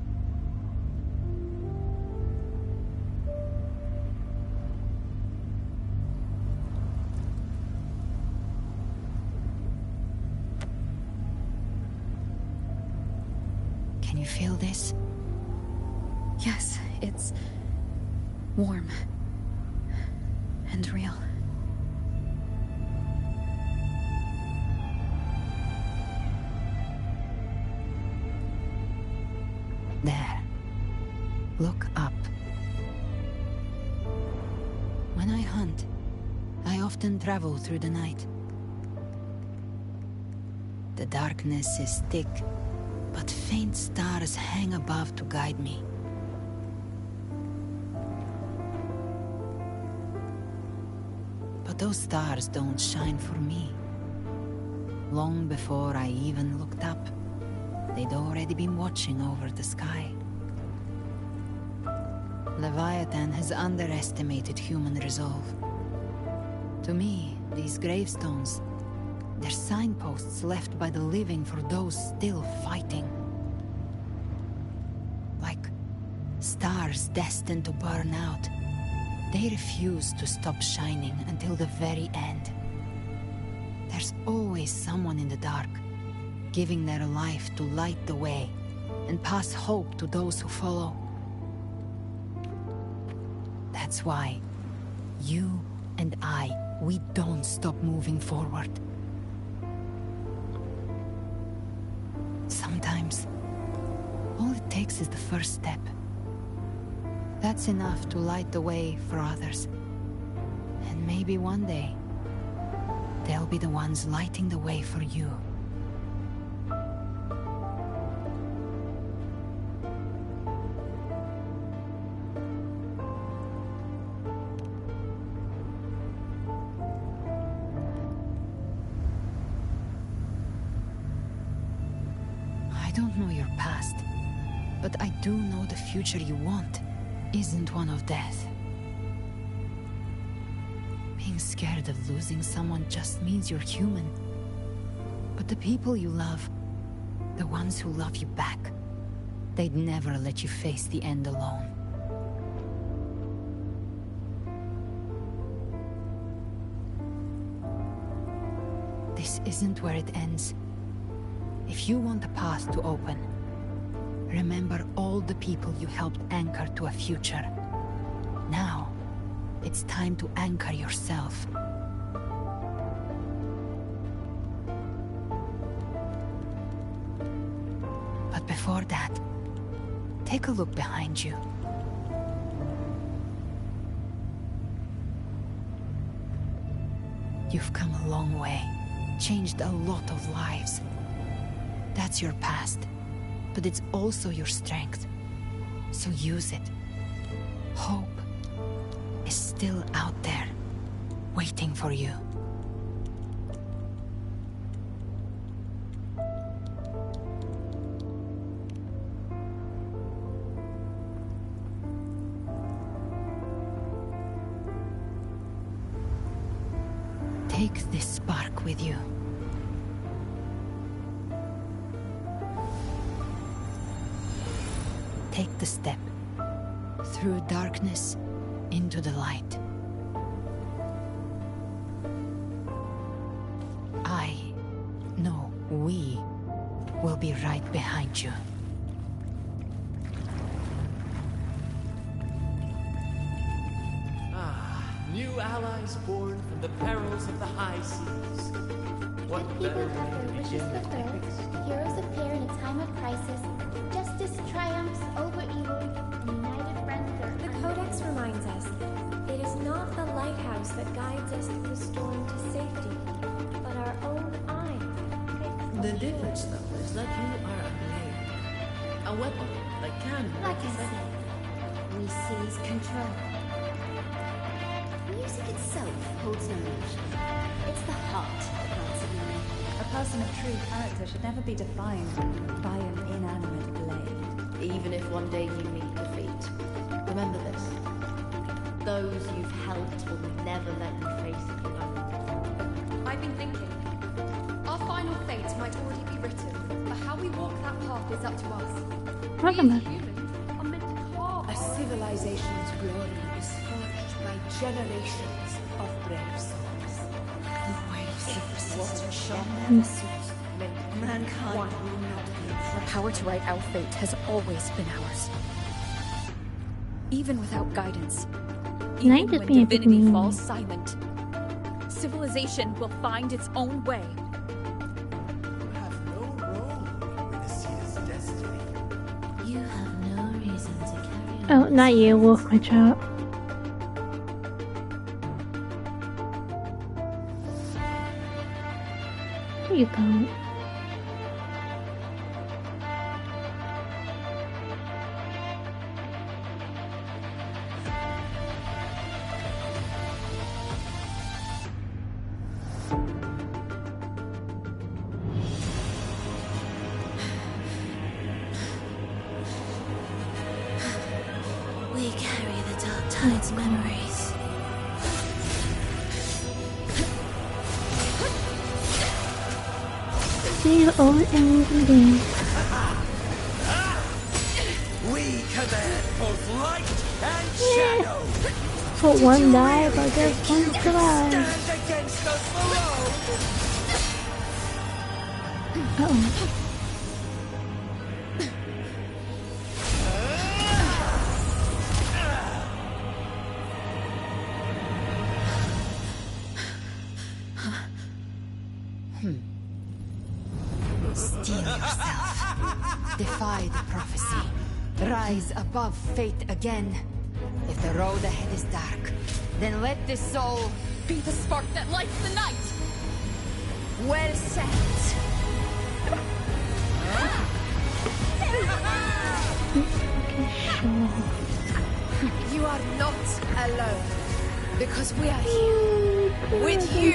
can you feel this? Yes, it's warm and real. There. Look up. When I hunt, I often travel through the night. The darkness is thick, but faint stars hang above to guide me. But those stars don't shine for me. Long before I even looked up, they'd already been watching over the sky. Leviathan has underestimated human resolve. To me, these gravestones, they're signposts left by the living for those still fighting. Like stars destined to burn out, they refuse to stop shining until the very end. There's always someone in the dark, giving their life to light the way and pass hope to those who follow. That's why you and we don't stop moving forward. Sometimes, all it takes is the first step. That's enough to light the way for others. And maybe one day, they'll be the ones lighting the way for you. I don't know your past, but I do know the future you want isn't one of death. Being scared of losing someone just means you're human. But the people you love, the ones who love you back, they'd never let you face the end alone. This isn't where it ends. If you want the path to open, remember all the people you helped anchor to a future. Now, it's time to anchor yourself. But before that, take a look behind you. You've come a long way, changed a lot of lives. That's your past, but it's also your strength. So use it. Hope is still out there, waiting for you. Take this spark with you. Take the step through darkness into the light. We will be right behind you. New allies born from the perils of the high seas. What better way to begin the epics? Heroes appear in a time of crisis. Justice triumphs over evil, and united friends are... The Codex reminds us, it is not the lighthouse that guides us through the storm to safety, but our own eyes. The difference, though, is that you are a blade. A weapon that can... Like I said, we seize control. Music itself holds no emotion. It's the heart that grants it meaning. A person of true character should never be defined by an inanimate blade. Even if one day you meet defeat, remember this. Those you've helped will never let you face it alone. I've been thinking. Our final fate might already be written, but how we walk that path is up to us. We as humans are meant to carve. A civilization's glory is forged by generations of brave souls. The waves of resistance mankind will not be. The power to write our fate has always been ours. Even without guidance, even when divinity falls silent, civilization will find its own way. You have no reason to carry on. Oh, not you, Wolf, my child. You don't. We carry the Dark Tide's memories. See you all in the game. We command both light and shadow. So one died, but there's one survived. Stand against us below. Uh-oh. yourself. Defy the prophecy. Rise above fate again. If the road ahead is dark, then let this soul be the spark that lights the night. Well said. You are not alone, because we are here with you.